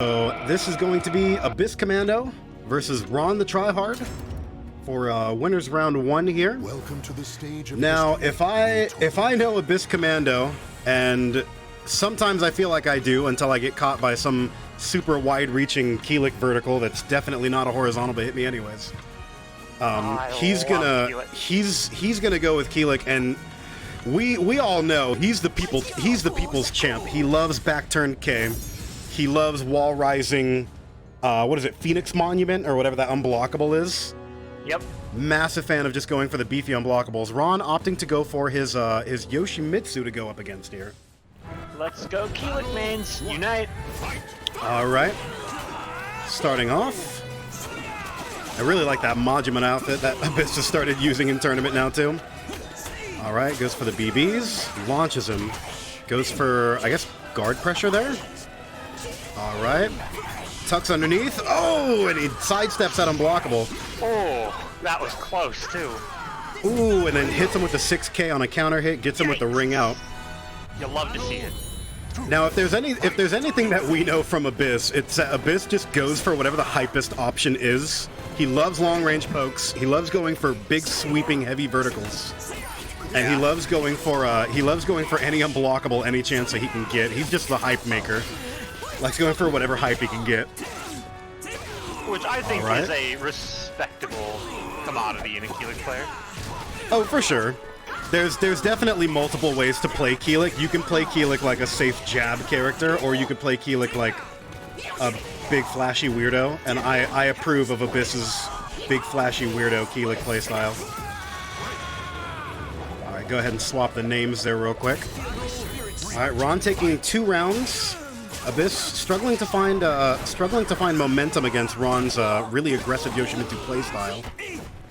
So this is going to be Abyss Commando versus Ron the Tryhard for winners round 1 here. Welcome to the stage of now, if I know Abyss Commando, and sometimes I feel like I do until I get caught by some super wide-reaching Keelik vertical that's definitely not a horizontal, but hit me anyways. He's gonna go with Keelik, and we all know he's the people's champ. He loves back turn K. He loves wall rising, what is it, Phoenix Monument, or whatever that unblockable is. Yep. Massive fan of just going for the beefy unblockables. Ron opting to go for his Yoshimitsu to go up against here. Let's go, Keelik mains, unite! Alright. Starting off. I really like that Monument outfit that Abyss has started using in tournament now too. Alright, goes for the BBs, launches him. Goes for, I guess, guard pressure there. Alright. Tucks underneath. Oh, and he sidesteps that unblockable. Oh, that was close too. Ooh, and then hits him with the 6K on a counter hit, gets him with the ring out. You'll love to see it. Now, if there's anything that we know from Abyss, it's that Abyss just goes for whatever the hypest option is. He loves long-range pokes. He loves going for big, sweeping, heavy verticals. And he loves going for any unblockable any chance that he can get. He's just the hype maker. Likes going for whatever hype he can get. Which I think is a respectable commodity in a Keelik player. Oh, for sure. There's definitely multiple ways to play Keelik. You can play Keelik like a safe jab character, or you could play Keelik like a big flashy weirdo, and I approve of Abyss's big flashy weirdo Keelik playstyle. Alright, go ahead and swap the names there real quick. Alright, Ron taking 2 rounds. Abyss struggling to find momentum against Ron's really aggressive Yoshimitsu playstyle.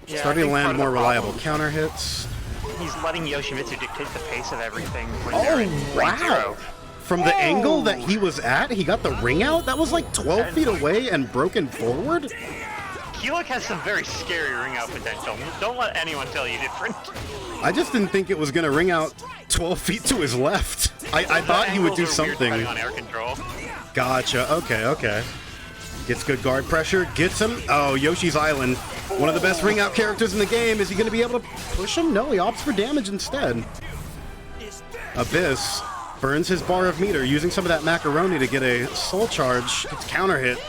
Yeah, starting to land more reliable counter hits. He's letting Yoshimitsu dictate the pace of everything when Oh, wow! From the angle that he was at, he got the ring out? That was like 12 feet away and broken forward? Keelik has some very scary ring out potential. Don't let anyone tell you different. I just didn't think it was going to ring out 12 feet to his left. I thought he would do something. On air control. Gotcha. Okay. Gets good guard pressure. Gets him. Oh, Yoshi's Island. One of the best ring out characters in the game. Is he going to be able to push him? No, he opts for damage instead. Abyss burns his bar of meter using some of that macaroni to get a soul charge. Gets counter hit.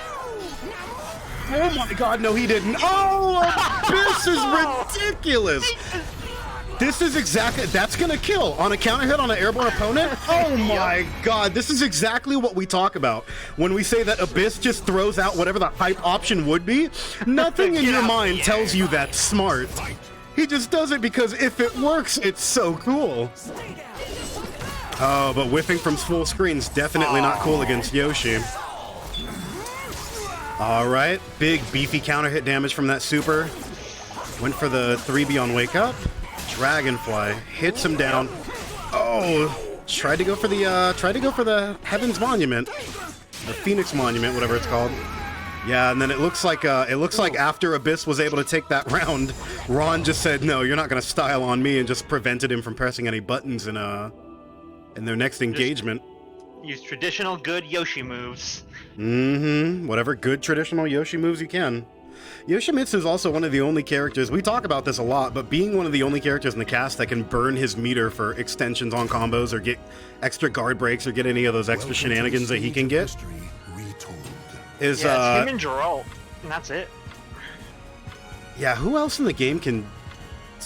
Oh my god, no he didn't. Oh, Abyss is ridiculous. This is exactly, that's gonna kill on a counter hit on an airborne opponent. Oh my god, this is exactly what we talk about when we say that Abyss just throws out whatever the hype option would be. Nothing in your mind tells you that's smart. He just does it because if it works, it's so cool. Oh, but whiffing from full screen's definitely not cool against Yoshi. Alright, big beefy counter hit damage from that super. Went for the 3B on wake up. Dragonfly hits him down. Oh, tried to go for the Heaven's Monument, or Phoenix Monument, whatever it's called. Yeah, and then it looks like after Abyss was able to take that round, Ron just said, "No, you're not gonna style on me," and just prevented him from pressing any buttons in their next engagement. Use traditional good Yoshi moves. Whatever good traditional Yoshi moves you can. Yoshimitsu is also one of the only characters, we talk about this a lot, but being one of the only characters in the cast that can burn his meter for extensions on combos or get extra guard breaks or get any of those extra shenanigans that he can get. Is it's him and Geralt, and that's it. Yeah, who else in the game can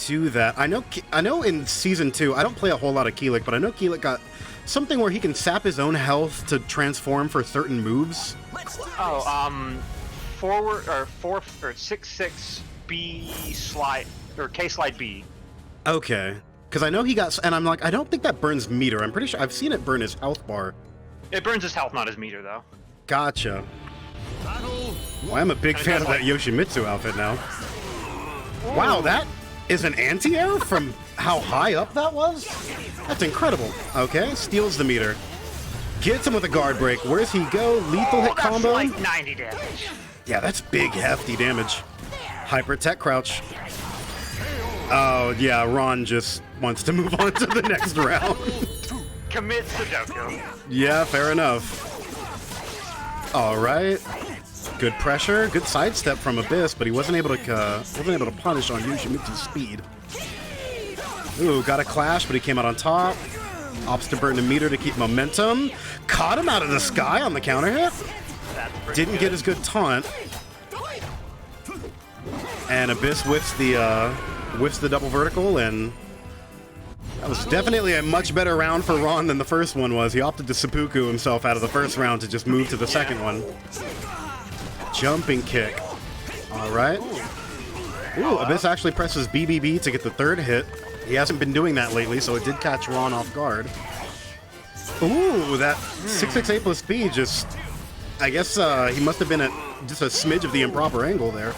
do that? I know in Season 2, I don't play a whole lot of Keelik, but I know Keelik got something where he can sap his own health to transform for certain moves. Oh, forward or 6-6 B slide or K slide B. Okay, because I know he got, and I'm like, I don't think that burns meter. I'm pretty sure I've seen it burn his health bar. It burns his health, not his meter, though. Gotcha. Well, I'm a big fan of that Yoshimitsu outfit now. Wow, that is an anti-air from how high up that was? That's incredible. Okay, steals the meter. Gets him with a guard break. Where's he go? Lethal hit combo? That's like 90 damage. Yeah, that's big, hefty damage. Hyper tech crouch. Oh, yeah, Ron just wants to move on to the next round. Commit Sudoku. Yeah, fair enough. All right. Good pressure, good sidestep from Abyss, but he wasn't able to punish on Yoshimitsu's speed. Ooh, got a clash, but he came out on top. Opts to burn a meter to keep momentum. Caught him out of the sky on the counter hit. Didn't get his good taunt. And Abyss whiffs the double vertical, and that was definitely a much better round for Ron than the first one was. He opted to seppuku himself out of the first round to just move to the second one. Jumping kick. All right. Ooh, Abyss actually presses BBB to get the third hit. He hasn't been doing that lately, so it did catch Ron off guard. Ooh, that 668 plus speed just... I guess he must have been at just a smidge of the improper angle there.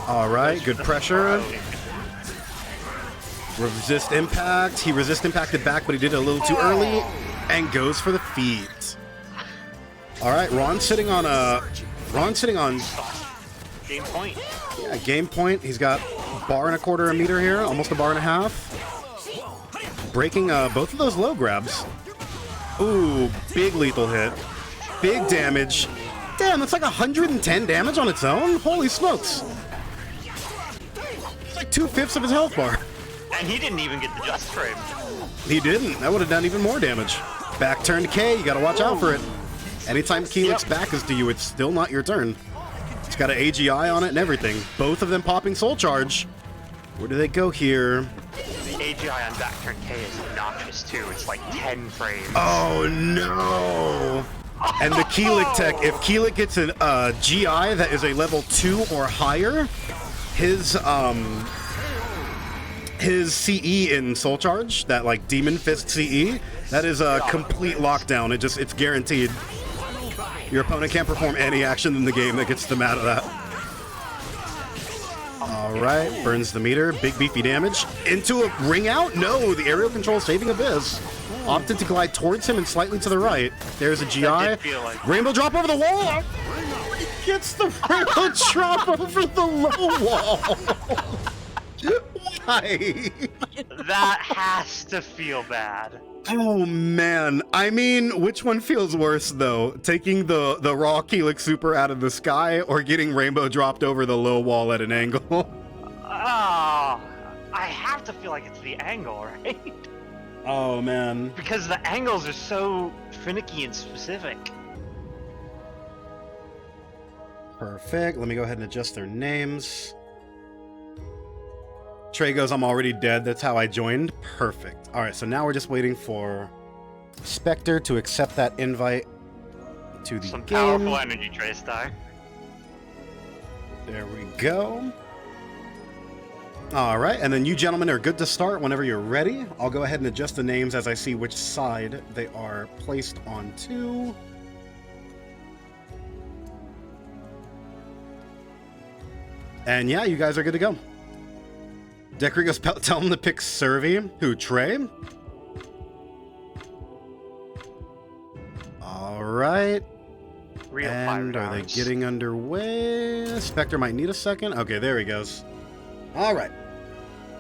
All right, good pressure. Resist impact. He resist impacted back, but he did it a little too early and goes for the feet. All right, Ron's sitting on Game point. Yeah, game point. He's got bar and a quarter a meter here, almost a bar and a half. Breaking both of those low grabs. Ooh, big lethal hit. Big damage. Damn, that's like 110 damage on its own? Holy smokes. It's like 2/5 of his health bar. And he didn't even get the just frame. He didn't. That would have done even more damage. Back turn to K, you gotta watch out for it. Anytime Keelik's back is to you, it's still not your turn. It's got an AGI on it and everything. Both of them popping Soul Charge. Where do they go here? The AGI on back turn K is obnoxious too. It's like 10 frames. Oh no! And the Keelik tech, if Keelik gets a GI that is a level 2 or higher, his CE in Soul Charge, that like Demon Fist CE, that is a complete lockdown. It's guaranteed. Your opponent can't perform any action in the game that gets them out of that. All right, burns the meter, big beefy damage. Into a ring out? No, the aerial control saving Abyss. Opted to glide towards him and slightly to the right. There's a GI. Like... Rainbow drop over the wall! He gets the rainbow drop over the low wall! Why? That has to feel bad. Oh man, I mean, which one feels worse though? Taking the raw Keelik super out of the sky or getting rainbow dropped over the low wall at an angle? I have to feel like it's the angle, right? Oh man. Because the angles are so finicky and specific. Perfect, let me go ahead and adjust their names. Trey goes, I'm already dead. That's how I joined. Perfect. All right, so now we're just waiting for Spectre to accept that invite to the Some game. powerful energy, Trey Star. There we go. All right, and then you gentlemen are good to start whenever you're ready. I'll go ahead and adjust the names as I see which side they are placed onto. And yeah, you guys are good to go. Deckery goes, tell him to pick Servi. Who, Trey? All right. Real and are they getting underway? Spectre might need a second. Okay, there he goes. All right.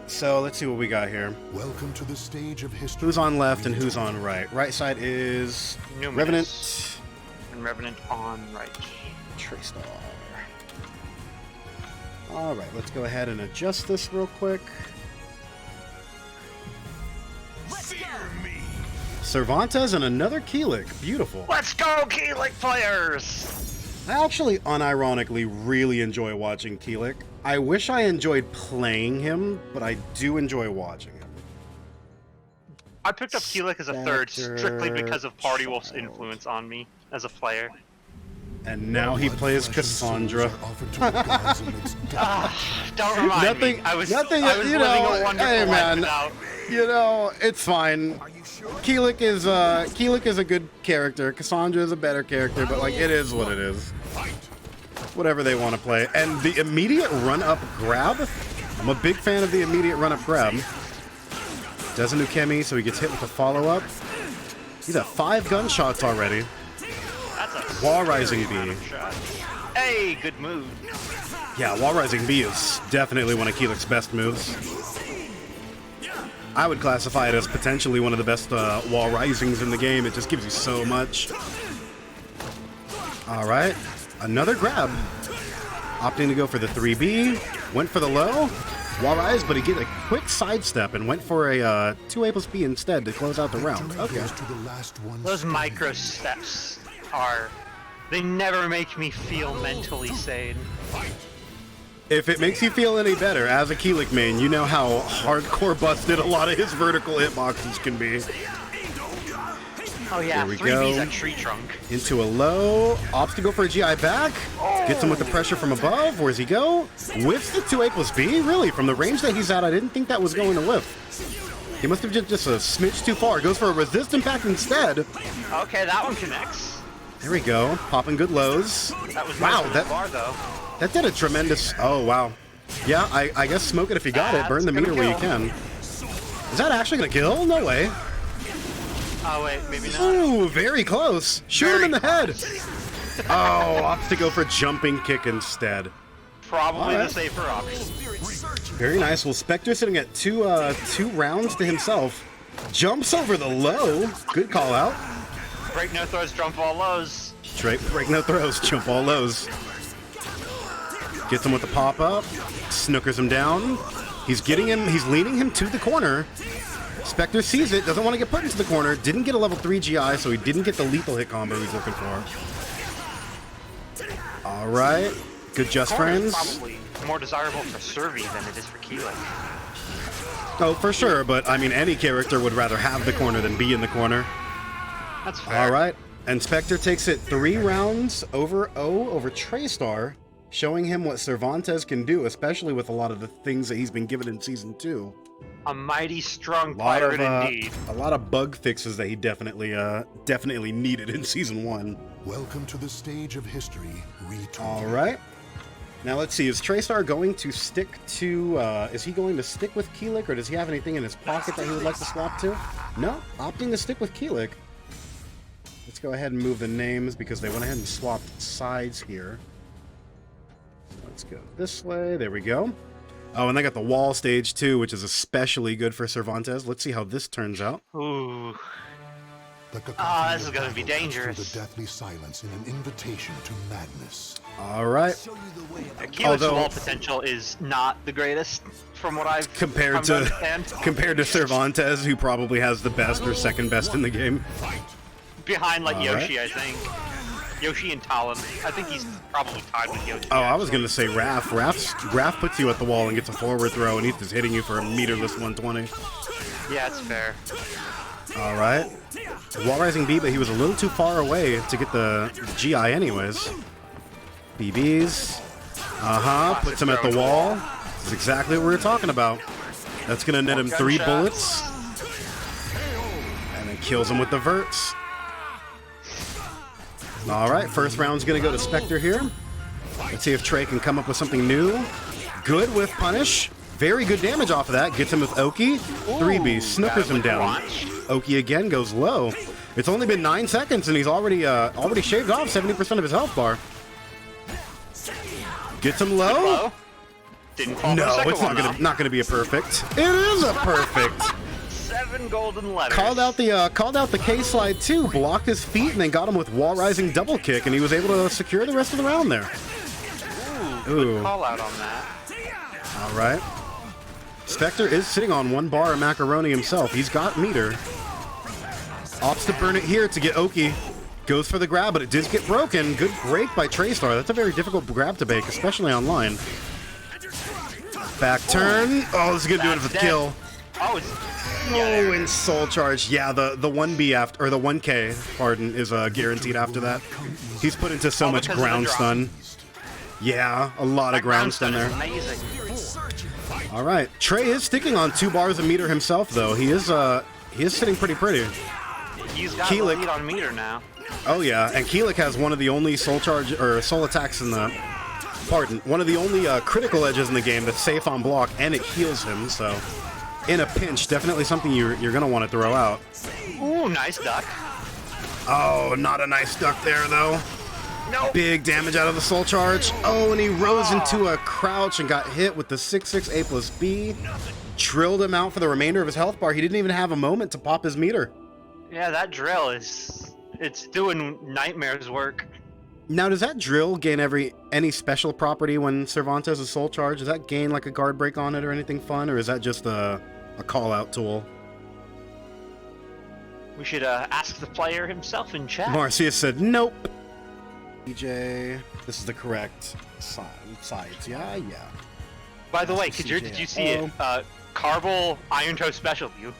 So let's see what we got here. Welcome to the stage of history. Who's on left and who's on right? Right side is Numinous. Revenant. And Revenant on right. Traystar. All right, let's go ahead and adjust this real quick. Fear me. Cervantes and another Keelik. Beautiful. Let's go, Keelik players! I actually unironically really enjoy watching Keelik. I wish I enjoyed playing him, but I do enjoy watching him. I picked up Keelik as a third strictly because of Party Wolf's influence on me as a player. And now he plays Cassandra. Don't remind me. I was living a wonderful life without. You know, it's fine. Keelik is a good character. Cassandra is a better character, but like it is what it is. Whatever they want to play. And the immediate run-up grab, I'm a big fan of the immediate run-up grab. Does a Nukemi, so he gets hit with a follow-up. He's at 5 gunshots already. That's a Wall Rising B. Hey, good move. Yeah, Wall Rising B is definitely one of Keelik's best moves. I would classify it as potentially one of the best wall risings in the game. It just gives you so much. All right, another grab. Opting to go for the 3B. Went for the low. Wall rise, but he did a quick sidestep and went for a 2A plus B instead to close out the round. Okay. Those micro steps are... They never make me feel mentally sane. If it makes you feel any better, as a Keelik main, you know how hardcore busted a lot of his vertical hitboxes can be. Oh yeah, There we 3B's go. a tree trunk. Into a low. Opts to go for a GI back. Gets him with the pressure from above. Where's he go? Whiffs the 2A plus B? Really? From the range that he's at, I didn't think that was going to whiff. He must have just a smidge too far. Goes for a resist impact instead. Okay, that one connects. There we go. Popping good lows. That was Wow, nice that bar though. that did a tremendous... Oh, wow. Yeah, I guess smoke it if you got it. Burn the That's meter gonna where you kill. can. Is that actually going to kill? No way. Oh wait, maybe not. Ooh, very close. Shoot him in the head. Oh, opts to go for jumping kick instead. Probably Alright. the safer option. Very nice. Well, Spectre sitting at two rounds to himself. Jumps over the low. Good call out. Break no throws, jump all lows. Break no throws, jump all lows. Gets him with the pop up. Snookers him down. He's leading him to the corner. Spectre sees it, doesn't want to get put into the corner. Didn't get a level 3 GI, so he didn't get the lethal hit combo he's looking for. All right. Good just Corner is friends. probably more desirable for Survey than it is for Keelik. Oh, for sure, but I mean, any character would rather have the corner than be in the corner. That's fair. All right. And Spectre takes it 3 rounds over O over Traystar, showing him what Cervantes can do, especially with a lot of the things that he's been given in Season 2. A mighty strong A lot pirate of, indeed. a lot of bug fixes that he definitely needed in Season 1. Welcome to the stage of history retold. All right. Now let's see, is Traystar going to stick to, is he going to stick with Keelik, or does he have anything in his pocket that he would like to swap to? No, opting to stick with Keelik. Let's go ahead and move the names because they went ahead and swapped sides here. Let's go this way, there we go. Oh, and they got the wall stage too, which is especially good for Cervantes. Let's see how this turns out. Ooh. The Ah, this is gonna cacophony be of battles dangerous. through the deathly silence in an invitation to madness. All right. Keelik's Although- wall potential is not the greatest from what I've Compared come to understand. compared to Cervantes, who probably has the best or second best in the game. Behind like All Yoshi, I think. Yoshi and Talon. I think he's probably tied with Yoshi. Oh, I was gonna say Raph. Raph puts you at the wall and gets a forward throw, and he's just hitting you for a meterless 120. Yeah, it's fair. All right. Wall rising B, but he was a little too far away to get the GI anyways. BBs. Puts him at the wall. This is exactly what we were talking about. That's gonna net him 3 bullets. And then kills him with the verts. All right, first round's gonna go to Spectre here. Let's see if Trey can come up with something new. Good with punish. Very good damage off of that. Gets him with Oki. 3B, snookers him down. Oki again goes low. It's only been 9 seconds and he's already shaved off 70% of his health bar. Gets him low. Hello? Didn't fall for the No, second it's one, not gonna be a perfect. It is a perfect. 7 golden letters. Called out the K slide too. Blocked his feet and then got him with wall rising double kick, and he was able to secure the rest of the round there. Good call out on that. All right. Spectre is sitting on 1 bar of macaroni himself. He's got meter. Opts to burn it here to get Oki. Goes for the grab, but it did get broken. Good break by Traystar. That's a very difficult grab to make, especially online. Back turn. Oh, this is gonna do it for the kill. Oh, it's... Oh, and soul charge. Yeah, the 1B after, or the 1K, pardon, is guaranteed after that. He's put into so much because of the ground drop. stun. Yeah, a lot of ground stun there. Amazing. All right, Trey is sticking on 2 bars of meter himself, though. He is sitting pretty. He's got Keelik. the lead on meter now. Oh yeah, and Keelik has one of the only soul charge or soul attacks in the, one of the only critical edges in the game that's safe on block, and it heals him. So, in a pinch, definitely something you're gonna want to throw out. Ooh, nice duck. Oh, not a nice duck there though. Nope. Big damage out of the soul charge. Oh, and he rose into a crouch and got hit with the 6/6 A plus B. drilled him out for the remainder of his health bar. He didn't even have a moment to pop his meter. Yeah, that drill it's doing nightmares work. Now, does that drill gain any special property when Cervantes is soul charged? Does that gain like a guard break on it or anything fun, or is that just a call-out tool? We should ask the player himself in chat. Marcia said, nope. DJ, this is the correct sides. Yeah. By the way, Master Kajur, CJ. did you see it? Carbol Iron Toe Special View.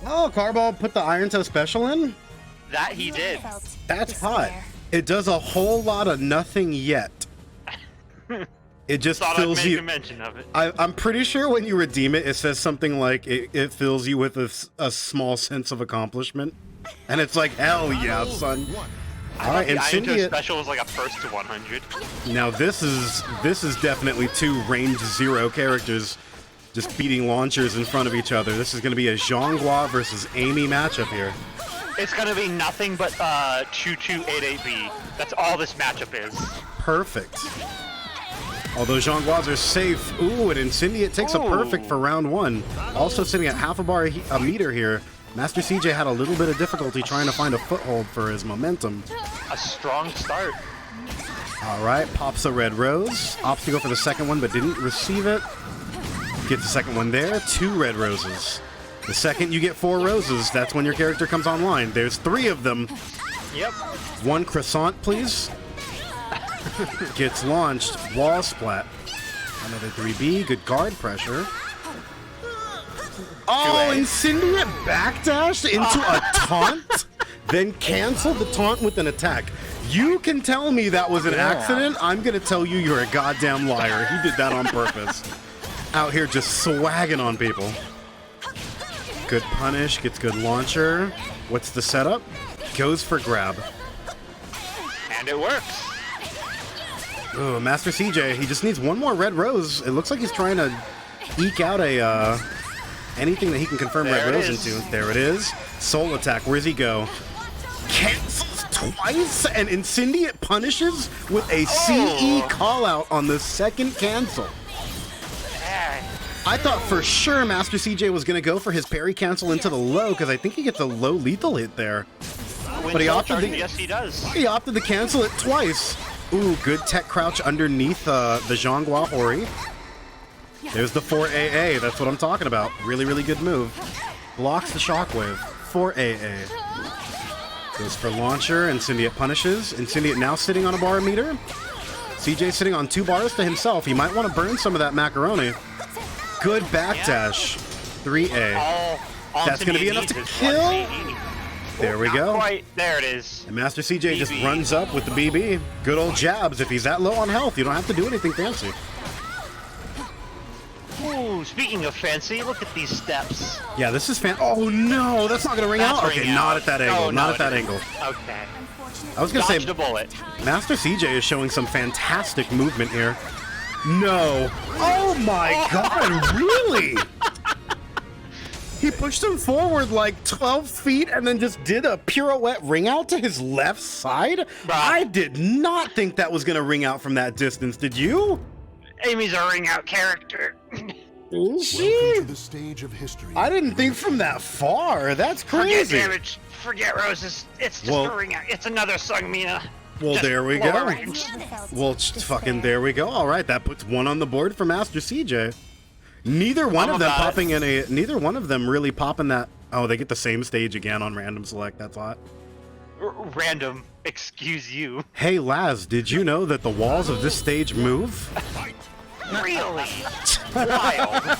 Oh, Carball put the Iron Toe special in? That he did. That's hot. It does a whole lot of nothing yet. It just Thought I'd fills make you. a mention of it. I'm pretty sure when you redeem it, it says something like it fills you with a small sense of accomplishment, and it's like hell yeah, son. All right, The Iron Toe Incendiate. Special was like a first to 100. Now this is definitely two range 0 characters just beating launchers in front of each other. This is going to be a Zhonghua versus Amy matchup here. It's gonna be nothing but 2288B. That's all this matchup is. Perfect. Although Zhonghuas are safe. Ooh, and Incendiate takes a perfect for round 1. Also sitting at half a meter here. Master CJ had a little bit of difficulty trying to find a foothold for his momentum. A strong start. All right, pops a red rose. Opts to go for the second one, but didn't receive it. Gets the second one there. 2 red roses. The second you get 4 roses, that's when your character comes online. There's 3 of them. Yep. 1 croissant, please. Gets launched. Wall splat. Another 3B. Good guard pressure. Oh, Incendiate backdashed into a taunt, then canceled the taunt with an attack. You can tell me that was an accident. I'm going to tell you you're a goddamn liar. He did that on purpose. Out here just swagging on people. Good punish. Gets good launcher. What's the setup? Goes for grab. And it works. Oh, Master CJ, he just needs 1 more red rose. It looks like he's trying to eke out a anything that he can confirm There red it rose is. into. There it is. Soul attack. Where's he go? Cancels twice, and Incendiate punishes with a CE call out on the second cancel. I thought for sure Master CJ was going to go for his parry cancel into the low, because I think he gets a low lethal hit there. When But he soul opted charging, to- yes, he does. He opted to cancel it twice. Ooh, good tech crouch underneath the Zhonghua Hori. There's the 4AA. That's what I'm talking about. Really, really good move. Blocks the shockwave. 4AA. Goes for launcher. Incendiate punishes. Incendiate now sitting on a bar meter. CJ sitting on 2 bars to himself. He might want to burn some of that macaroni. Good backdash. 3A. All That's gonna be enough to Incendiate kill? needs is 1 CE. There we Not go. quite. There it is. And Master CJ just BB. runs up with the BB. Good old jabs. If he's that low on health, you don't have to do anything fancy. Ooh, speaking of fancy, look at these steps. Yeah, this is Oh no, that's not gonna ring That's out. ring Okay, out. not at that angle. Oh, not no, at that it angle. isn't. Okay. I was gonna say Dodged a bullet. Master CJ is showing some fantastic movement here. No. Oh my god, really? He pushed him forward like 12 feet and then just did a pirouette ring out to his left side? Bruh. I did not think that was gonna ring out from that distance, did you? Amy's a ring out character. Is Welcome to the stage of history. I didn't think from that far. That's Forget crazy. damage. Forget roses. It's just Well- a ring out. It's another Sungmina. Well, Just there we lower go. range. Well, fucking there we go. All right, that puts 1 on the board for Master CJ. Neither one I'm of them about it. popping in a. Neither one of them really popping that. Oh, they get the same stage again on random select. That's hot. Random. Excuse you. Hey, Laz, did you know that the walls of this stage move? Really? Wild.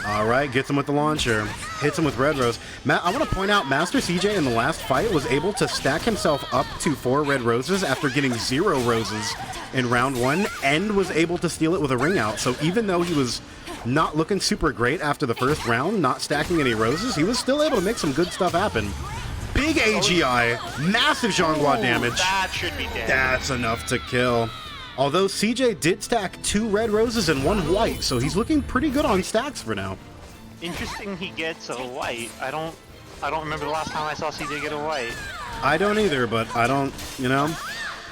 All right, gets him with the launcher. Hits him with Red Rose. I want to point out, Master CJ in the last fight was able to stack himself up to 4 Red Roses after getting 0 roses in round 1, and was able to steal it with a ring out. So even though he was not looking super great after the first round, not stacking any roses, he was still able to make some good stuff happen. Big AGI, massive Zhonghua damage. That should be dead. That's enough to kill. Although CJ did stack 2 red roses and 1 white, so he's looking pretty good on stacks for now. Interesting he gets a white. I don't remember the last time I saw CJ get a white. I don't either, but I don't, you know,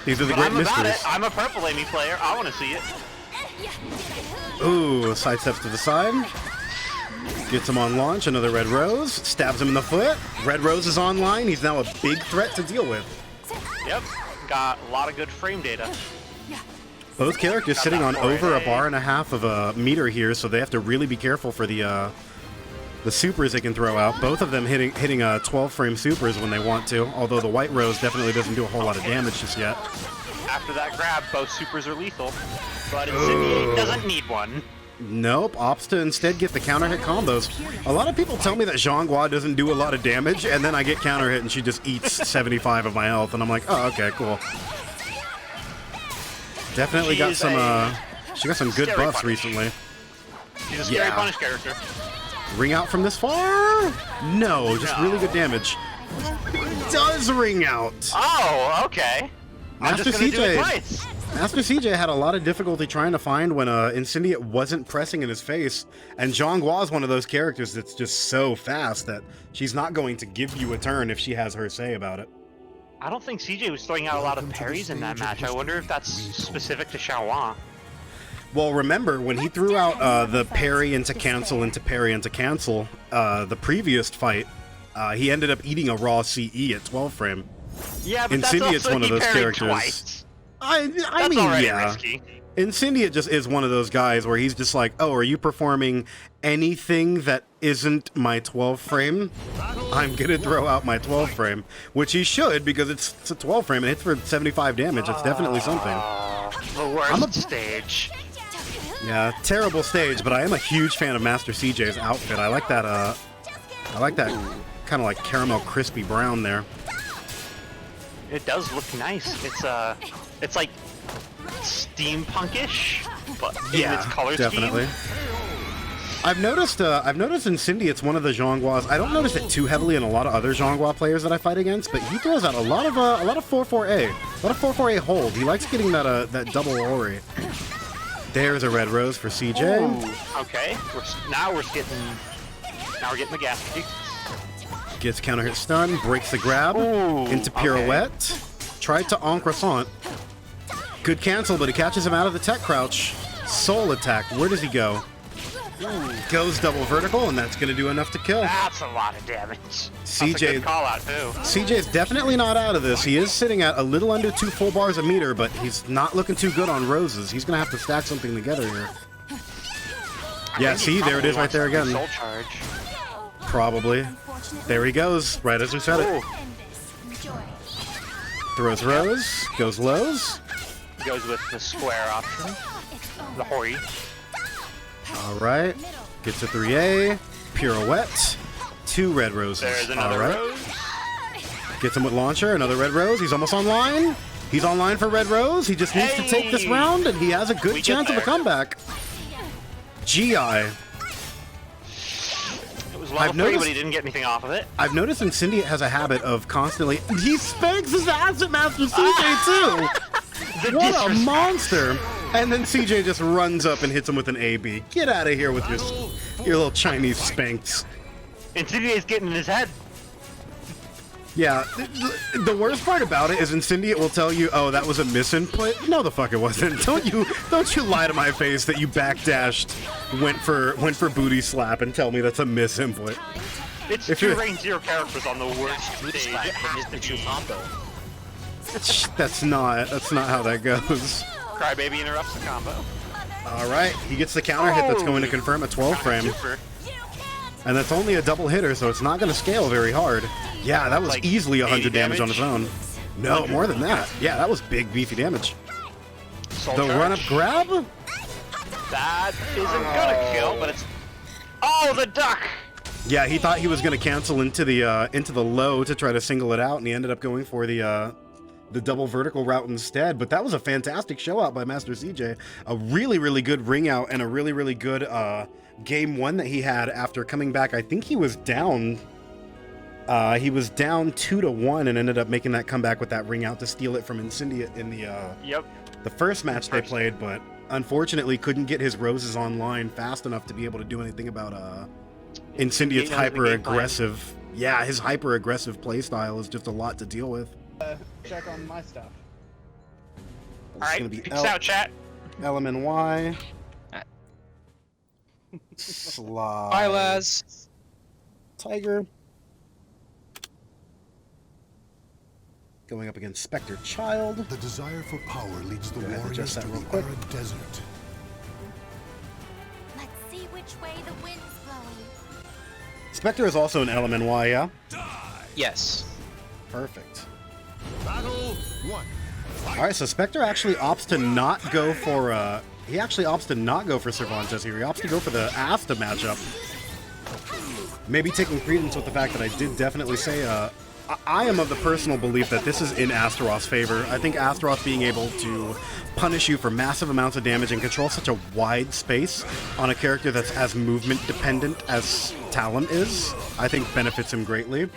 these are the But great I'm about mysteries. it. I'm a purple Amy player. I want to see it. Ooh, sidesteps to the side. Gets him on launch, another Red Rose. Stabs him in the foot. Red Rose is online. He's now a big threat to deal with. Yep, got a lot of good frame data. Both characters sitting on over a bar and a half of a meter here, so they have to really be careful for the supers they can throw out. Both of them hitting 12-frame supers when they want to, although the White Rose definitely doesn't do a whole lot of damage just yet. After that grab, both supers are lethal, but Incendiate doesn't need one. Nope, opts to instead get the counter hit combos. A lot of people tell me that Zhonghua doesn't do a lot of damage, and then I get counter hit and she just eats 75 of my health, and I'm like, oh, okay, cool. Definitely got some, she got some good buffs recently. She's a scary punish character. Ring out from this far? No, just really good damage. It does ring out. Oh, okay. I'm just gonna do it twice. Master CJ had a lot of difficulty trying to find when Incendiate wasn't pressing in his face, and Zhonghua is one of those characters that's just so fast that she's not going to give you a turn if she has her say about it. I don't think CJ was throwing out a lot of parries in that match. I wonder if that's specific to Xiaowan. Well, remember, when he threw out the parry into cancel into parry into cancel, the previous fight, he ended up eating a raw CE at 12 frame. Yeah, but Incendiate's that's also one of those characters. Twice. I That's mean, already yeah. risky. Incendiate just is one of those guys where he's just like, oh, are you performing anything that isn't my 12 frame? I'm gonna throw out my 12 frame, which he should because it's a 12 frame and hits for 75 damage. It's definitely something. The worst stage. Yeah, terrible stage, but I am a huge fan of Master CJ's outfit. I like that kind of like caramel crispy brown there. It does look nice. It's like steampunkish, but in its color definitely. scheme. I've noticed Incendiate's one of the Zhonghuas. I don't notice it too heavily in a lot of other Zhonghua players that I fight against, but he throws out a lot of 4-4A, a lot of 4-4A hold. He likes getting that double Ori. There's a Red Rose for CJ. Ooh, okay, now we're getting the gas kick. Gets counter hit stun, breaks the grab into pirouette. Okay. Tried to en croissant. Good cancel, but he catches him out of the tech crouch. Soul attack. Where does he go? Goes double vertical, and that's going to do enough to kill. That's a lot of damage. CJ, that's a good call out too. CJ's definitely not out of this. He is sitting at a little under 2 full bars a meter, but he's not looking too good on roses. He's going to have to stack something together here. Yeah, see, there it is right there again. Soul charge. Probably. There he goes, right as we said it. Throws Rose, goes lows. Goes with the square option. The Hori. Alright. Gets a 3A. Pirouette. 2 Red Roses. There's another rose. Gets him with launcher, another Red Rose. He's almost online. He's online for Red Rose. He just needs to take this round, and he has a good chance of a comeback. GI. Level 3, but he didn't get anything off of it. I've noticed Incendiate has a habit of constantly... He spanks his ass at Master CJ, too! What a monster! And then CJ just runs up and hits him with an AB. Get out of here with your little Chinese spanks. Incendiate's getting in his head. Yeah, the worst part about it is Incendiate will tell you, oh, that was a misinput. No, the fuck it wasn't. Don't you lie to my face that you backdashed, went for booty slap and tell me that's a misinput. It's two range 0 characters on the worst stage. It has to be combo. That's not how that goes. Crybaby interrupts the combo. All right, he gets the counter hit that's going to confirm a 12 frame. And that's only a double hitter, so it's not going to scale very hard. Yeah, that was like easily 100 damage on its own. No, more than that. Yeah, that was big, beefy damage. The run-up grab? That isn't gonna kill, but it's... Oh, the duck! Yeah, he thought he was going to cancel into the low to try to single it out, and he ended up going for the double vertical route instead. But that was a fantastic show out by Master CJ. A really, really good ring out and a really, really good game 1 that he had after coming back. I think he was down 2-1 and ended up making that comeback with that ring out to steal it from Incendiate in the first match they played, but unfortunately couldn't get his roses online fast enough to be able to do anything about Incendiate's hyper-aggressive. Yeah, his hyper-aggressive playstyle is just a lot to deal with. Check on my stuff. Alright, peace out, chat. LMNY. Slide. Bye, Laz. Tiger. Going up against Spectre Child. The desire for power leads the Go ahead and warriors adjust to that real the quick. arid desert. Let's see which way the wind's blowing. Spectre is also an LMNY, yeah? Yes. Perfect. Battle 1. Alright, so Spectre actually opts to not go for, he actually opts to not go for Cervantes here. He opts to go for the Asta matchup. Maybe taking credence with the fact that I did definitely say, I am of the personal belief that this is in Astaroth's favor. I think Astaroth being able to punish you for massive amounts of damage and control such a wide space on a character that's as movement dependent as Talon is, I think benefits him greatly.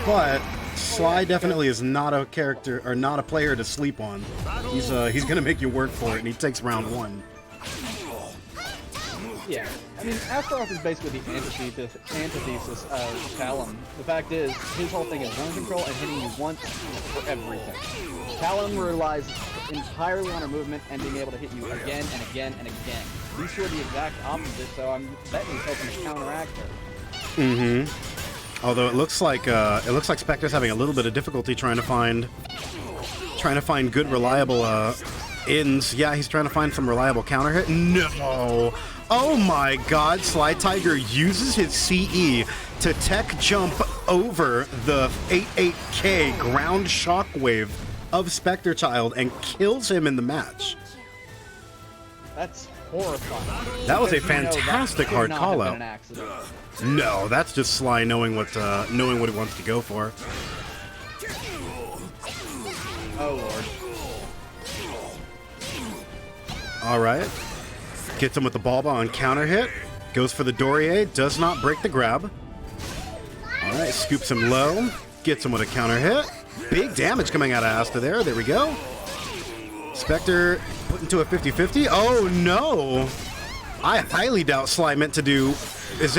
But Sly definitely is not a character, or not a player to sleep on. He's gonna make you work for it, and he takes round 1. Yeah, I mean, Astaroth is basically the antithesis of Talon. The fact is, his whole thing is zone control and hitting you once for everything. Talon relies entirely on her movement and being able to hit you again and again and again. These two are the exact opposite, so I'm betting he's hoping to counteract her. Mm-hmm. Although it looks like Spectre's having a little bit of difficulty trying to find good, reliable ins. Yeah, he's trying to find some reliable counter hit. No. Oh my god, Sly Tiger uses his CE to tech jump over the 88K ground shockwave of Spectre Child and kills him in the match. That's horrifying. That was a Because you know that fantastic could hard not call have been out. an accident. No, that's just Sly knowing what he wants to go for. Oh lord. All right. Gets him with the Balba on counter hit. Goes for the Dorier. Does not break the grab. All right. Scoops him low. Gets him with a counter hit. Big damage coming out of Asta there. There we go. Spectre put into a 50-50. Oh, no. I highly doubt Sly meant to do... Is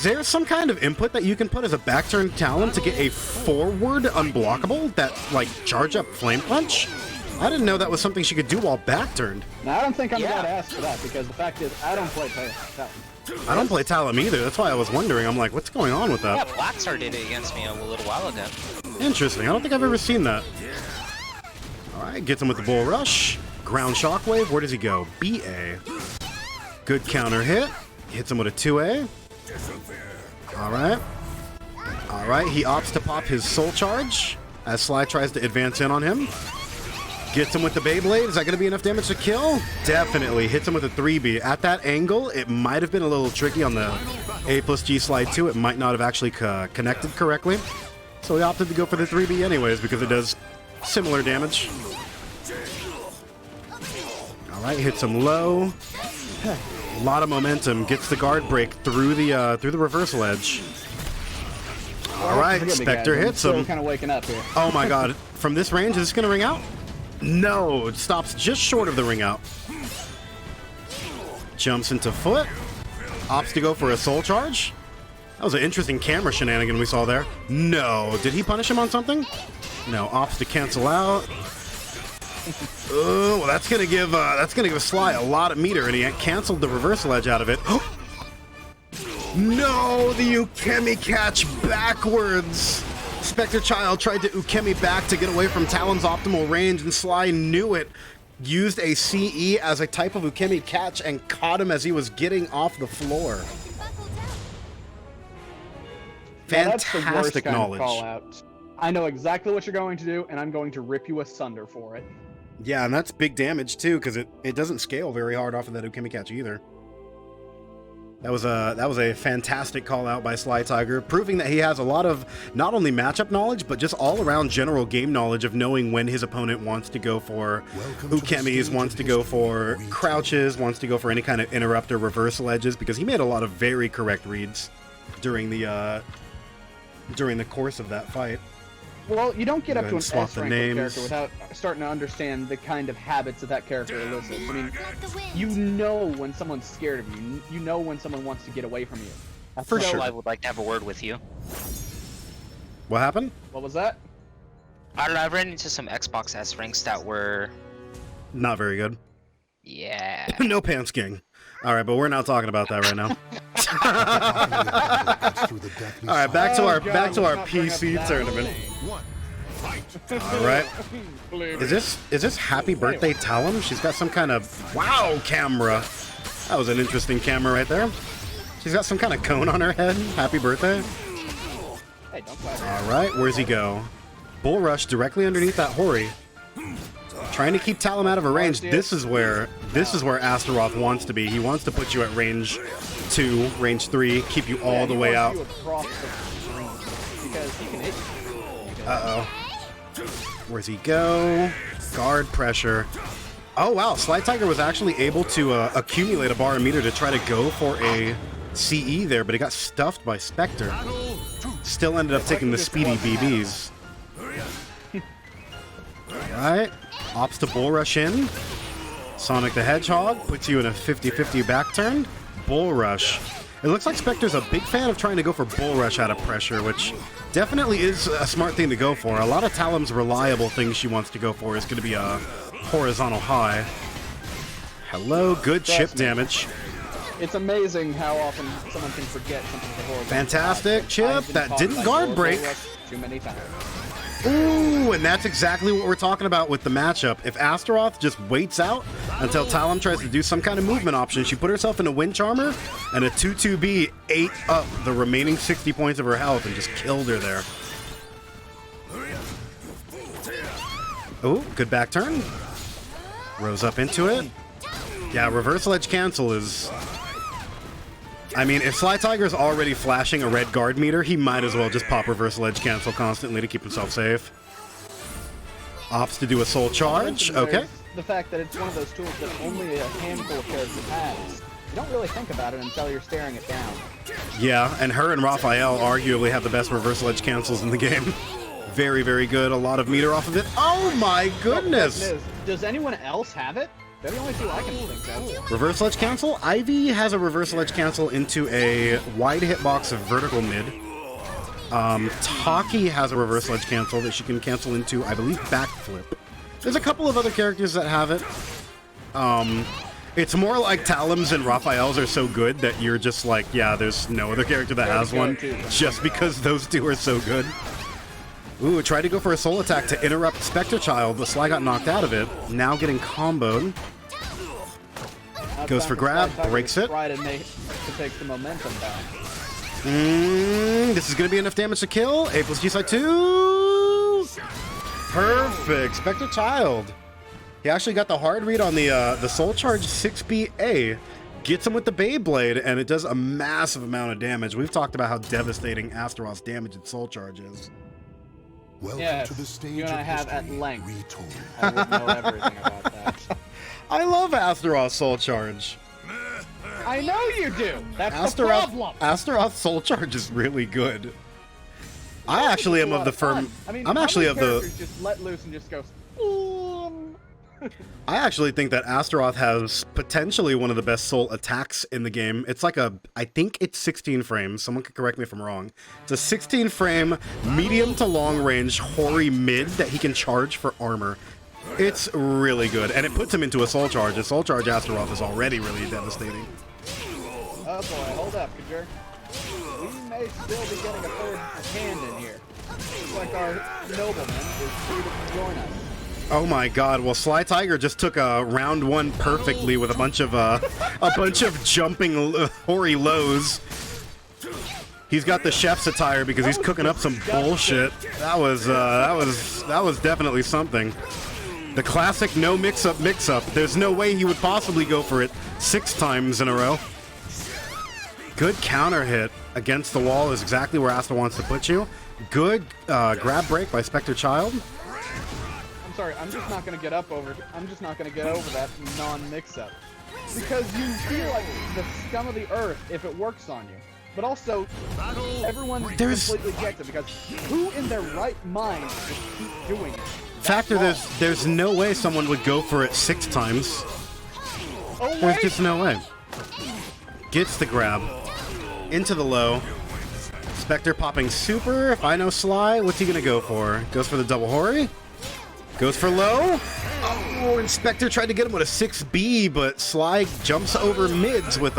there some kind of input that you can put as a back turn Talon to get a forward unblockable that, like, charge up Flame Punch? I didn't know that was something she could do while back turned. Now, I don't think I'm the guy to ask for that, because the fact is, I don't play Talon. I don't play Talon either. That's why I was wondering. I'm like, what's going on with Yeah, that? Blackstar did it against me a little while ago. Interesting. I don't think I've ever seen that. All right, gets him with the Bull Rush. Ground Shockwave. Where does he go? BA. Good counter hit. Hits him with a 2A. All right. All right, he opts to pop his Soul Charge as Sly tries to advance in on him. Gets him with the Beyblade. Is that going to be enough damage to kill? Definitely. Hits him with a 3B. At that angle, it might have been a little tricky on the A plus G slide 2. It might not have actually connected correctly. So he opted to go for the 3B anyways because it does similar damage. All right, hits him low. A lot of momentum. Gets the guard break through the reversal edge. All right, Forgive me, Spectre guys, I'm hits still him. kind of waking up here. Oh my god. From this range, is this going to ring out? No, it stops just short of the ring out. Jumps into foot. Opts to go for a soul charge. That was an interesting camera shenanigan we saw there. No. Did he punish him on something? No. Opts to cancel out. Oh, well, that's gonna give Sly a lot of meter, and he canceled the reversal edge out of it. No, the Ukemi catch backwards. Spectre Child tried to Ukemi back to get away from Talon's optimal range, and Sly knew it. Used a CE as a type of Ukemi catch and caught him as he was getting off the floor. Now, that's the worst Fantastic kind of knowledge. call-out. I know exactly what you're going to do, and I'm going to rip you asunder for it. Yeah, and that's big damage too, because it doesn't scale very hard off of that Ukemi catch either. That was a fantastic call out by Sly Tiger, proving that he has a lot of not only matchup knowledge, but just all around general game knowledge of knowing when his opponent wants to go for Ukemis, wants to go for crouches, wants to go for any kind of interrupt or reversal edges, because he made a lot of very correct reads during the course of that fight. Well, you don't get Go up ahead to an and swap the S-rank names. character without starting to understand the kind of habits that character elicits. I mean, Like the wind. you know when someone's scared of you. You know when someone wants to get away from you. For So sure. I would like to have a word with you. What happened? What was that? I don't know, I've ran into some Xbox S ranks that were... Not very good. Yeah. No pants gang. All right, but we're not talking about that right now. All right, back to our PC tournament. All right. Is this Happy Birthday Talum? She's got some kind of wow camera. That was an interesting camera right there. She's got some kind of cone on her head. Happy birthday. Hey, don't clap. All right, where's he go? Bull rush directly underneath that Hori. Trying to keep Talum out of her range. This is where Astaroth wants to be. He wants to put you at range 2, range 3, keep you all the way out. Because he can hit you. Uh-oh. Where's he go? Guard pressure. Oh, wow. Sly Tiger was actually able to accumulate a bar meter to try to go for a CE there, but he got stuffed by Spectre. Still ended up taking the speedy BBs. Alright. Ops to Bull Rush in. Sonic the Hedgehog puts you in a 50-50 back turn. Bull Rush. It looks like Spectre's a big fan of trying to go for Bull Rush out of pressure, which definitely is a smart thing to go for. A lot of Talum's reliable things she wants to go for is going to be a horizontal high. Hello, good chip damage. It's amazing how often someone can forget something for horizontal. Fantastic chip that didn't guard break. Too many times. Ooh, and that's exactly what we're talking about with the matchup. If Astaroth just waits out until Talum tries to do some kind of movement option, she put herself in a winch armor, and a 2-2B ate up the remaining 60 points of her health and just killed her there. Ooh, good back turn. Rose up into it. Yeah, reversal edge cancel is... I mean, if Sly Tiger's already flashing a red guard meter, he might as well just pop reversal edge cancel constantly to keep himself safe. Opts to do a soul charge. Okay. The fact that it's one of those tools that only a handful of characters has. You don't really think about it until you're staring it down. Yeah, and her and Raphael arguably have the best reversal edge cancels in the game. Very, very good. A lot of meter off of it. Oh my goodness! Does anyone else have it? They're the only two I can think of. Reversal edge cancel? Ivy has a reversal edge cancel into a wide hitbox of vertical mid. Taki has a reversal edge cancel that she can cancel into, I believe, backflip. There's a couple of other characters that have it. It's more like Talum's and Raphael's are so good that you're just like, yeah, there's no other character that has one, just because those two are so good. Ooh, tried to go for a soul attack to interrupt Spectre Child, but Sly got knocked out of it. Now getting comboed. Goes for grab, breaks it. Takes the momentum back. This is going to be enough damage to kill. A plus G side 2. Perfect. Spectre Child. He actually got the hard read on the Soul Charge 6BA. Gets him with the Beyblade, and it does a massive amount of damage. We've talked about how devastating Astaroth's damage and Soul Charge is. Welcome to the stage you and I have at length. Retold. I would know everything about that. I love Astaroth's Soul Charge. I know you do. That's the problem. Astaroth's Soul Charge is really good. I actually am of the firm. I mean, I'm actually of the. Just let loose and just go. I actually think that Astaroth has potentially one of the best soul attacks in the game. It's like I think it's 16 frames. Someone could correct me if I'm wrong. It's a 16 frame, medium to long range, Hori mid that he can charge for armor. It's really good, and it puts him into a soul charge. A soul charge Astaroth is already really devastating. Oh boy, hold up, Kajur. We may still be getting a third hand in here. Looks like our nobleman is free to join us. Oh my God! Well, Sly Tiger just took a round one perfectly with a bunch of jumping Hori lows. He's got the chef's attire because he's cooking up some bullshit. That was definitely something. The classic no mix-up mix-up. There's no way he would possibly go for it 6 times in a row. Good counter hit against the wall is exactly where Asta wants to put you. Good grab break by Spectre Child. Sorry, I'm just not gonna get over that non-mix-up. Because you feel like the scum of the earth if it works on you. But also, everyone completely gets it, because who in their right mind would keep doing it? Factor, there's no way someone would go for it 6 times. Oh, there's just no way. Gets the grab. Into the low. Spectre popping super. If I know Sly, what's he gonna go for? Goes for the double Hori? Goes for low. Oh, Inspector tried to get him with a 6B, but Sly jumps over mids with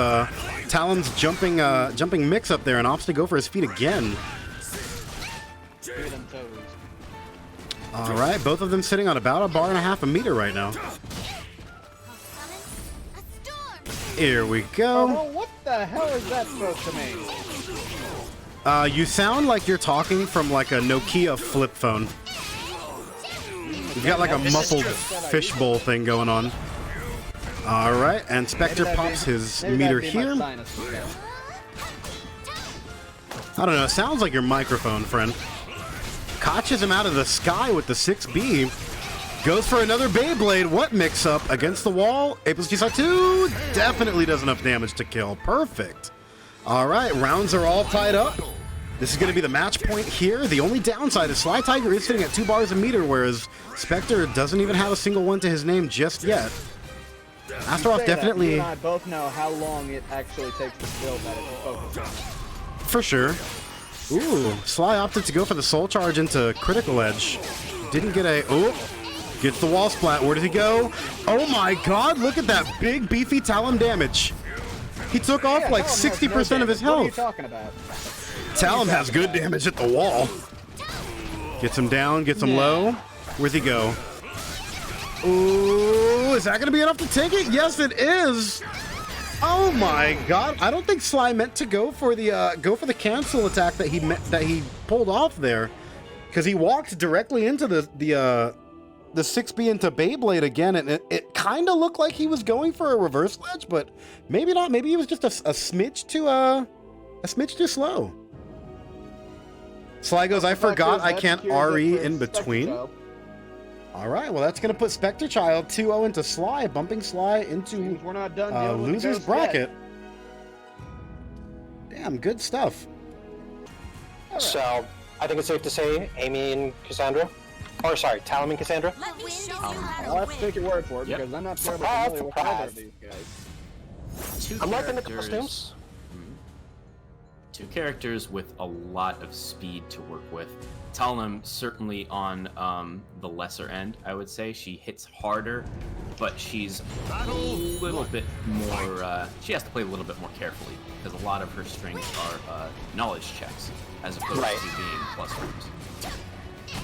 Talon's jumping mix up there and opts to go for his feet again. All right, both of them sitting on about a bar and a half a meter right now. Here we go. Oh, what the hell is that supposed to mean? You sound like you're talking from like a Nokia flip phone. You've got like a muffled fishbowl thing going on. All right, and Spectre pops his meter here. I don't know, it sounds like your microphone, friend. Catches him out of the sky with the 6B. Goes for another Beyblade. What mix-up against the wall? April's G-Side 2 definitely does enough damage to kill. Perfect. All right, rounds are all tied up. This is going to be the match point here. The only downside is Sly Tiger is sitting at 2 bars a meter, whereas Spectre doesn't even have a single one to his name just yet. Astaroth definitely... You and I both know how long it actually takes to build that if you focus on it. For sure. Ooh, Sly opted to go for the Soul Charge into Critical Edge. Didn't get a... Oh, gets the wall splat. Where does he go? Oh my god, look at that big, beefy Talon damage. He took off like 60% of his health. What are you talking about? Talon has good damage at the wall. Gets him down, gets him low. Where's he go? Ooh, is that going to be enough to take it? Yes, it is. Oh my god! I don't think Sly meant to go for the cancel attack that he pulled off there, because he walked directly into the 6B into Beyblade again, and it kind of looked like he was going for a reverse ledge, but maybe not. Maybe he was just a smidge too slow. Sly goes, I forgot I can't RE in between. All right, well, that's going to put Spectre Child 2-0 into Sly, bumping Sly into we're not done loser's bracket. Damn, good stuff. Right. So, I think it's safe to say Amy and Cassandra. Or, sorry, Talon and Cassandra. Let me show you how I'll have to take your word for it, because I'm not terribly familiar with either of these guys. I'm liking the costumes. Two characters with a lot of speed to work with. Talon certainly on the lesser end, I would say. She hits harder, but she's a little bit more... she has to play a little bit more carefully, because a lot of her strings are knowledge checks, as opposed to being plus frames.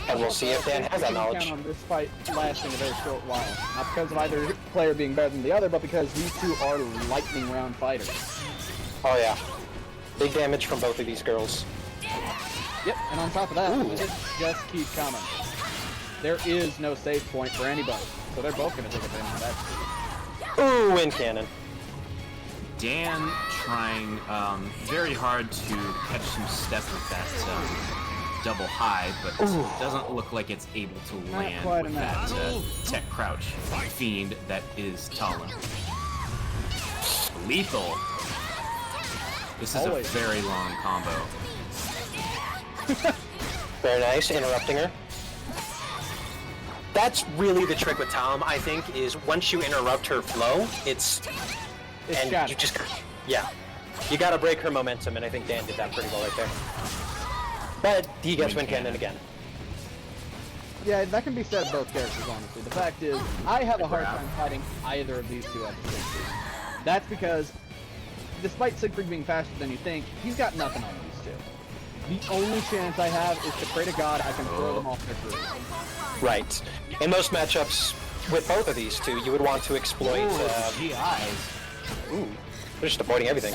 And we'll see if Dan has that knowledge. Count on this fight lasting a very short while. Not because of either player being better than the other, but because these two are lightning round fighters. Oh yeah. Big damage from both of these girls. Yep, and on top of that, it just keep coming. There is no save point for anybody, so they're both going to take advantage of that. Ooh, wind cannon. Dan trying very hard to catch some step with that double high, but doesn't look like it's able to land with that tech crouch fiend that is Talon. Lethal. This is a very long combo. Very nice, interrupting her. That's really the trick with Talon, I think, is once you interrupt her flow, you just, you gotta break her momentum, and I think Dan did that pretty well right there. But he gets wind cannon again. Yeah, that can be said of both characters, honestly. The fact is, I have a hard time fighting either of these two at the same time. That's because, despite Siegfried being faster than you think, he's got nothing on these two. The only chance I have is to pray to God I can throw them off their group. Right. In most matchups with both of these two, you would want to exploit... GIs. Ooh, they're just avoiding everything.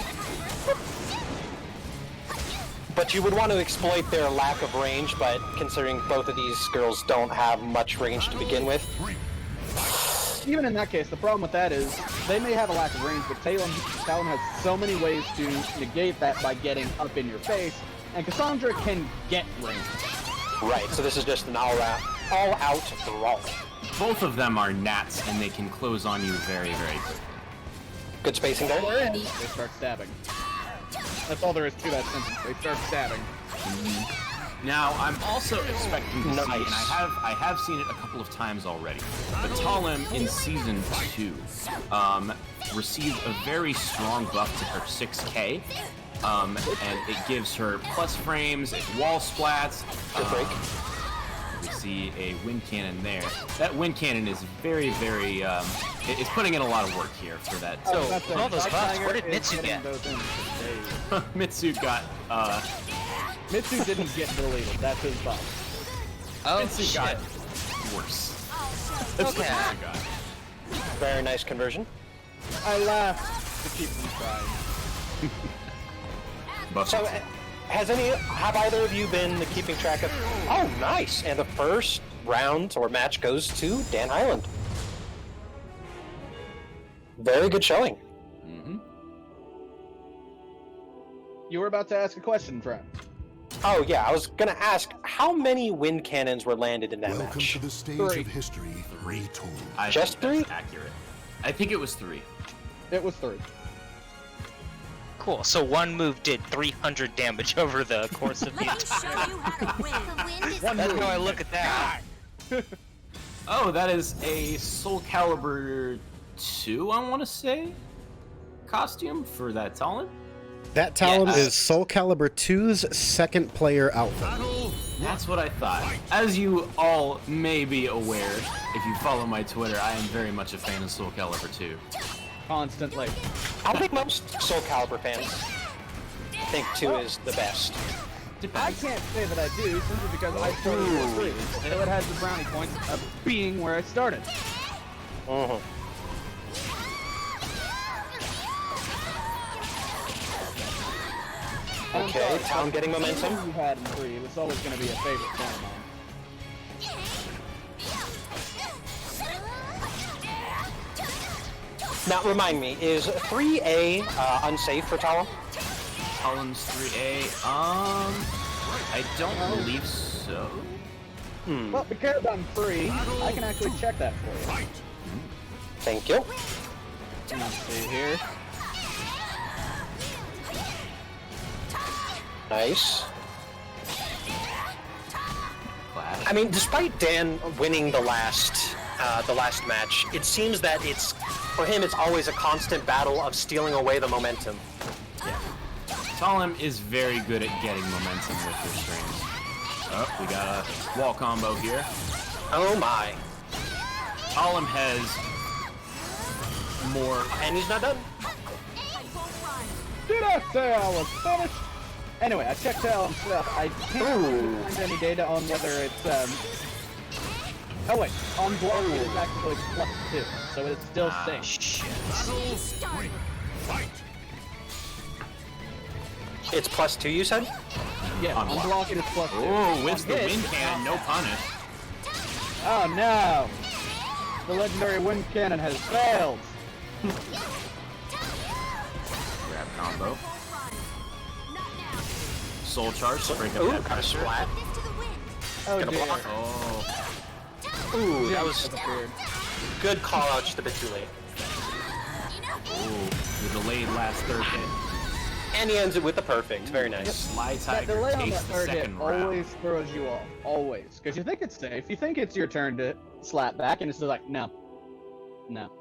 But you would want to exploit their lack of range, but considering both of these girls don't have much range to begin with... Even in that case, the problem with that is, they may have a lack of range, but Talon has so many ways to negate that by getting up in your face, and Cassandra can get range. Right, so this is just an all-out brawl. Both of them are gnats, and they can close on you very, very quick. Good spacing there. They start stabbing. That's all there is to that sentence. They start stabbing. Now, I'm also expecting to see, and I have seen it a couple of times already, but Talon in Season 2 received a very strong buff to her 6K, and it gives her plus frames, it wall splats. We see a wind cannon there. That wind cannon is very, very, it's putting in a lot of work here for that. So, That's it. all those Top buffs, Tiger what did is Mitsu getting get? those in for days. Mitsu got, Mitsu didn't get deleted. That's his buff. Oh, Mitsu shit. got worse. That's what Okay. Mitsu got. Very nice conversion. I laughed to keep from crying. Buff So, Mitsu. have either of you been keeping track of? Oh, nice! And the first round or match goes to Dan Highland. Very good showing. You were about to ask a question, friend. Oh yeah, I was gonna ask how many wind cannons were landed in that Welcome match. to the stage 3. of history retold. I Just think that's 3? accurate. I think it was 3. It was 3. Cool. So one move did 300 damage over the course of the Let me entire. show you how to win. The wind is That's how I look at that. Oh, that is a Soul Calibur 2, I want to say, costume for that Talon. That Talon Yes. is Soul Calibur 2's second player outfit. That's what I thought. As you all may be aware, if you follow my Twitter, I am very much a fan of Soul Calibur 2. Constantly. I think most Soul Calibur fans think 2 is the best. I can't say that I do, simply because I started with 3. So it has the brownie points of being where I started. Mhm. And I'm Okay, sorry, Talon getting momentum. You had in 3. It was always going to be a favorite fan of mine. Now remind me, is 3A unsafe for Talon? Talon's 3A, I don't believe so. Well, because I'm 3, I can actually check that for you. Thank you. Let's see here. Nice. Clash. I mean, despite Dan winning the last match, it seems that for him it's always a constant battle of stealing away the momentum. Talon is very good at getting momentum with her strings. Oh, we got a wall combo here. Oh my. Talon has more. And he's not done. Did I say I was finished? Anyway, I checked out stuff. I can't find any data on whether it's oh wait, on block it is actually +2, so it's still safe. Shit. It's +2, you said? Yeah, On on block. block it is +2. Oh, whips On the hit, wind it's cannon, not. no punish. Oh no! The legendary wind cannon has failed. Grab combo. Soul charge to break up Ooh, that kind of pressure. splat. This to the wind. Oh Gonna dear. block. Oh, Ooh, that Jinx was has appeared. good call out, just a bit too late. ooh, the delayed last third hit. And he ends it with the perfect. Very nice. Sly That Tiger delay on that takes the third hit second round. always throws you off. Always. Because you think it's safe. You think it's your turn to slap back, and it's just like, no. No.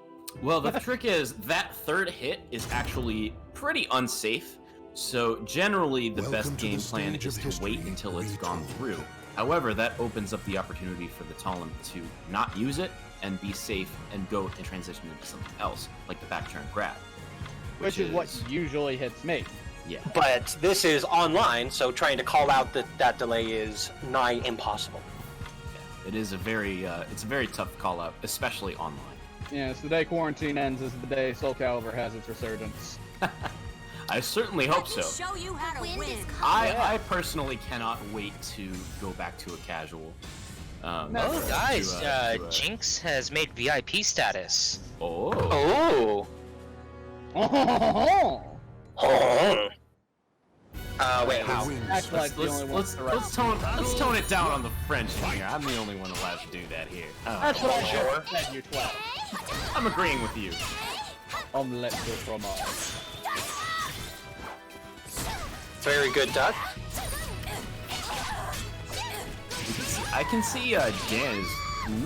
Well, the trick is that third hit is actually pretty unsafe. So generally, the Welcome best to the game plan stage is of to wait history. until it's gone through. However, that opens up the opportunity for the Talon to not use it and be safe and go and transition into something else, like the back turn grab. Which is what usually hits me. Yeah. But this is online, so trying to call out that delay is nigh impossible. It is a very, it's a very tough call out, especially online. Yes, the day quarantine ends is the day Soul Calibur has its resurgence. I certainly hope so. Show you how to win. I personally cannot wait to go back to a casual. No. Oh, guys, to a- Jinx has made VIP status. Oh. Oh. Oh! Oh. Wait, how? The winds Act like the only one Let's tone it down on the French in here. I'm the only one allowed to do that here. That's what I should Sure. have said, you 12. I'm agreeing with you. Omelette de fromage. Very good, Duck. I can see Dan is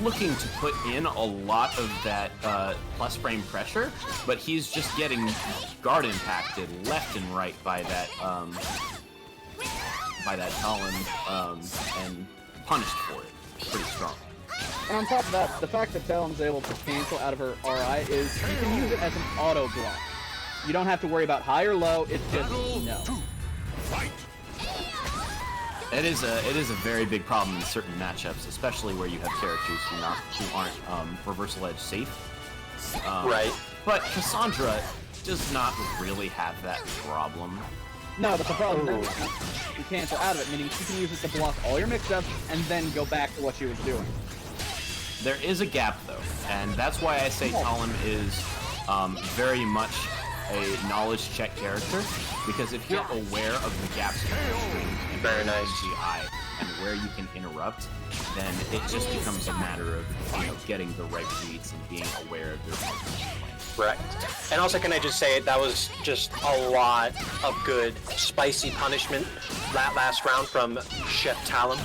looking to put in a lot of that plus frame pressure, but he's just getting guard impacted left and right by that Talon and punished for it. pretty strong. And on top of that, the fact that Talon's able to cancel out of her RI is you can use it as an auto block. You don't have to worry about high or low, it's just no. It is a very big problem in certain matchups, especially where you have characters who aren't reversal edge safe. Right. But Cassandra does not really have that problem. No, but the problem is you cancel out of it, meaning you can use it to block all your mix-ups and then go back to what she was doing. There is a gap though, and that's why I say Talon is very much a knowledge check character, because if you're aware of the gaps in your strings and Very nice. GI and where you can interrupt, then it just becomes a matter of getting the right reads and being aware of your plan. Right. And also, can I just say that was just a lot of good spicy punishment that last round from Chef Talon.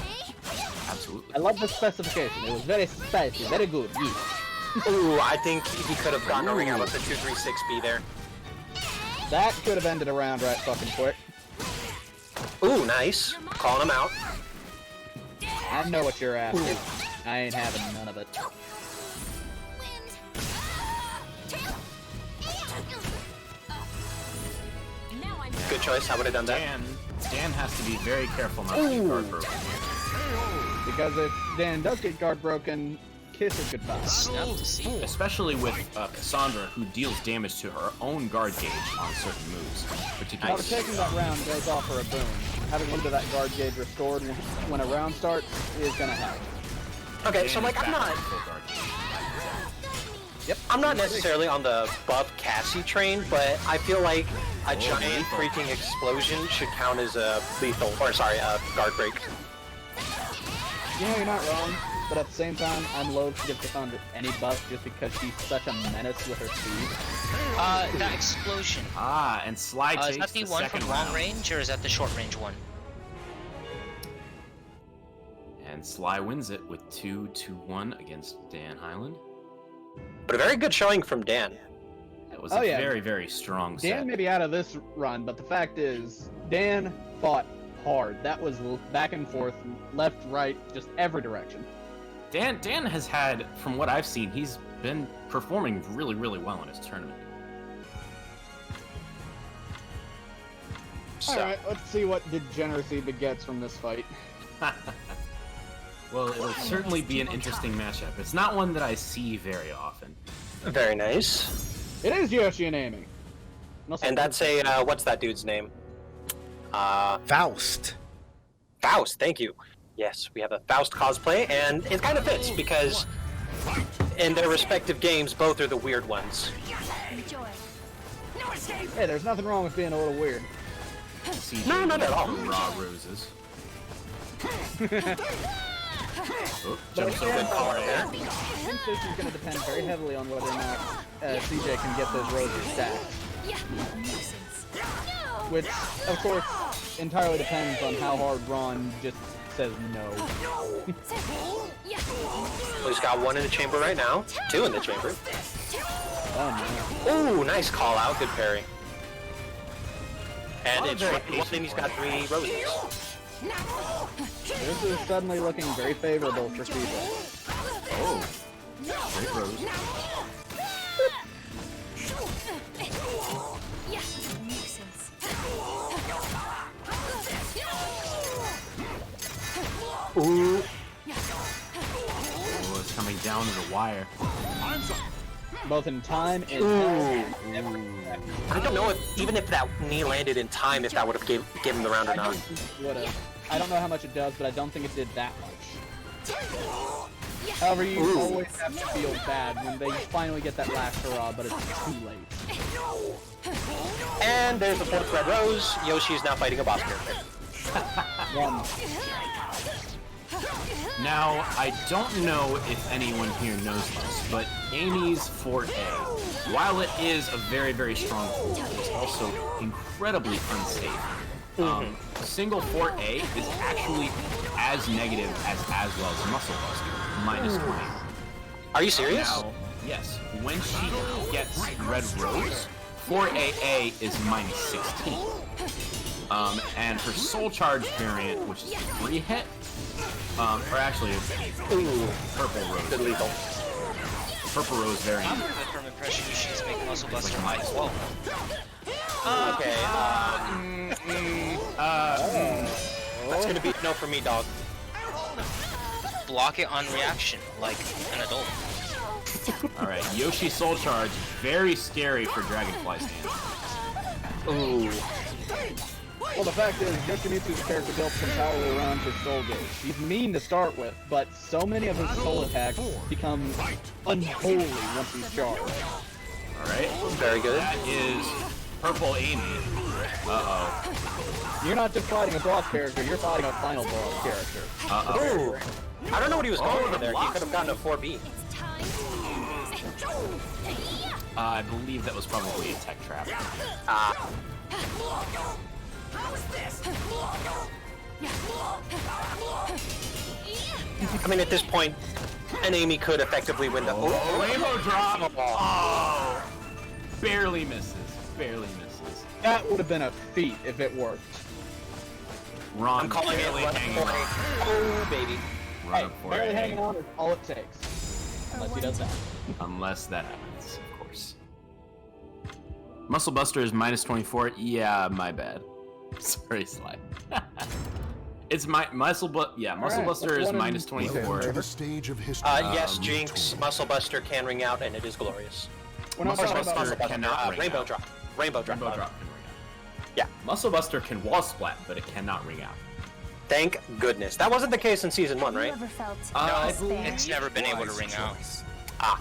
Absolutely. I love the specification. It was very spicy, very good. Yeah. Ooh, I think he could have gotten a ring out with the 236B there. That could have ended a round right fucking quick. Ooh, nice. Calling him out. I know what you're after. I ain't having none of it. Good choice. I would have done that. Dan has to be very careful not to get guard broken. Because if Dan does get guard broken, kiss it goodbye. Snap to see. Especially with Cassandra, who deals damage to her own guard gauge on certain moves. However, taking that round does offer a boon. Having a little bit of that guard gauge restored when a round starts is gonna help. Okay, so like I'm not necessarily on the buff Cassie train, but I feel like a giant freaking explosion should count as a lethal, or sorry, a guard break. You know, you're not wrong, but at the same time, I'm loath to give Cassandra any buff just because she's such a menace with her speed. That explosion. Ah, and Sly takes is that the one second from long round. range, or is that the short range one? And Sly wins it with 2-1 against Dan Highland. But a very good showing from Dan. That was a very, very strong set. Dan may be out of this run, but the fact is, Dan fought hard. That was back and forth, left, right, just every direction. Dan has had, from what I've seen, he's been performing really, really well in his tournament. So. Alright, let's see what degeneracy begets from this fight. Well, it'll certainly be an interesting matchup. It's not one that I see very often. Very nice. It is Yoshi and Amy. And that's a, what's that dude's name? Faust. Faust, thank you. Yes, we have a Faust cosplay, and it kind of fits because in their respective games, both are the weird ones. Enjoy. Hey, there's nothing wrong with being a little weird. No, not at all. Raw roses. Oh, But jumps over. again, I think this is going to depend very heavily on whether or not CJ can get those roses stacked. Which, of course, entirely depends on how hard Ron just says no. Well, he's got one in the chamber right now, two in the chamber. Oh, Ooh, nice call out, good parry. And it's one thing, he's got 3 roses. This is suddenly looking very favorable for CJ. Oh, great rose. Ooh. Oh, it's coming down to the wire. Both in time and I don't know if, even if that knee landed in time, if that would have given him the round or not. I don't know how much it does, but I don't think it did that much. However, you always have to feel bad when they finally get that last hurrah, but it's too late. And there's the 4th red rose. Yoshi is now fighting a boss character. Now, I don't know if anyone here knows this, but Amy's Fort A, while it is a very, very strong tool, it is also incredibly unsafe. Single Fort A is actually as negative as well as Muscle Buster, -20. Are you serious? Now, yes, when she gets Red Rose, Fort AA is -16. And her Soul Charge variant, which is 3 hit, Or actually, Ooh, Purple Rose. good lethal. Purple Rose variant. I'm under the firm impression you should just make Muscle Buster high as well. Okay. That's gonna be no for me, dog. Block it on reaction, like an adult. Alright, Yoshi Soul Charge, very scary for Dragonfly stands. Ooh. Well, the fact is, Yoshimitsu's character builds entirely around his soul gauge. He's mean to start with, but so many of his soul attacks become unholy once he's charged. Alright. Very good. That is Purple Amy. Uh-oh. You're not just fighting a boss character, you're fighting a final boss character. Uh-oh. Ooh. I don't know what he was going for there. He blocks. could have gotten a 4B. I believe that was probably a tech trap. Ah. I mean, at this point, an Amy could effectively win the. Oh, Rainbow Drop! Oh! Barely misses. Barely misses. That would have been a feat if it worked. Ron I'm calling it barely run hanging for on. Oh, baby. Run Hey, for barely it. hanging on is all it takes. Unless he does that. Unless that happens, of course. Muscle Buster is minus 24. Yeah, my bad. Sorry, Sly. It's my Muscle Alright, Buster is one minus and- 24. To the stage of history. Yes, Jinx, Muscle Buster can ring out, and it is glorious. We're not Muscle talking about Buster cannot ring Rainbow out. Drop. Rainbow Drop. Rainbow Drop can ring out. Yeah. Muscle Buster can wall splat, but it cannot ring out. Thank goodness. That wasn't the case in Season 1, right? Never felt I despair. believe It's never been able to ring out. Ah.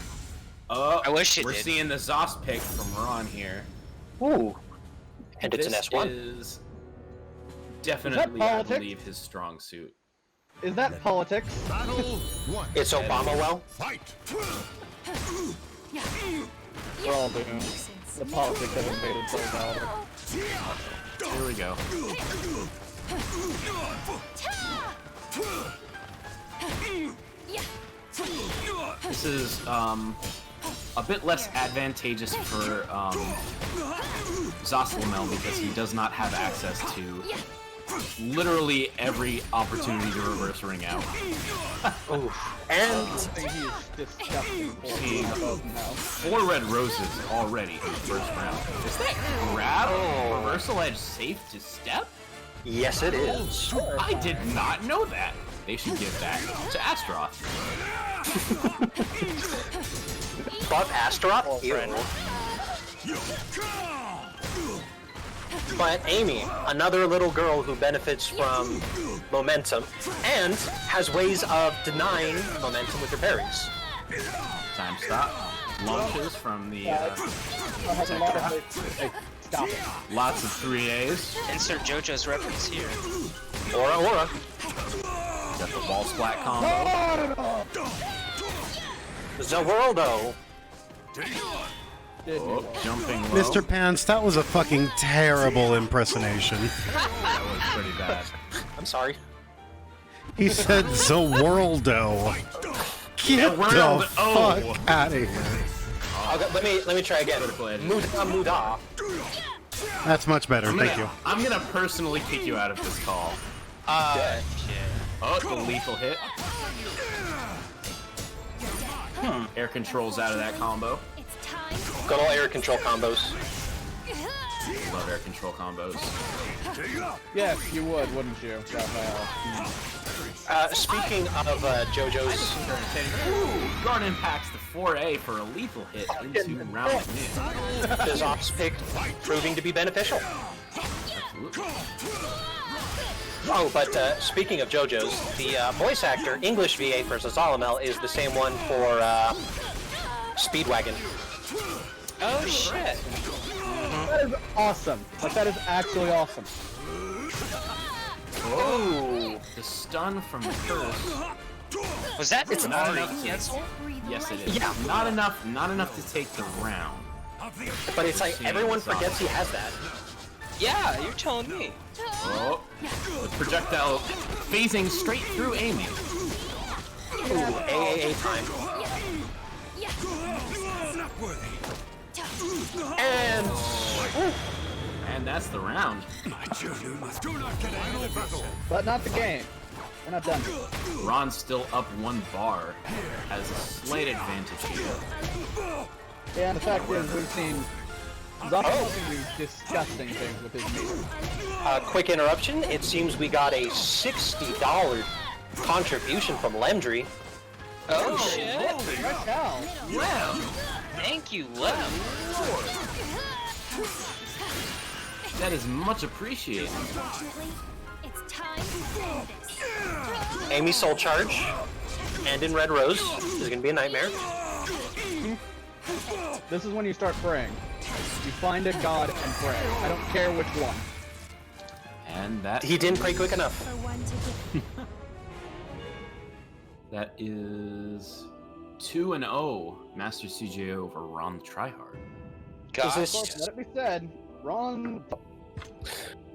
Oh, I wish it we're did. seeing the Zos pick from Ron here. Ooh. And it's This an S1. is definitely, I politics? believe, his strong suit. Is that politics? Battle 1. It's Obama well. Fight. We're all doing the politics have invaded so bad. Here we go. This is a bit less advantageous for Zoslamel because he does not have access to literally every opportunity to reverse ring out. Ooh. And I think he is disgusting. Seeing Above now. 4 red roses already in the first round. Is that grab reversal edge safe to step? yes, it is. I did not know that. They should give that to Astaroth. Buff Astaroth? Ew. But Amy, another little girl who benefits from momentum and has ways of denying momentum with her parries. Time stop. Launches from the Has a lot of hey, stop it. lots of 3As. Insert JoJo's reference here. Aura. Got the wall splat combo. Zawoldo. Oh, jumping low. Mr. Pants, that was a fucking terrible impersonation. That was pretty bad. I'm sorry. He said Zawoldo. Get World- the oh. fuck out of here. Okay, let me try again. Critical edge. Muda. That's much better, thank you. I'm gonna personally kick you out of this call. Shit. Oh, the lethal hit. Air controls out of that combo. It's time. Good old air control combos. Love air control combos. Yes, you would, wouldn't you? Raphael? Speaking of JoJo's, Ooh, Garden packs the 4A for a lethal hit into round win. his ops pick proving to be beneficial. Absolutely. Oh, but speaking of JoJo's, the voice actor, English VA for Zazalamel, is the same one for Speedwagon. Oh shit. That is awesome. Like, that is actually awesome. Oh, the stun from the curse. Was that It's not already enough to- canceled? Yes, it is. Yeah. Not enough to take the round. But it's like everyone forgets he has that. Yeah, you're telling me. Oh, the projectile phasing straight through Amy. Ooh, AAA time. And And that's the round. But not the game. We're not done. Ron's still up 1 bar, has a slight advantage here. Yeah, and the fact is, we've seen Zoppo do disgusting things with his meter. Quick interruption. It seems we got a $60 contribution from Lemdry. Oh shit! Fresh out. Lem! Thank you, Lem! That is much appreciated. Unfortunately, it's time to end this. Amy Soul Charge. And in Red Rose. This is going to be a nightmare. This is when you start praying. You find a god and pray. I don't care which one. And that He didn't pray quick enough. For one to get that is 2-0 Master CJ over Ron Tryhard. God. Is Of course, this... let it be said, Ron.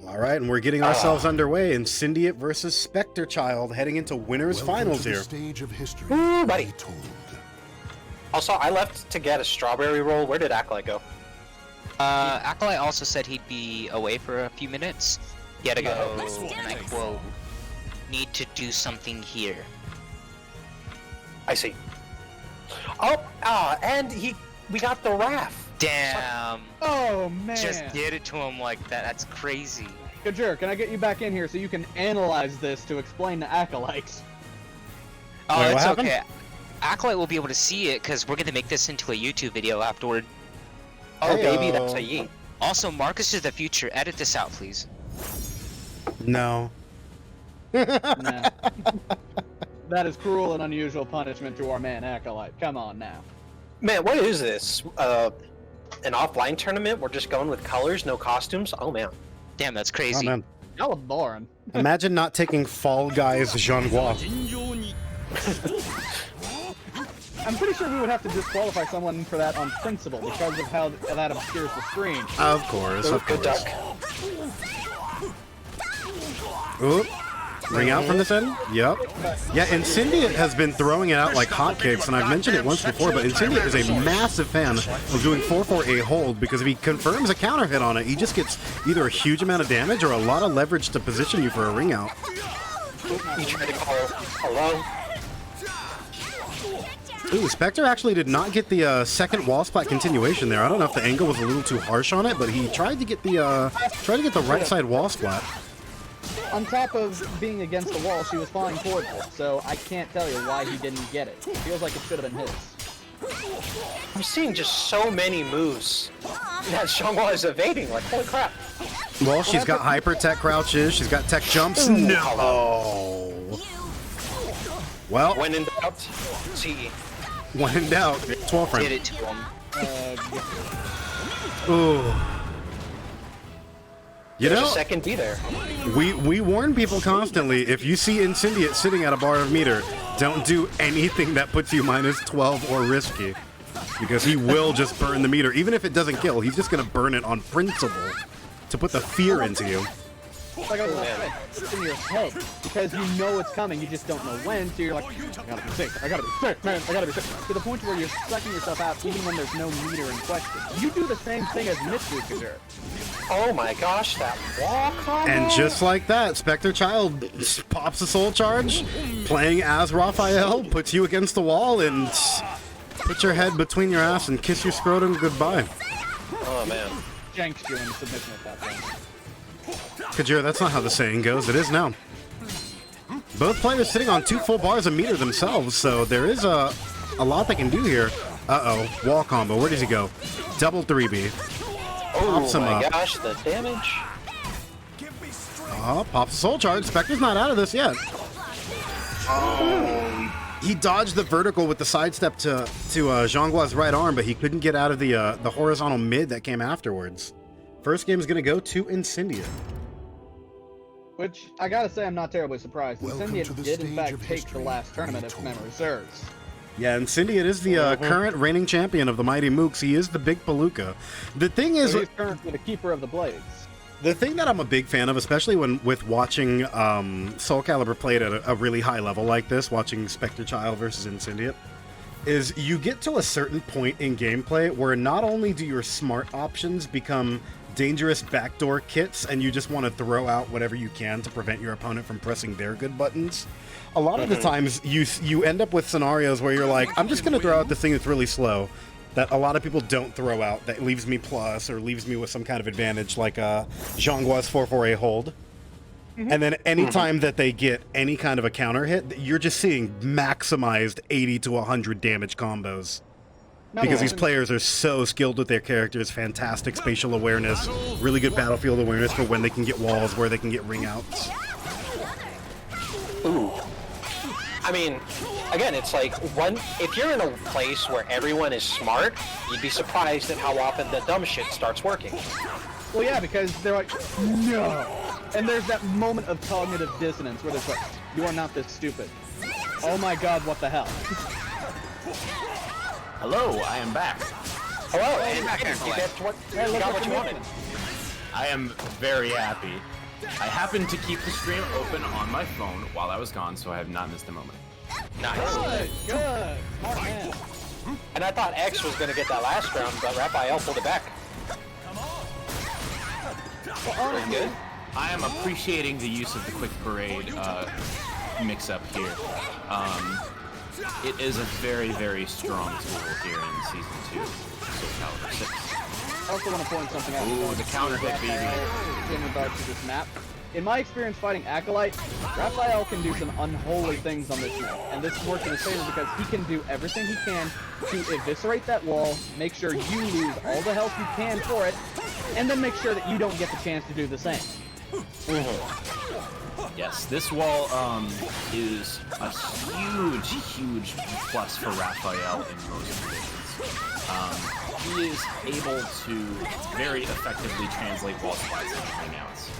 All right, and we're getting ourselves underway in Syndicate versus Spectre Child, heading into winners Welcome finals to the here. stage of history. Ooh, buddy. Be told. Also, I left to get a strawberry roll. Where did Acolyte go? Acolyte also said he'd be away for a few minutes. He had to go, and I quote, need to do something here. I see. Oh, and we got the Wrath. Damn. Oh man. Just did it to him like that. That's crazy. Kajur, can I get you back in here so you can analyze this to explain to Acolytes? Oh, Wait, what it's happened? okay. Acolyte will be able to see it because we're gonna make this into a YouTube video afterward. Oh, Heyo. baby, that's a yeet. Also, Marcus is the future. Edit this out, please. No. Nah. That is cruel and unusual punishment to our man Acolyte. Come on now. Man, what is this? An offline tournament? We're just going with colors, no costumes? Oh, man. Damn, that's Oh, crazy. man. That was boring. Imagine not taking Fall Guys Jean-Gua. I'm pretty sure we would have to disqualify someone for that on principle because of how that obscures the screen. Of course, of Good course. duck. Oop. Ring out from this end? Yep. Yeah, Incendiate has been throwing it out like hotcakes, and I've mentioned it once before, but Incendiate is a massive fan of doing 4-4 a hold, because if he confirms a counter hit on it, he just gets either a huge amount of damage or a lot of leverage to position you for a ring out. You tried to call hello? Ooh, Spectre actually did not get the second wall splat continuation there. I don't know if the angle was a little too harsh on it, but he tried to get the right side wall splat. On top of being against the wall, she was flying towards it, so I can't tell you why he didn't get it. It feels like it should have been his. I'm seeing just so many moves that Xianghua is evading. Like, holy crap. Well, she's got hyper tech crouches, she's got tech jumps. Ooh, No. Well, When in doubt, CE. when in doubt, 12 Did frame. it to him. Ooh. You There's a know, second B there. we warn people constantly, if you see Incendiate sitting at a bar of meter, don't do anything that puts you minus 12 or risky. Because he will just burn the meter. Even if it doesn't kill, he's just going to burn it on principle to put the fear into you. Like I was saying, it's in your head because you know it's coming, you just don't know when. So you're like, I gotta be safe, man, I gotta be safe. To the point where you're sucking yourself out even when there's no meter in question. You do the same thing as Mitsu Kajur. Oh my gosh, that wall combo. And just like that, Spectre Child pops a soul charge, playing as Raphael, puts you against the wall, and put your head between your ass and kiss your scrotum goodbye. Oh man. Janks you in submission at that point. Kajur, that's not how the saying goes. It is now. Both players sitting on 2 full bars of meter themselves, so there is a lot they can do here. Uh-oh, wall combo. Where does he go? Double 3B. Oh Pops him my up. gosh, the damage. Oh, pops a soul charge. Spectre's not out of this yet. He dodged the vertical with the sidestep to Zhanggua's right arm, but he couldn't get out of the horizontal mid that came afterwards. First game is going to go to Incendiate. Which, I gotta say, I'm not terribly surprised. Welcome Incendiate to the did, in stage fact, of take the history. last tournament, Be if told. memory serves. Yeah, Incendiate is the current reigning champion of the Mighty Mooks. He is the big palooka. The thing is, So he's currently the keeper of the blades. the thing that I'm a big fan of, especially with watching Soul Calibur played at a really high level like this, watching Spectre Child versus Incendiate, is you get to a certain point in gameplay where not only do your smart options become dangerous backdoor kits and you just want to throw out whatever you can to prevent your opponent from pressing their good buttons, a lot of the times you end up with scenarios where you're like, I'm just going to throw out this thing that's really slow, that a lot of people don't throw out, that leaves me plus or leaves me with some kind of advantage, like Zhonggua's 4-4-A hold. And then anytime that they get any kind of a counter hit, you're just seeing maximized 80 to 100 damage combos. Because these players are so skilled with their characters, fantastic spatial awareness, really good battlefield awareness for when they can get walls, where they can get ring outs. Ooh. I mean, again, it's like, if you're in a place where everyone is smart, you'd be surprised at how often the dumb shit starts working. Well, yeah, because they're like, no. And there's that moment of cognitive dissonance where they're like, you are not this stupid. Oh my god, what the hell? Hello, I am back. Hello, and you got what you wanted. I am very happy. I happened to keep the stream open on my phone while I was gone, so I have not missed a moment. Nice. Good. Smart man. And I thought X was going to get that last round, but Raphael pulled it back. Well, good. I am appreciating the use of the quick parade mix-up here. It is a very, very strong tool here in Season 2, Soul Calibur 6. I also want to point something out. Ooh, the counter hit, baby. In regards to this map. In my experience fighting Acolyte, Raphael can do some unholy things on this map, and this works in his favor because he can do everything he can to eviscerate that wall, make sure you lose all the health you can for it, and then make sure that you don't get the chance to do the same. Yes, this wall is a huge, huge plus for Raphael in most conditions. He is able to very effectively translate wall slides into ring outs.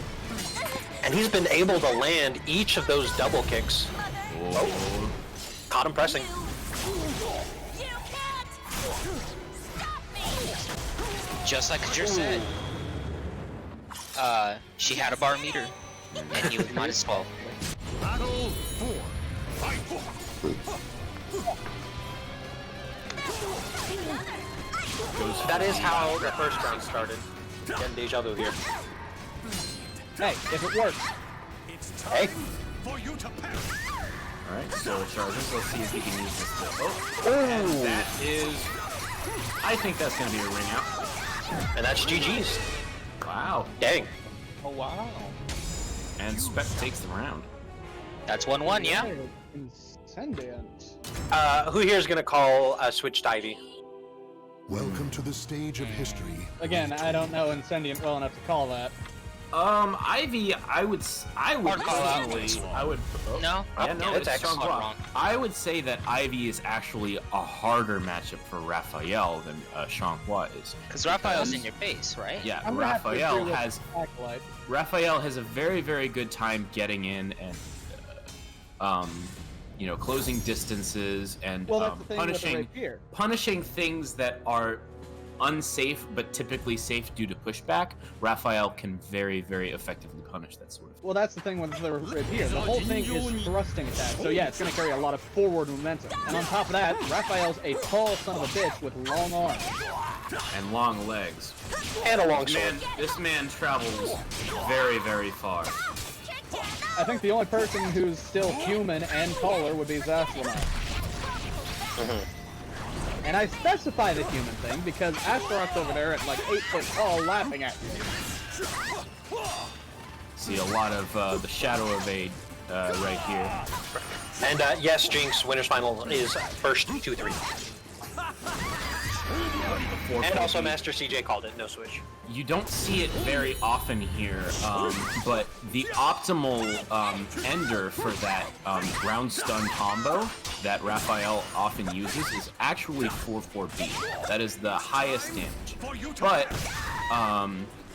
And he's been able to land each of those double kicks. Oh. Caught him pressing. Just like Kajur said, she had a bar meter, and you might as well. That is how the first round started. Getting deja vu here. Hey, if it works. Hey. Alright, soul charges. Let's see if he can use this to... Oh! Ooh. That is... I think that's going to be a ring out. And that's GG's. Wow. Dang. Oh, wow. And Spec takes the round. That's 1-1, yeah? Incendient. Who here is going to call Switch to Ivy? Welcome to the stage of history. Again, I don't know Incendient well enough to call that. Ivy, I would personally, No? Yeah, no, it's it's strong actually block. wrong. I would say that Ivy is actually a harder matchup for Raphael than Xianghua is. Because Raphael's in your face, right? Yeah, I'm gonna have to agree Raphael with has Acolyte. Raphael has a very, very good time getting in and you know, closing distances and Well, that's the thing with the rapier. punishing things that are unsafe but typically safe due to pushback. Raphael can very, very effectively punish that sort of thing. Well, that's the thing with the rapier. The whole thing is thrusting attack. So yeah, it's going to carry a lot of forward momentum. And on top of that, Raphael's a tall son of a bitch with long arms. And long legs. And a long sword. This man travels very, very far. I think the only person who's still human and taller would be Zaslamite. And I specify the human thing because Astaroth's over there at like 8 foot tall laughing at me. See a lot of the shadow evade right here. And yes, Jinx, winner's final is first 2-3. And also Master CJ called it, no switch. You don't see it very often here, but the optimal ender for that ground stun combo that Raphael often uses is actually 4-4-B. That is the highest damage. But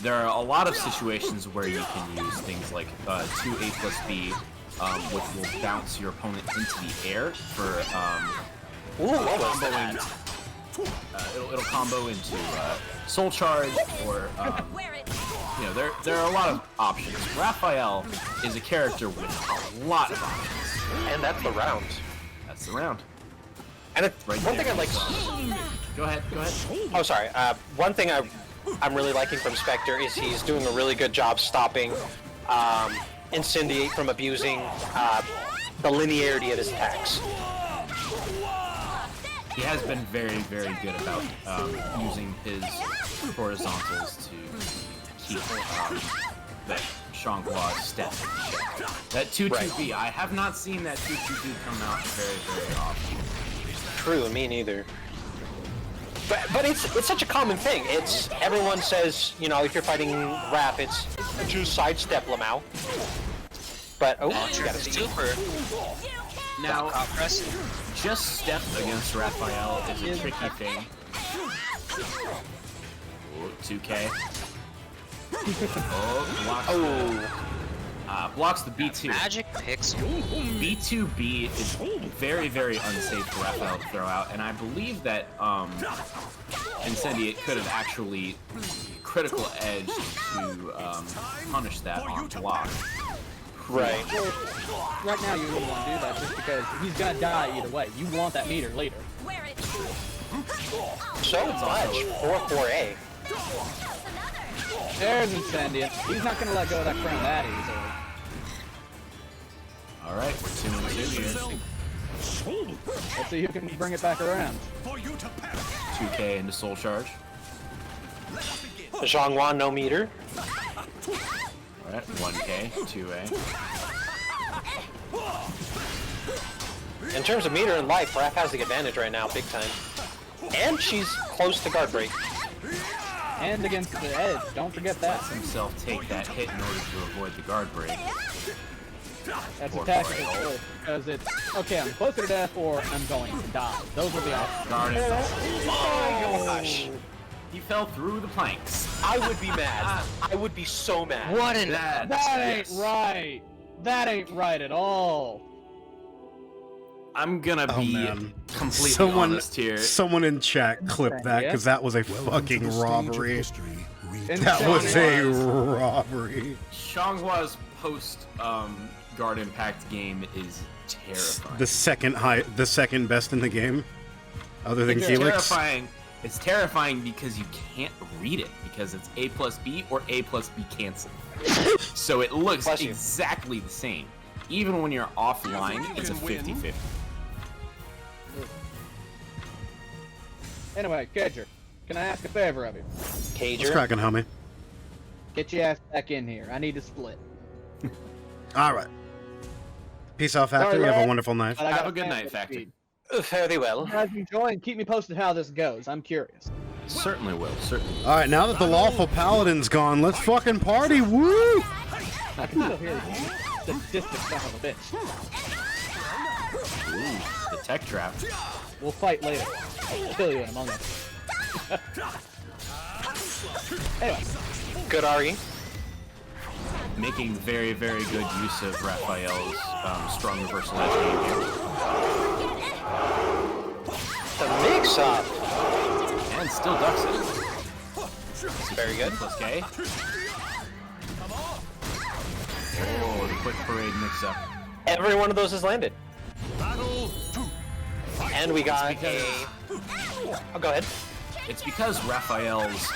there are a lot of situations where you can use things like 2A plus B, which will bounce your opponent into the air for comboing. It'll combo into Soul Charge or you know, there are a lot of options. Raphael is a character with a lot of options. And that's the round. That's the round. And Right one there. thing I like. Go ahead. Oh, sorry. One thing I I'm really liking from Spectre is he's doing a really good job stopping Incendiate from abusing the linearity of his attacks. He has been very, very good about using his horizontals to keep that Shanghua's step in check. That 2-2-B, I have not seen that 2-2-B come out very, very often. True, me neither. But it's such a common thing. It's everyone says, you know, if you're fighting Raph, it's just sidestep Lamau. But oh, you got a super. Now, just step against Raphael is a tricky thing. Ooh, 2K. Blocks the B2. Magic pixel. B2B is very, very unsafe for Raphael to throw out, and I believe that Incendiate could have actually critical edge to punish that on block. Right. Well, right now you wouldn't want to do that just because he's gonna die either way. You want that meter later. So much 4-4-A. There's Incendiate. He's not gonna let go of that crown that easily. Alright, we're 2-2 here. Let's see who can bring it back around. 2K into Soul Charge. Zhonghua, no meter. Alright, 1K, 2A. In terms of meter and life, Raph has the advantage right now, big time. And she's close to guard break. And against the edge, don't forget that. Lets himself take that hit in order to avoid the guard break. That's a tactical choice, because it's, okay, I'm closer to death or I'm going to die. Those are the options. Guard it. Oh my gosh. He fell through the planks. I would be mad. I would be so mad. What an That ain't right. That ain't right at all. I'm gonna be completely honest here. Someone in chat clipped that because that was a fucking robbery. And That so- was a robbery. Shanghua's post guard impact game is terrifying. The second best in the game, other than It's Helix. terrifying. It's terrifying because you can't read it because it's A plus B or A plus B cancel. So it looks Bless you. exactly the same. Even when you're offline, it's a 50-50. Anyway, Cajur, can I ask a favor of you? What's Cager. cracking, homie? Get your ass back in here. I need to split. All right. Peace out, Factory. Sorry, Have a Red. wonderful night. But I Have gotta a good night, fast Factor. speed. Fairly well. You guys enjoy and keep me posted how this goes. I'm curious. Certainly will. Certainly. All right, now that the lawful paladin's gone, let's fucking party. Woo! I can still hear you. Sadistic son of a bitch. Ooh, the tech trap. We'll fight later. I'll kill you in Among Us. Anyway, Good RE. Making very, very good use of Raphael's strong reversal edge game here. The mix-up. And still ducks it. Very good. Plus K. Oh, the quick parade mix-up. Every one of those has landed. And we got a... Oh, go ahead. It's because Raphael's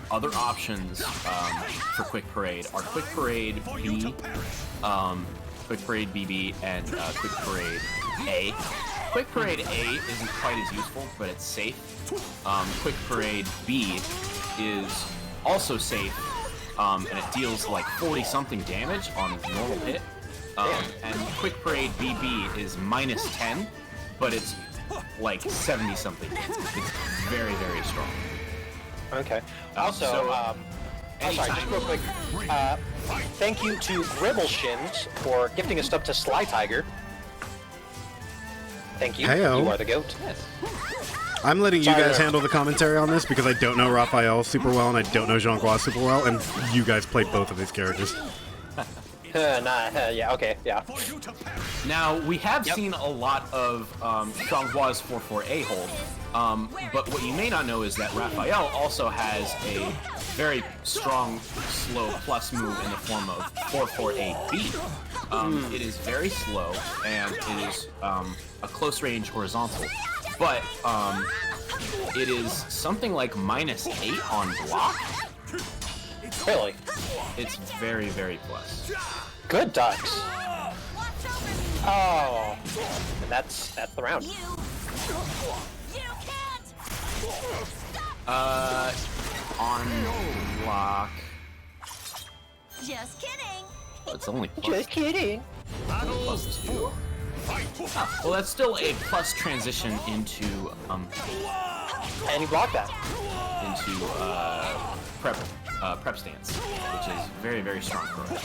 other options for Quick Parade are Quick Parade B, Quick Parade BB, and Quick Parade A. Quick Parade A isn't quite as useful, but it's safe. Quick Parade B is also safe, and it deals like 40-something damage on normal hit. And Quick Parade BB is minus 10, but it's like 70-something. It's very, very strong. Okay. Also, so, I'm sorry, just real quick. Thank you to Gribbleshins for gifting a sub to Sly Tiger. Thank you. Heyo. You are the goat. I'm letting you Sorry, guys there. handle the commentary on this because I don't know Raphael super well and I don't know Zhonghua super well, and you guys played both of these characters. Yeah, okay, yeah. Now, we have seen a lot of Shanghua's 4-4-A hold, but what you may not know is that Raphael also has a very strong, slow plus move in the form of 4-4-A-B. It is very slow, and it is a close-range horizontal. but it is something like -8 on block. Really? It's very, very plus. Good ducks. Oh, and that's the round. You can't. On block. Just kidding. It's only plus, Just kidding. plus 2. Well, that's still a plus transition into And you block that. into prep stance, which is very, very strong for us.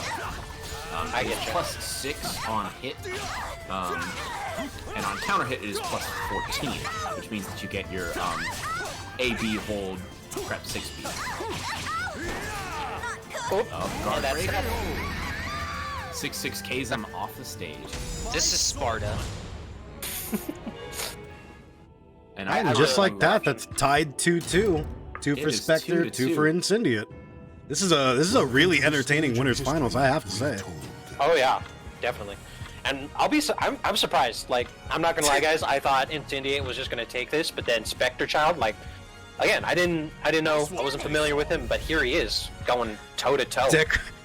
I It is get you. plus 6 on hit, and on counter hit it is plus 14, which means that you get your AB hold prep 6 speed. Oh, Guard and that's break. that. 6/6 Ks him off the stage. This is Sparta. And And just like that, that's tied 2-2. 2 for It is Spectre, 2 for 2-2. Incendiate. This is a really entertaining winners finals, I have to say. Oh yeah, definitely. And I'm surprised. Like, I'm not gonna lie, guys. I thought Incendiate was just gonna take this, but then Spectre Child, like, again, I didn't know. I wasn't familiar with him, but here he is, going toe to toe.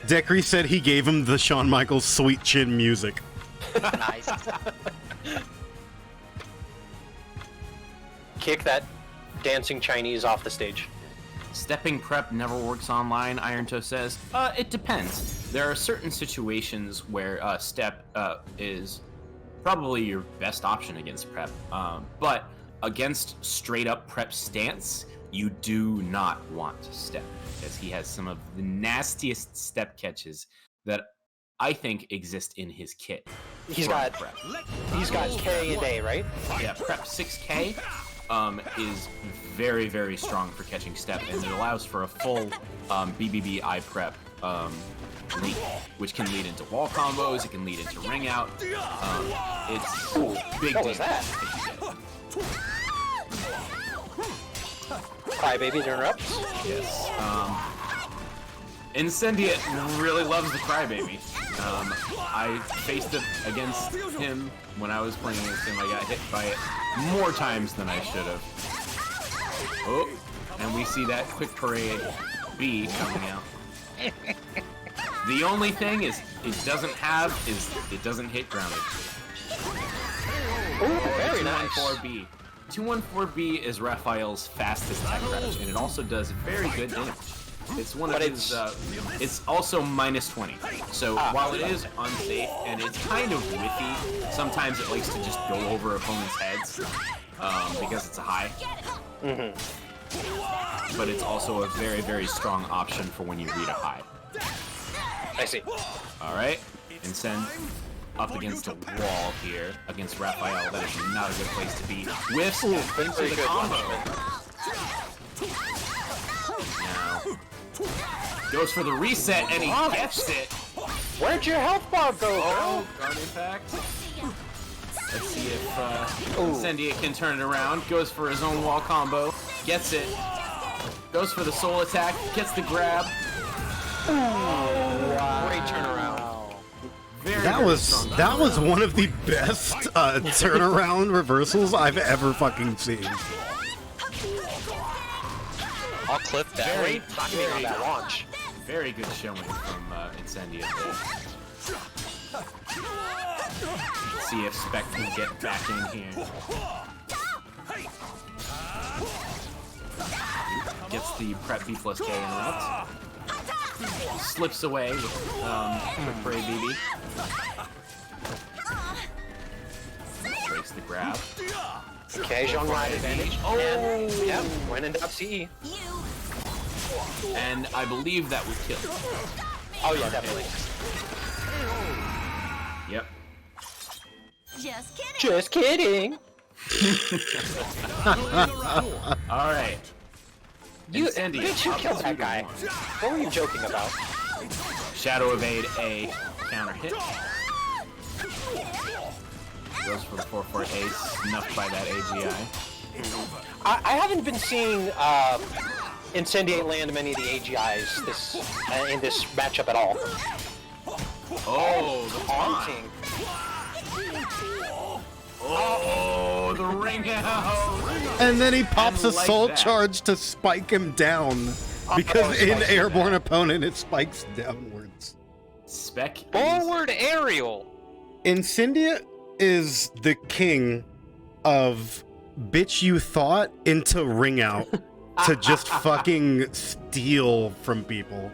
Decry said he gave him the Shawn Michaels sweet chin music. Nice. Kick that dancing Chinese off the stage. Stepping prep never works online, Irontoe says. It depends. There are certain situations where step is probably your best option against prep. But against straight up prep stance, you do not want to step, because he has some of the nastiest step catches that I think exist in his kit. He's for got prep. K and A, right? Yeah, prep 6K is very, very strong for catching step, and it allows for a full BBB I prep lead, which can lead into wall combos, it can lead into ring out. It's big What was damage that? if you get it. Crybaby to interrupt. Yes. Incendiate really loves the Crybaby. I faced it against him when I was playing against him. I got hit by it more times than I should have. Oh, and we see that quick parade B coming out. The only thing is it doesn't hit grounded. Ooh, very nice. 214B. 214B is Raphael's fastest tech crouch, and it also does very good damage. It's one of But his. It's also -20. So while it is unsafe and it's kind of whiffy, sometimes it likes to just go over opponents' heads because it's a high. But it's also a very, very strong option for when you read a high. I see. All right, and send up against a wall here against Raphael. That is not a good place to be. Whiffs into very the good combo. Now goes for the reset and he gets it. Where'd your health bar go, bro? Oh, guard impact. Let's see if Incendiate can turn it around. Goes for his own wall combo. Gets it. Goes for the soul attack. Gets the grab. Great turnaround. That was one of the best turnaround reversals I've ever fucking seen. I'll clip that. Great timing on that launch. Very good showing from Incendiate there. Let's see if Spec can get back in here. Gets the prep B plus K interrupt. Slips away with quick parade BB. Breaks the grab. Okay, Zhong Line advantage. Oh! And, yep, went into up CE. And I believe that would kill. Oh yeah, definitely. Yep. Just kidding. Just kidding. All right. You Incendiate, did you up kill 2 that to guy? 1. What were you joking about? Shadow evade A counter hit. Goes for the 4/4 ace, snuffed by that AGI. I haven't been seeing Incendiate land many of the AGIs in this matchup at all. Oh, the taunt. Haunting. Oh, the ring out. And then he pops a like soul that. charge to spike him down. Because in airborne opponent, it spikes downwards. Spec. Forward aerial. Incendia is the king of bitch you thought into ring out to just fucking steal from people.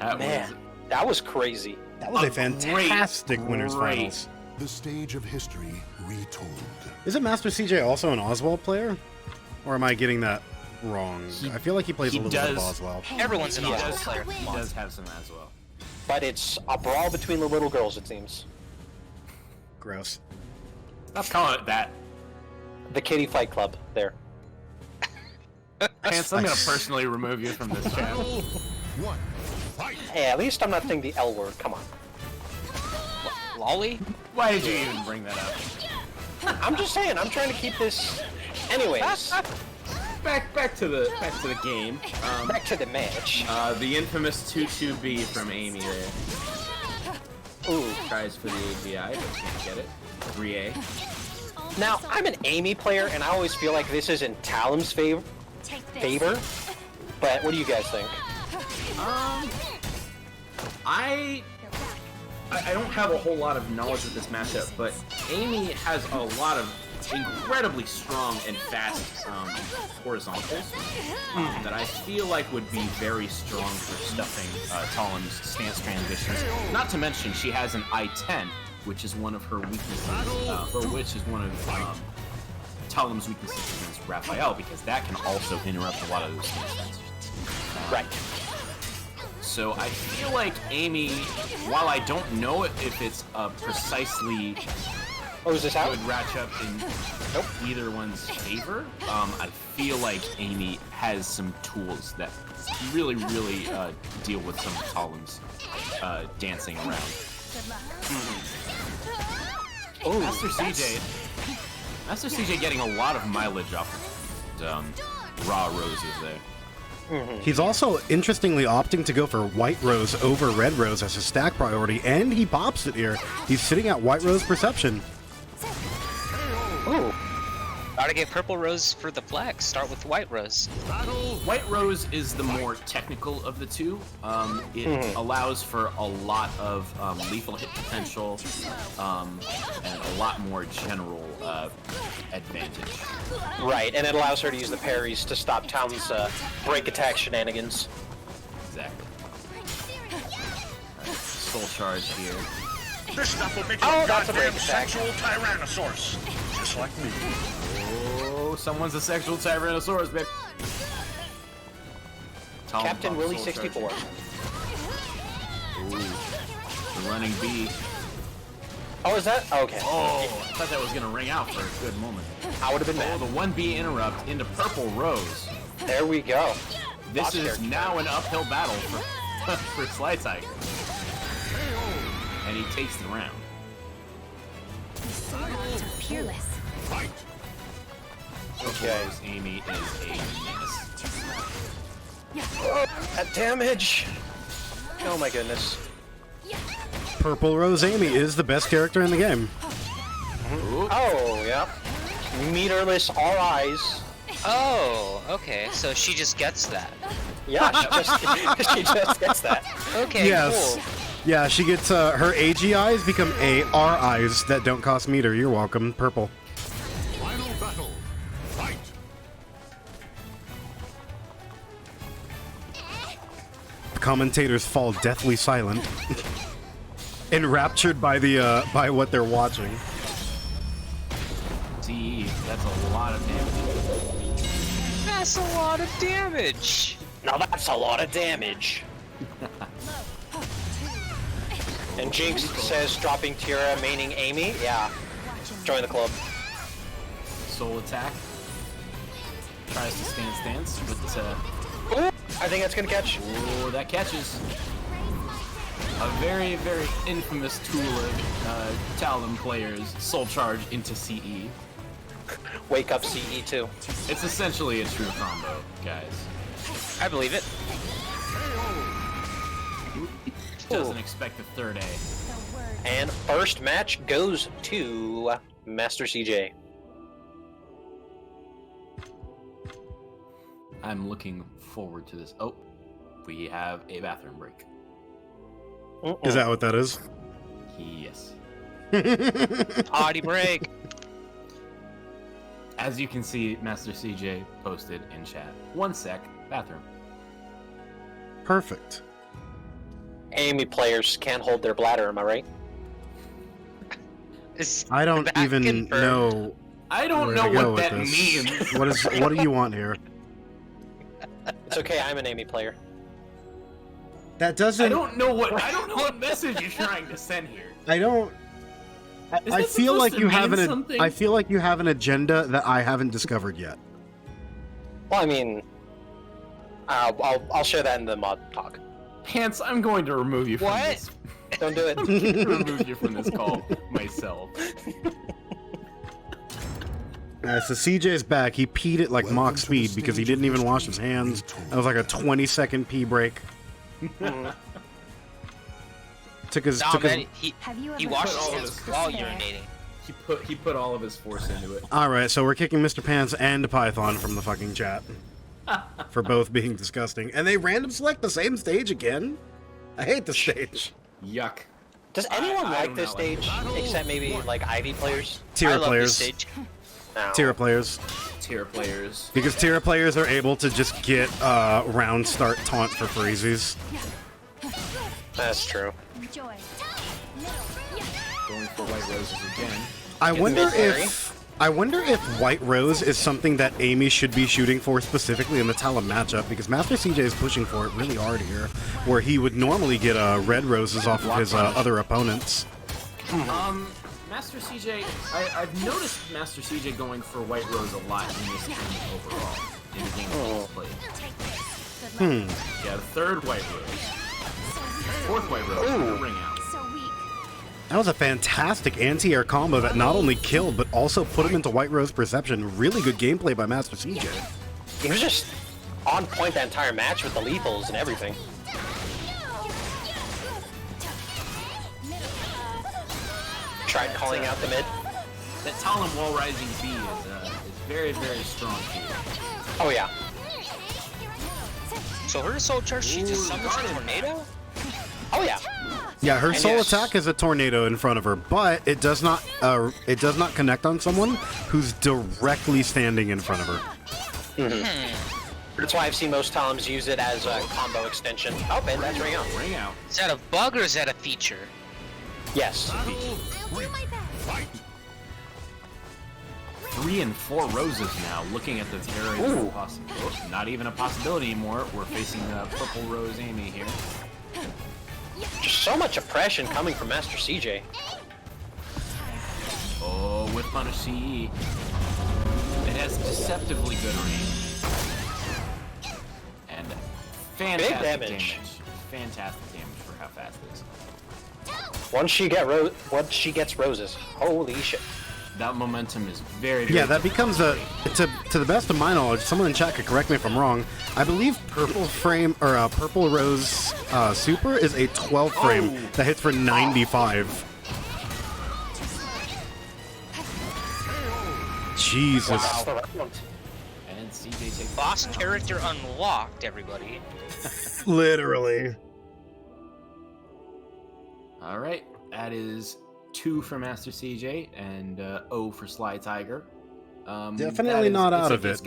That Man, was that was crazy. That was a fantastic winners great. finals. The stage of history retold. Isn't Master CJ also an Oswald player? Or am I getting that wrong? I feel like he plays a little bit of Oswald. Everyone's an He Oswald does. player. He does have some as well. But it's a brawl between the little girls, it seems. Gross. Stop calling it that. The Kitty Fight Club, there. Pants, I'm gonna personally remove you from this chat. One, fight! Hey, at least I'm not saying the L word, come on. Lolly? Why did you even bring that up? I'm just saying, I'm trying to keep this... Anyways, Back to the game. back to the match. The infamous 2-2B from Amy there. Ooh. Tries for the AGI, but can't get it. 3A. Now, I'm an Amy player, and I always feel like this is in Talon's favor. But what do you guys think? I don't have a whole lot of knowledge of this matchup, but Amy has a lot of incredibly strong and fast horizontals that I feel like would be very strong for stuffing Talon's stance transitions. Not to mention, she has an I-10, which is one of her weaknesses, or which is one of Talon's weaknesses against Raphael, because that can also interrupt a lot of those stance transitions. Right. So I feel like Amy, while I don't know if it's precisely Oh, is this out? good matchup in either one's favor, I feel like Amy has some tools that really deal with some of Talon's dancing around. Oh, Master CJ getting a lot of mileage off of raw roses there. He's also, interestingly, opting to go for White Rose over Red Rose as a stack priority, and he pops it here. He's sitting at White Rose Perception. Ooh. Gotta get Purple Rose for the flex. Start with White Rose. White Rose is the more technical of the two. It allows for a lot of lethal hit potential and a lot more general advantage. Right, and it allows her to use the parries to stop Talon's break attack shenanigans. Exactly. Soul charge here. This stuff will make Oh, you a that's a goddamn break attack. sexual tyrannosaurus. Just like me. Oh, someone's a sexual Tyrannosaurus, baby. Captain Willie 64. Ooh, the running B. Oh, is that? Okay. Oh, I thought that was gonna ring out for a good moment. I would have been Oh, mad. the 1B interrupt into Purple Rose. There we go. This Boss is character. now an uphill battle for Sly Tiger. And he takes the round. Peerless. Purple Okay. Rose Amy is a menace. Oh, that damage. Oh my goodness. Purple Rose Amy is the best character in the game. Ooh. Oh, yeah. Meterless RIs. Oh, okay. So she just gets that. Yeah, she just gets that. Okay, Yes. cool. Yeah, she gets her AGIs become ARIs that don't cost meter. You're welcome. Purple. Final battle. Fight! The commentators fall deathly silent, enraptured by the by what they're watching. DE, that's a lot of damage. That's a lot of damage. Now that's a lot of damage. And Jinx says dropping Tira, maining Amy. Yeah. Join the club. Soul attack. Tries to stance, but Ooh, I think that's gonna catch. oh, that catches. A very infamous tool of Talon players, Soul Charge into CE. Wake up CE too. It's essentially a true combo, guys. I believe it. Doesn't expect the third A. And first match goes to Master CJ. I'm looking forward to this. Oh, we have a bathroom break. Is that what that is? Yes. Potty break. As you can see, Master CJ posted in chat. 1 sec, bathroom. Perfect. Amy players can't hold their bladder, am I right? I don't even know. I don't where know to go what with that this. means. What do you want here? It's okay, I'm an Amy player. That doesn't. I don't know what message you're trying to send here. I don't. I this feel supposed like to you have mean something? I feel like you have an agenda that I haven't discovered yet. Well, I mean, I'll share that in the mod talk. Pants, I'm going to remove you from this. Don't do it. I'm going to remove you from this call myself. So CJ's back. He peed it like mock speed because he didn't even wash his hands. That was like a 20-second pee break. Took his. He washed his hands while urinating. He put all of his force into it. All right, so we're kicking Mr. Pants and Python from the fucking chat for both being disgusting, and they random select the same stage again. I hate the stage. Yuck. Does anyone I like do this not like stage except maybe like Ivy players? Tier players. No. Tier players. Tier players. Because tier players are able to just get round start taunt for freezies. That's true. Enjoy. Going for White Roses again. I wonder if White Rose is something that Amy should be shooting for specifically in the Talon matchup, because Master CJ is pushing for it really hard here, where he would normally get Red Roses off of his other opponents. Master CJ, I've noticed Master CJ going for White Rose a lot in this game overall. In the game he's played. Yeah, the third White Rose. Fourth White Rose. Ring out. That was a fantastic anti-air combo that not only killed, but also put him into White Rose perception. Really good gameplay by Master CJ. He was just on point that entire match with the lethals and everything. Tried calling out the mid. That Talon wall rising B is very, very strong here. Oh yeah. So her soul charge, she just summons a tornado? Oh yeah. Yeah, her soul attack is a tornado in front of her, but it does not connect on someone who's directly standing in front of her. That's why I've seen most Talons use it as a combo extension. Oh, and that's ring out. Ring out. Is that a bug or is that a feature? Yes. 3 and 4 roses now. Looking at the very possibility. Not even a possibility anymore. We're facing purple rose Amy here. Just so much oppression coming from Master CJ. Oh, with punish CE. It has deceptively good range. And fantastic damage. Fantastic damage for how fast it is. Once she gets roses, holy shit. That momentum is very, very Yeah, that becomes to the best of my knowledge, someone in chat could correct me if I'm wrong. I believe Purple Frame or Purple Rose Super is a 12 frame that hits for 95. Jesus. Wow. And CJ takes Boss character unlocked, everybody. Literally. All right, that is 2 for Master CJ and 0 for Sly Tiger. Definitely not out of it. It's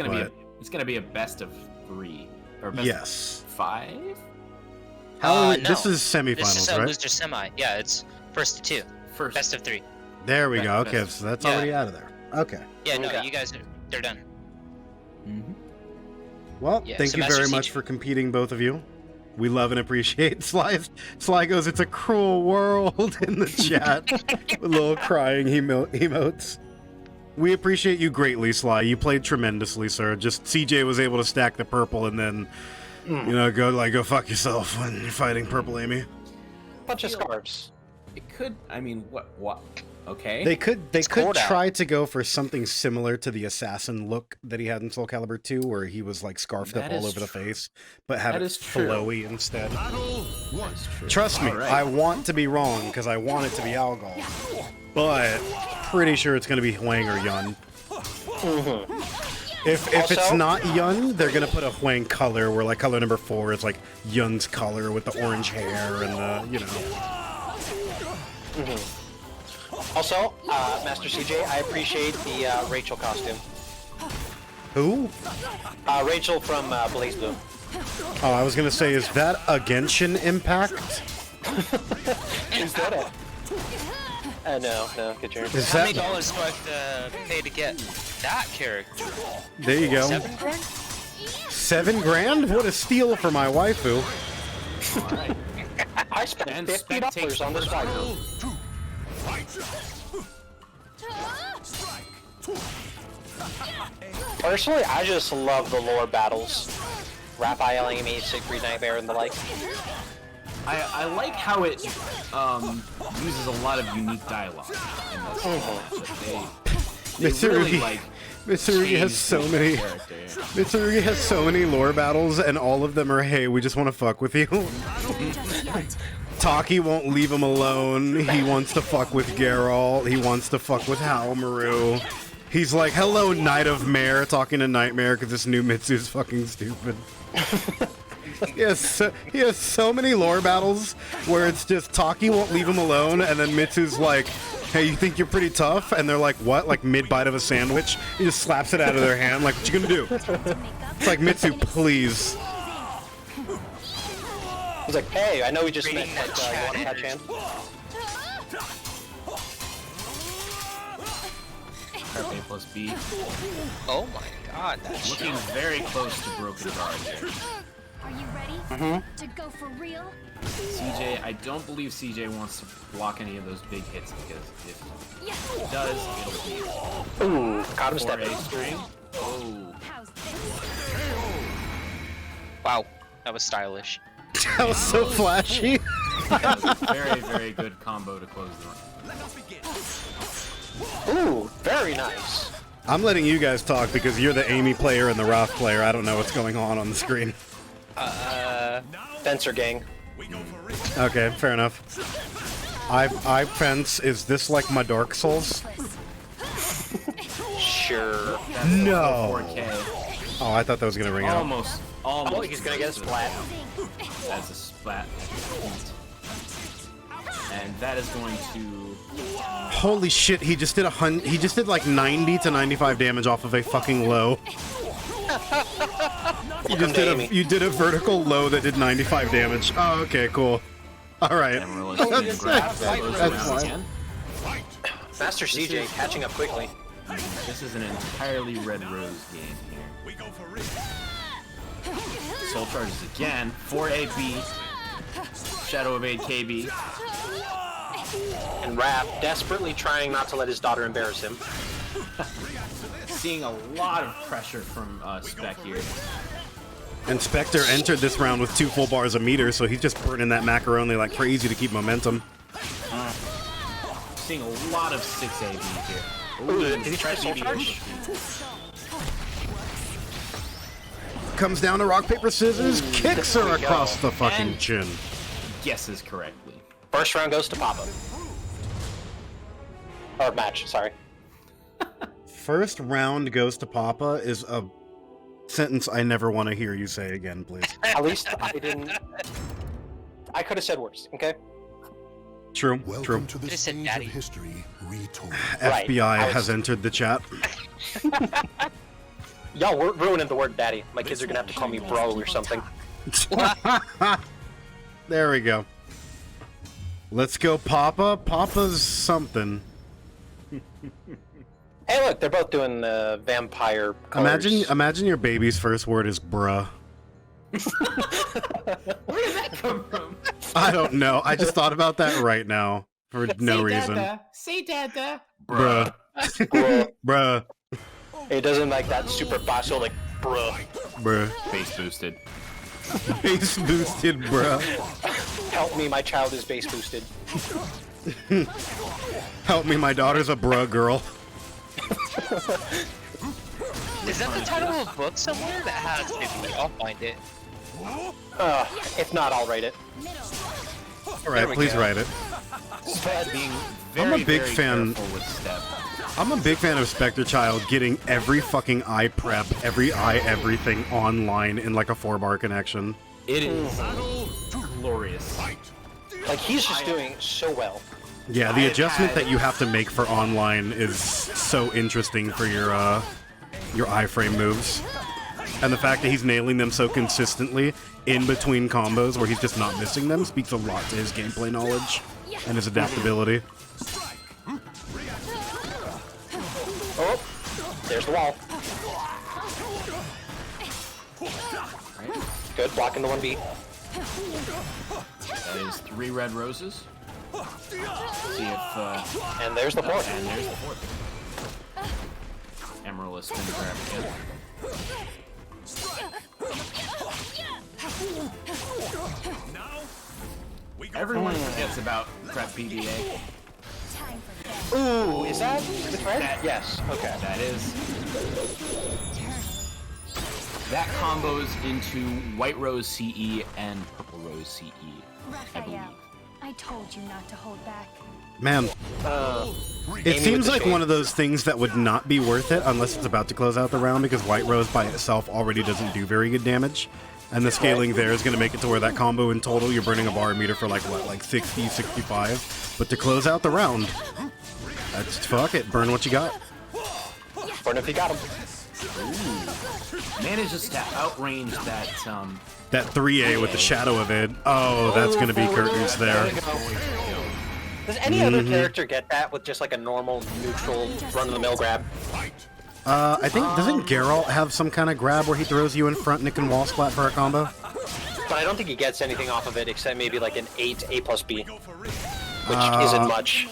gonna be a best of 3 or best of 5. No. This This is is semifinals, a right? loser semi. Yeah, it's first to 2. Best of 3. There we go. Okay, best. so that's already out of there. Okay. Yeah, no, you guys they're done. Well, Yeah, thank so you Master very much CJ for competing, both of you. We love and appreciate Sly. Sly goes, "It's a cruel world" in the chat with little crying emotes. We appreciate you greatly, Sly. You played tremendously, sir. Just CJ was able to stack the purple and then, go fuck yourself when you're fighting purple Amy. Bunch of scarves. It could. I mean, what? Okay. They could cold out. try to go for something similar to the assassin look that he had in Soul Calibur 2, where he was like scarfed up all over the face, but have it flowy instead. Trust me, I want to be wrong because I want it to be Algol, but pretty sure it's going to be Huang or Yun. If it's Also- not Yun, they're gonna put a Huang color where like color number 4 is like Yun's color with the orange hair and the, you know. Also, Master CJ, I appreciate the Rachel costume. Who? Rachel from Blaze Blue. Oh, I was gonna say, is that a Genshin Impact? Is that it? No, good job. Is How many that? dollars do I have to pay to get that character? There you go. 7 grand? 7 grand? What a steal for my waifu. I spent And $50 on this waifu. Personally, I just love the lore battles. Rap ILME, Siegfried Nightmare, and the like. I like how it uses a lot of unique dialogue in this. They really Mitsurugi, like. Mitsurugi has changed so the many. character. Mitsurugi has so many lore battles, and all of them are, hey, we just want to fuck with you. Taki won't leave him alone. He wants to fuck with Geralt. He wants to fuck with Haomaru. He's like, hello, Knight of Mare, talking to Nightmare because this new Mitsu's fucking stupid. He has so many lore battles where it's just Taki won't leave him alone, and then Mitsu's like, hey, you think you're pretty tough? And they're like, what? Like mid-bite of a sandwich? He just slaps it out of their hand, like, what you gonna do? It's like, Mitsu, please. He's like, hey, I know we just met, but you want to catch hand? A plus B. Oh my god, that's Looking very close to broken guard here. Are you ready to go for real? CJ, I don't believe CJ wants to block any of those big hits because if he does, it'll be Ooh, caught him for stepping. a string. Oh, How's this? Wow, that was stylish. That was so flashy. that was a very, very good combo to close the round. Ooh, very nice. I'm letting you guys talk because you're the Amy player and the Roth player. I don't know what's going on the screen. Fencer gang. Okay, fair enough. I fence. Is this like my Dark Souls? Sure. No. 4K. Oh, I thought that was gonna ring out. Almost. Oh, he's gonna get a splat. That's a splat. And that is going to. Holy shit! He just did He just did like 90 to 95 damage off of a fucking low. You did a vertical low that did 95 damage. Oh, okay, cool. All right. That's fine. Master CJ catching up quickly. This is an entirely Red Rose game here. Soul charges again. 4 AB. Shadow Evade KB. And Rap desperately trying not to let his daughter embarrass him. Seeing a lot of pressure from Spec here. And Spectre entered this round with 2 full bars of meter, so he's just burning that macaroni like crazy to keep momentum. Seeing a lot of 6 AB here. Ooh, did he try soul charge? Comes down to rock, paper, scissors, kicks her across the fucking And chin. Guesses correctly. First round goes to Papa. Or match, sorry. First round goes to Papa is a sentence I never want to hear you say again, please. At least I didn't. I could have said worse, okay? True, Welcome true. to the Just said stage daddy. of history retold. Right, FBI I was- has entered the chat. Y'all we're ruining the word daddy. My kids are gonna have to call me bro or something. There we go. Let's go, Papa. Papa's something. Hey, look, they're both doing the vampire colors. Imagine your baby's first word is bruh. Where did that come from? I don't know. I just thought about that right now for no reason. Say dada. Bruh. Bruh. Bruh. It doesn't like that super basso, like, bruh. Bruh. Base boosted. Base boosted, bruh. Help me, my child is base boosted. Help me, my daughter's a bruh girl. Is that the title of a book somewhere? That has to be. I'll find it. If not, I'll write it. Alright, we please go. write it. Spad being very, I'm a big very fan. careful with step. I'm a big fan of Spectre Child getting every fucking eye prep, every eye everything online in like a 4-bar connection. It is glorious. Like, he's just doing so well. Yeah, the adjustment that you have to make for online is so interesting for your iframe moves. And the fact that he's nailing them so consistently in between combos where he's just not missing them speaks a lot to his gameplay knowledge and his adaptability. Oh, there's the wall. Good, blocking the 1B. That is 3 red roses. See if, and there's the 4th. And there's the 4th. Emerald is spin grab again. Everyone forgets about prep PBA. Ooh, is that the red? Yes. Okay. That is. That combos into White Rose CE and Purple Rose CE, I believe. Raphael, I told you not to hold back. Man, it seems like one of those things that would not be worth it unless it's about to close out the round, because White Rose by itself already doesn't do very good damage. And the scaling there is going to make it to where that combo in total, you're burning a bar meter for like, what, like 60, 65? But to close out the round, that's fuck it, burn what you got. Burn if you got him. Manages to outrange that, That 3A with the Shadow Evade. Oh, that's going to be curtains there. Does any other character get that with just like a normal, neutral, run-of-the-mill grab? I think, doesn't Geralt have some kind of grab where he throws you in front and it can wall splat for a combo? But I don't think he gets anything off of it except maybe like an 8 A plus B, which isn't much.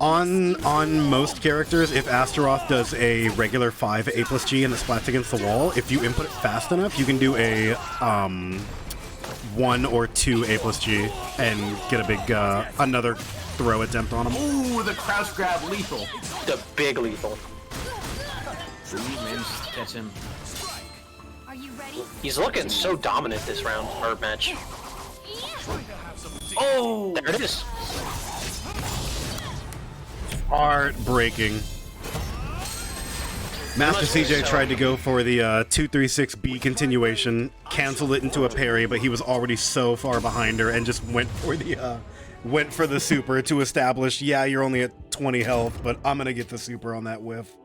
On most characters, if Astaroth does a regular 5 A plus G and it splats against the wall, if you input it fast enough, you can do a 1 or 2 A plus G and get a big another throw attempt on him. Ooh, the crouch grab lethal. The big lethal. Ooh, managed to catch him. Are you ready? He's looking so dominant this round, or match. Oh! There it is. Heartbreaking. Master CJ tried to go for the 236B continuation, canceled it into a parry, but he was already so far behind her and just went for the super to establish, yeah, you're only at 20 health, but I'm gonna get the super on that whiff.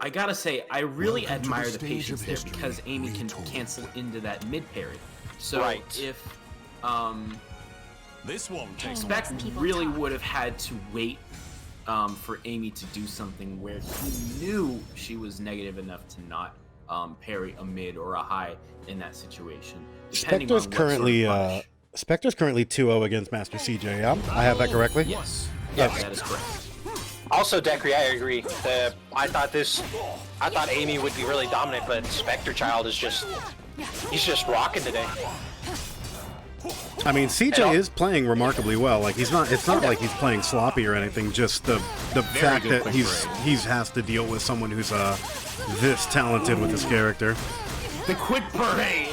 I gotta say, I really admire the patience there because Amy can cancel into that mid parry. So if this won't take Spec really would have had to wait for Amy to do something where he knew she was negative enough to not parry a mid or a high in that situation. Spectre's currently 2-0 against Master CJ. Yeah, I have that correctly. Yes, yes, that is correct. Also, Decry, I agree. I thought Amy would be really dominant, but Spectre Child is he's just rocking today. I mean, CJ is playing remarkably well. Like it's not like he's playing sloppy or anything. Just the fact that he's has to deal with someone who's this talented with his character. The quick parade.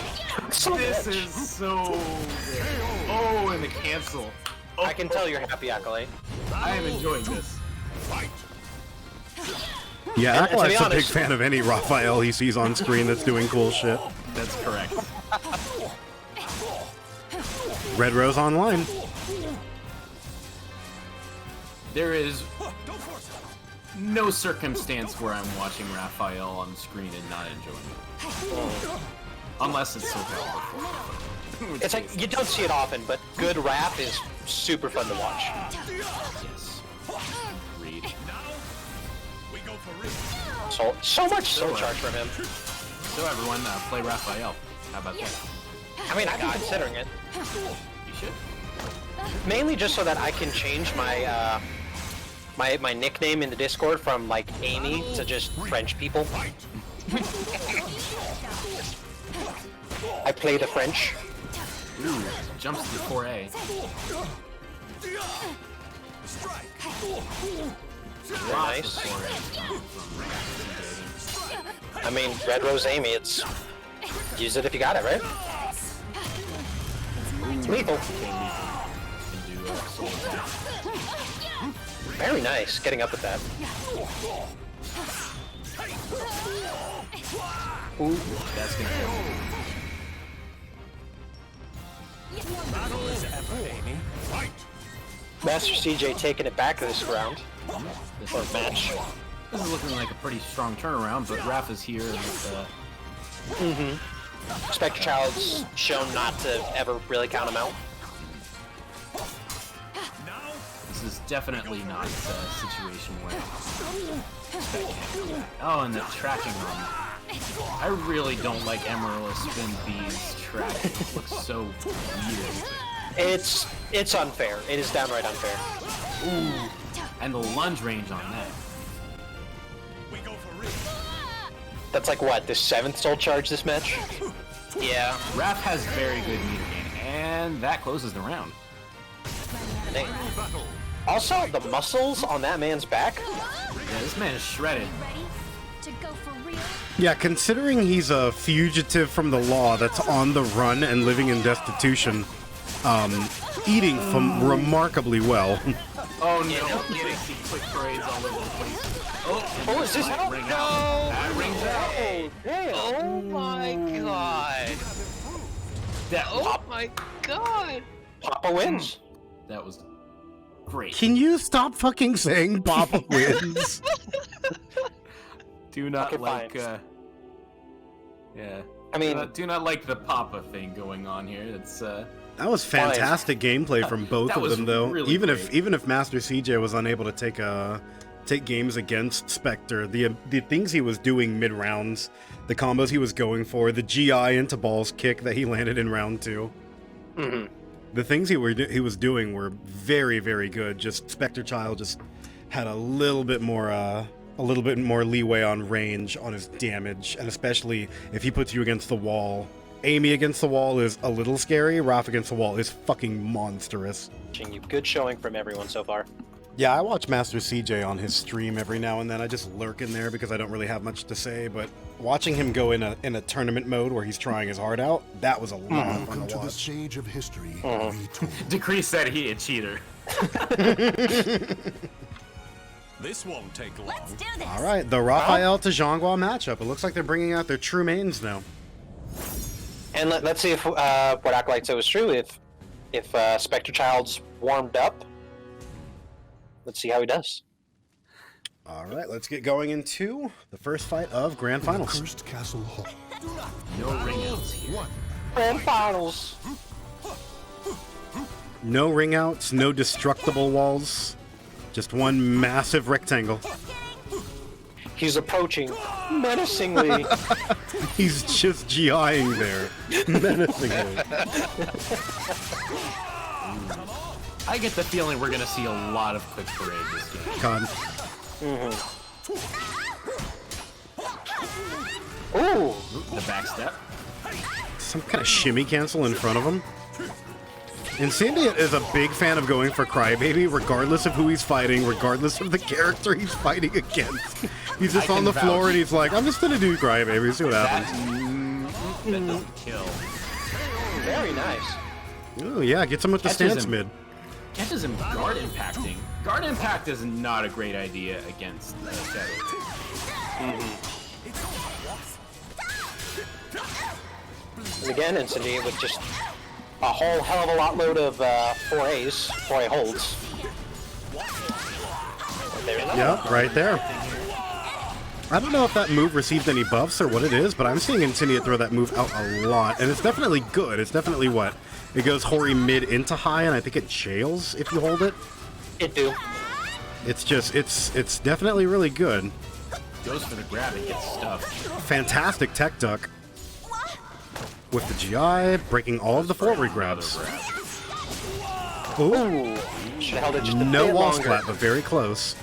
This is so good. Oh, and the cancel. Oh, I can tell you're happy, Acolyte. I am enjoying this. Yeah, Acolyte's a big fan of any Raphael he sees on screen that's doing cool shit. That's correct. Red Rose online. There is no circumstance where I'm watching Raphael on screen and not enjoying it. Unless it's so powerful. It's like, you don't see it often, but good rap is super fun to watch. Yes. Read. So much soul charge from him. So everyone, play Raphael. How about that? I mean, I'm considering it. You should. Mainly just so that I can change my my nickname in the Discord from like Amy to just French people. I play the French. Ooh, jumps to 4A. Nice. I mean, Red Rose Amy, it's use it if you got it, right? It's lethal. Very nice, getting up with that. Ooh, that's gonna hurt. Master CJ taking it back this round. Or match. This is looking like a pretty strong turnaround, but Raph is here and Spectre Child's shown not to ever really count him out. this is definitely not a situation where... Oh, and the tracking on. I really don't like Emerald Spin B's tracking. It looks so weird. It's unfair. It is downright unfair. Ooh, and the lunge range on that. That's like what, the 7th soul charge this match? Yeah. Raph has very good meter gain, and that closes the round. Also, the muscles on that man's back. Yeah, this man is shredded. Ready to go for real? Yeah, considering he's a fugitive from the law that's on the run and living in destitution, eating from remarkably well. Oh no, getting quick parades all over the place. Oh, is this out? Ring out. That rings out. Oh my god. Oh my god. Papa wins. That was great. Can you stop fucking saying Papa wins? Do not Okay, like, fine. yeah. I mean, do not like the Papa thing going on here. It's, That was fantastic gameplay from both That of was them, though. really even great. if Master CJ was unable to take games against Spectre, the things he was doing mid rounds, the combos he was going for, the GI into balls kick that he landed in round 2, the things he was doing were very, very good. Just Spectre Child just had a little bit more leeway on range on his damage, and especially if he puts you against the wall. Amy against the wall is a little scary. Raph against the wall is fucking monstrous. good showing from everyone so far. Yeah, I watch Master CJ on his stream every now and then. I just lurk in there because I don't really have much to say, but watching him go in a tournament mode where he's trying his heart out, that was a lot of fun Welcome to to the watch. stage of history. Retooled. Decree said he a cheater. This won't take long. Let's do this. All right, the Raphael to Zhonghua matchup. It looks like they're bringing out their true mains now. And let's see if what Acolyte said was true. If Spectre Child's warmed up, let's see how he does. All right, let's get going into the first fight of Grand Finals. Cursed Castle Hall. No ring outs here. Grand Finals. No ring outs, no destructible walls, just one massive rectangle. He's approaching menacingly. He's just GIing there, menacingly. I get the feeling we're gonna see a lot of quick parade this game. God. Ooh. The back step. Some kind of shimmy cancel in front of him. Incendiate is a big fan of going for Crybaby, regardless of who he's fighting, regardless of the character he's fighting against. He's just I on the can floor vouch. and he's like, I'm just gonna do Crybaby, see what happens. That doesn't kill. Very nice. Ooh, yeah, gets him with the Catches stance him. mid. Catches him guard impacting. Guard impact is not a great idea against Shadow. And again, Incendiate with just a whole hell of a lot load of 4A holds. There you go. Yep, right there. I don't know if that move received any buffs or what it is, but I'm seeing Incendiate throw that move out a lot, and it's definitely good. It's definitely what? It goes Hori mid into high, and I think it jails if you hold it. It do. It's just, it's definitely really good. Goes for the grab and gets stuffed. Fantastic tech duck. With the GI, breaking all of the forward grabs. Ooh. Should have held it just a No bit wall longer. splat, but very close.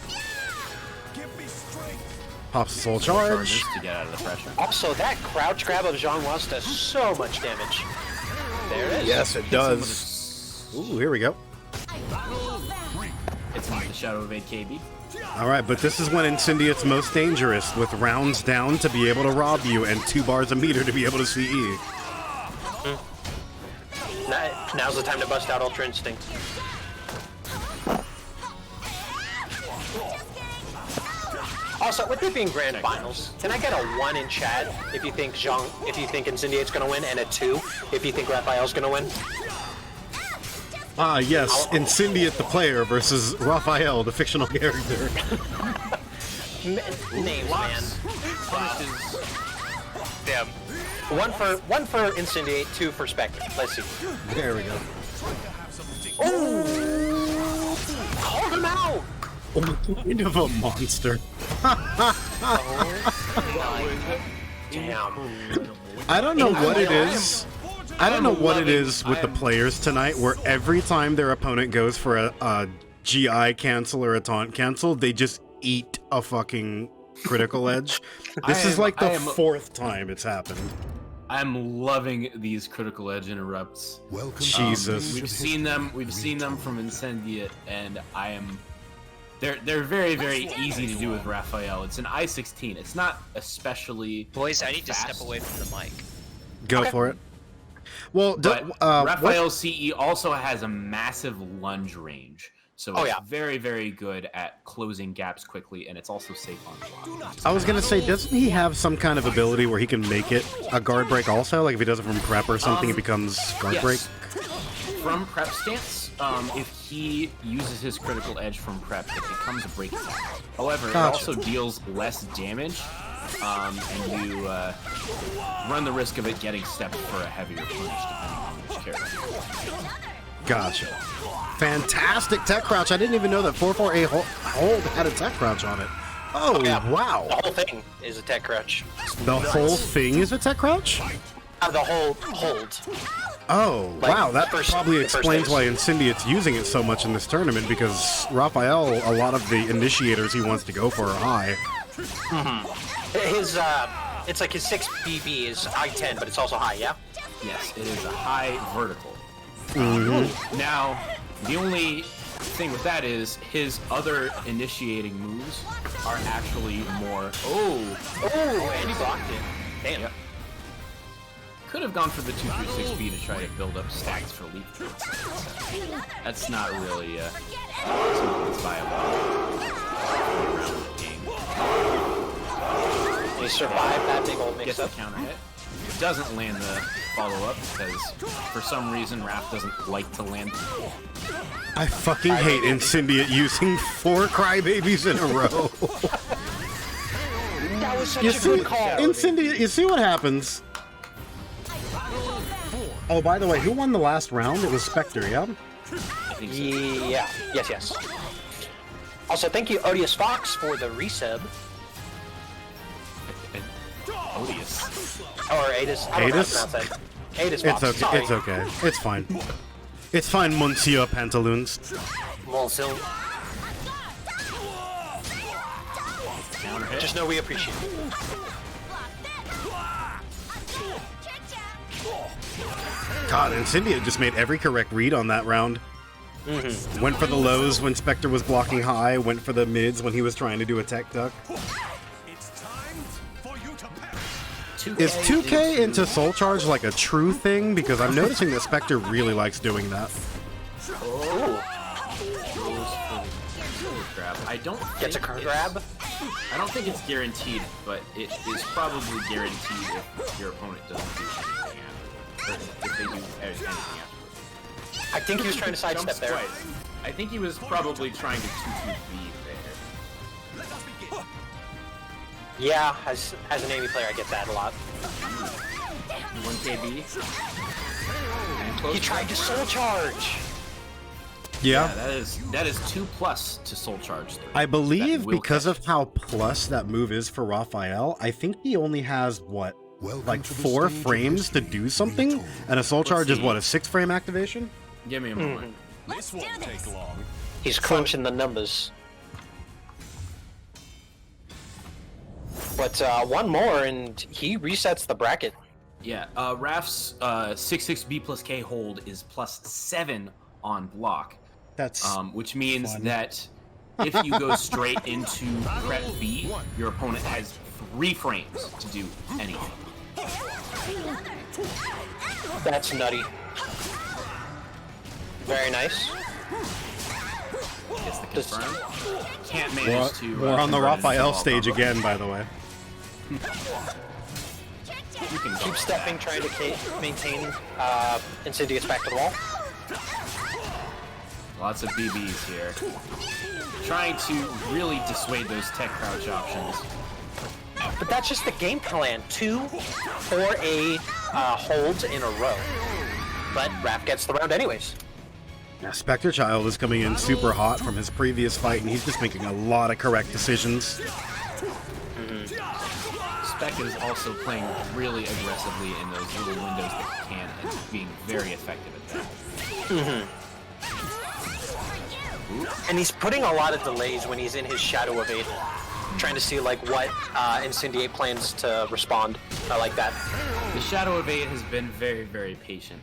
Pops the soul charge. Charges to get out of the pressure. Also, that crouch grab of Jean Wans does so much damage. There it is. Yes, it does. Ooh, here we go. It's not the Shadow Evade KB. All right, but this is when Incendiate's most dangerous, with rounds down to be able to rob you and 2 bars a meter to be able to CE. Now's the time to bust out Ultra Instinct. Also, with it being grand finals, can I get a 1 in chat if you think Incendiate's gonna win, and a 2 if you think Raphael's gonna win? Ah, yes, Incendiate the player versus Raphael, the fictional character. Names, man. Damn. One for Incendiate, 2 for Spectre. Let's see. There we go. Oh! Called him out! Kind of a monster. Damn. I don't know what it is. I don't know what it is with the players tonight, where every time their opponent goes for a GI cancel or a taunt cancel, they just eat a fucking critical edge. This is like the 4th time it's happened. I'm loving these critical edge interrupts. Welcome. Jesus. We've seen them from Incendiate, and they're very, very easy to do with Raphael. It's an I-16. It's not especially Boys, I need to fast. step away from the mic. Go for it. Well, But Raphael's CE also has a massive lunge range, so it's very, very good at closing gaps quickly, and it's also safe on block. I was gonna say, doesn't he have some kind of ability where he can make it a guard break also? Like if he does it from prep or something, it becomes guard break? From prep stance, if he uses his critical edge from prep, it becomes a break attack. However, it also deals less damage, and you run the risk of it getting stepped for a heavier punch depending on which character. Gotcha. Fantastic tech crouch. I didn't even know that 4-4-A hold had a tech crouch on it. Oh, wow. The whole thing is a tech crouch. The whole thing is a tech crouch? The whole hold. Oh, wow. That probably explains why Incendiate's using it so much in this tournament, because Raphael, a lot of the initiators he wants to go for are high. His, it's like his 6 BB is I-10, but it's also high, yeah? Yes, it is a high vertical. Now, the only thing with that is his other initiating moves are actually more. Oh, and he blocked it. Damn. Yep. Could have gone for the 236B to try to build up stacks for leap. That's not really something that's viable. He survived that big old Gets the mix-up. counter hit. Doesn't land the follow-up because for some reason Raph doesn't like to land. I fucking hate Incendiate using 4 crybabies in a row. That was such a good call. Incendiate, you see what happens? Oh, by the way, who won the last round? It was Spectre, yeah? Yeah. Yes. Also, thank you, Odious Fox, for the resub. Odious. Or Adis. I don't know how to pronounce that. Adis Fox. It's okay. Sorry. It's okay. It's fine. It's fine, Monsieur Pantaloons. Monsieur. Counter hit. Just know we appreciate it. God, Incendiate just made every correct read on that round. Went for the lows when Spectre was blocking high, went for the mids when he was trying to do a tech duck. Is 2K into Soul Charge like a true thing? Because I'm noticing that Spectre really likes doing that. Oh. I don't Gets a think grab? I don't think it's guaranteed, but it is probably guaranteed if your opponent doesn't do anything after. Or if they do anything afterwards. I think he was trying to sidestep there. Twice. I think he was probably trying to 2-2-B there. Yeah, as an Amy player, I get that a lot. 1KB. He tried to soul charge. Yeah. That is 2+ to Soul Charge 3. I believe That will because catch. of how plus that move is for Raphael, I think he only has, what, like 4 frames to do something? And a Soul Charge is, what, a 6-frame activation? Give me a moment. This won't take long. He's crunching the numbers. But one more, and he resets the bracket. Yeah, Raph's 6-6B plus K hold is +7 on block. That's Which means fun. that if you go straight into prep B, your opponent has 3 frames to do anything. That's nutty. Very nice. Gets the confirm. Can't manage to. We're on the convert it into Raphael wall stage combo. again, by the way. You can Keep stepping, trying to maintain. Incendia gets back to the wall. Lots of BBs here. Trying to really dissuade those tech crouch options. But that's just the game plan. 2 or a holds in a row. But Raph gets the round anyways. Now, Spectre Child is coming in super hot from his previous fight, and he's just making a lot of correct decisions. Spec is also playing really aggressively in those little windows that he can and being very effective at that. And he's putting a lot of delays when he's in his Shadow Evade. Trying to see like what Incendiate plans to respond. I like that. The Shadow Evade has been very, very patient.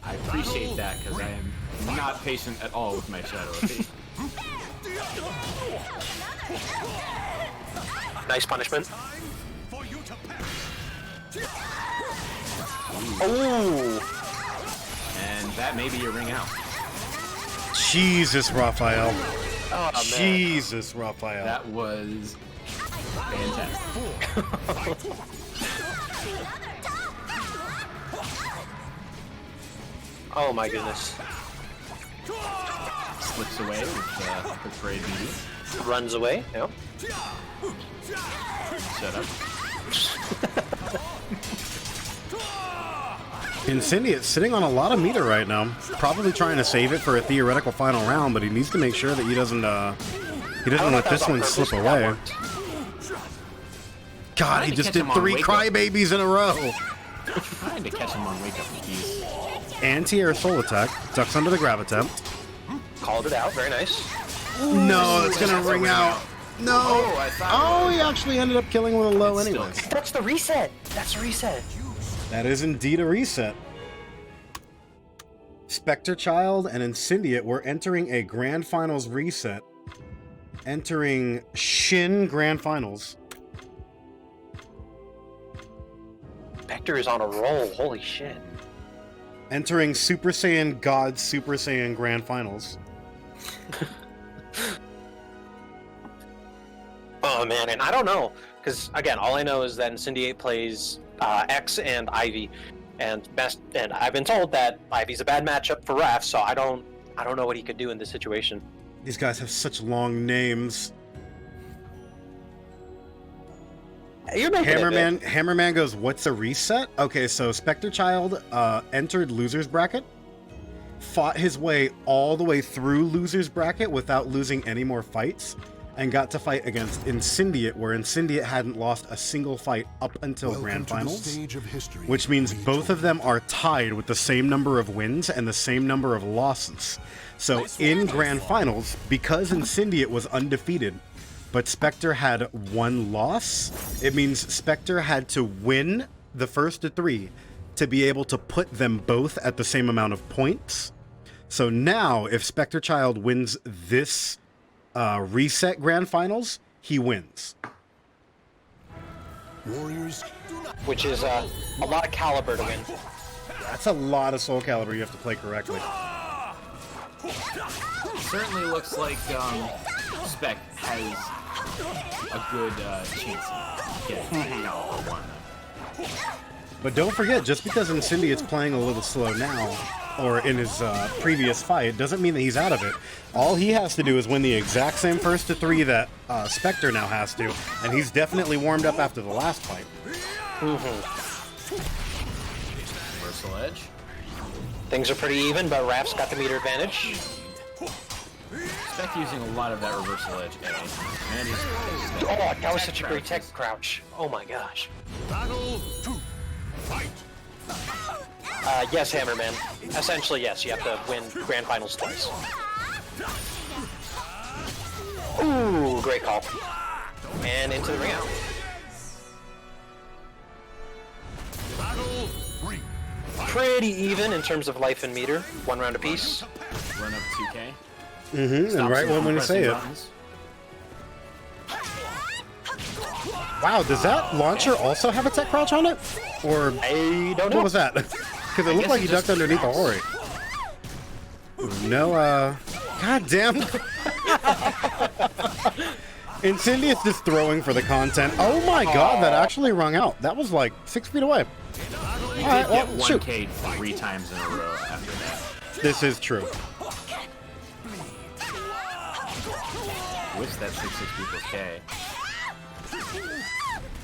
I appreciate that because I am not patient at all with my Shadow Evade. Nice punishment. Oh! And that may be your ring out. Jesus, Raphael. Oh, man. Jesus, Raphael. That was fantastic. Oh my goodness. Slips away with the parade BB. Runs away. Yep. Shut up. Incendiate's sitting on a lot of meter right now. Probably trying to save it for a theoretical final round, but he needs to make sure that he doesn't let this one slip away. God, he just did 3 crybabies in a row. Trying to catch him on wake up keys. Anti-air soul attack. Ducks under the grab attempt. Called it out. Very nice. No, it's gonna ring out. No. Oh, he actually ended up killing with a low It's anyways. That's the reset. That's a reset. That is indeed a reset. Spectre Child and Incendiate were entering a Grand Finals reset. Entering Shin Grand Finals. Spectre is on a roll. Holy shit. Entering Super Saiyan God Super Saiyan Grand Finals. Oh man, and I don't know, because again, all I know is that Incendiate plays X and Ivy, and I've been told that Ivy's a bad matchup for Raph, so I don't know what he could do in this situation. These guys have such long names. You're making it, Hammerman goes, what's a reset? Okay, so Spectre Child entered loser's bracket, fought his way all the way through loser's bracket without losing any more fights, and got to fight against Incendiate, where Incendiate hadn't lost a single fight up until Grand Finals, which means both of them are tied with the same number of wins and the same number of losses. So in Grand Finals, because Incendiate was undefeated, but Spectre had 1 loss, it means Spectre had to win the first of 3 to be able to put them both at the same amount of points. So now, if Spectre Child wins this reset Grand Finals, he wins. Warriors, which is a lot of caliber to win. That's a lot of Soul Calibur you have to play correctly. Certainly looks like Spec has a good chance of getting Caliber 1. But don't forget, just because Incendiate's playing a little slow now, or in his previous fight, doesn't mean that he's out of it. All he has to do is win the exact same first to 3 that Spectre now has to, and he's definitely warmed up after the last fight. Reversal edge. Things are pretty even, but Raph's got the meter advantage. Spec using a lot of that reversal edge. Man, Oh, that was such a great tech crouch. Oh my gosh. Battle 2. Fight. Yes, Hammerman. Essentially, yes. You have to win Grand Finals twice. Ooh, great call. And into the ring out. Battle 3. Pretty even in terms of life and meter. 1 round apiece. Run up 2K. And right when to say it. Wow, does that launcher also have a tech crouch on it? Or I don't know. what was that? Because it looked like he ducked underneath a Hori. No God damn. Incendious just throwing for the content. Oh my god, that actually rung out. That was like 6 feet away. He All right, did get well, shoot. 1K'd 3 times in a row after that. This is true. Wish that 6-6 equals K.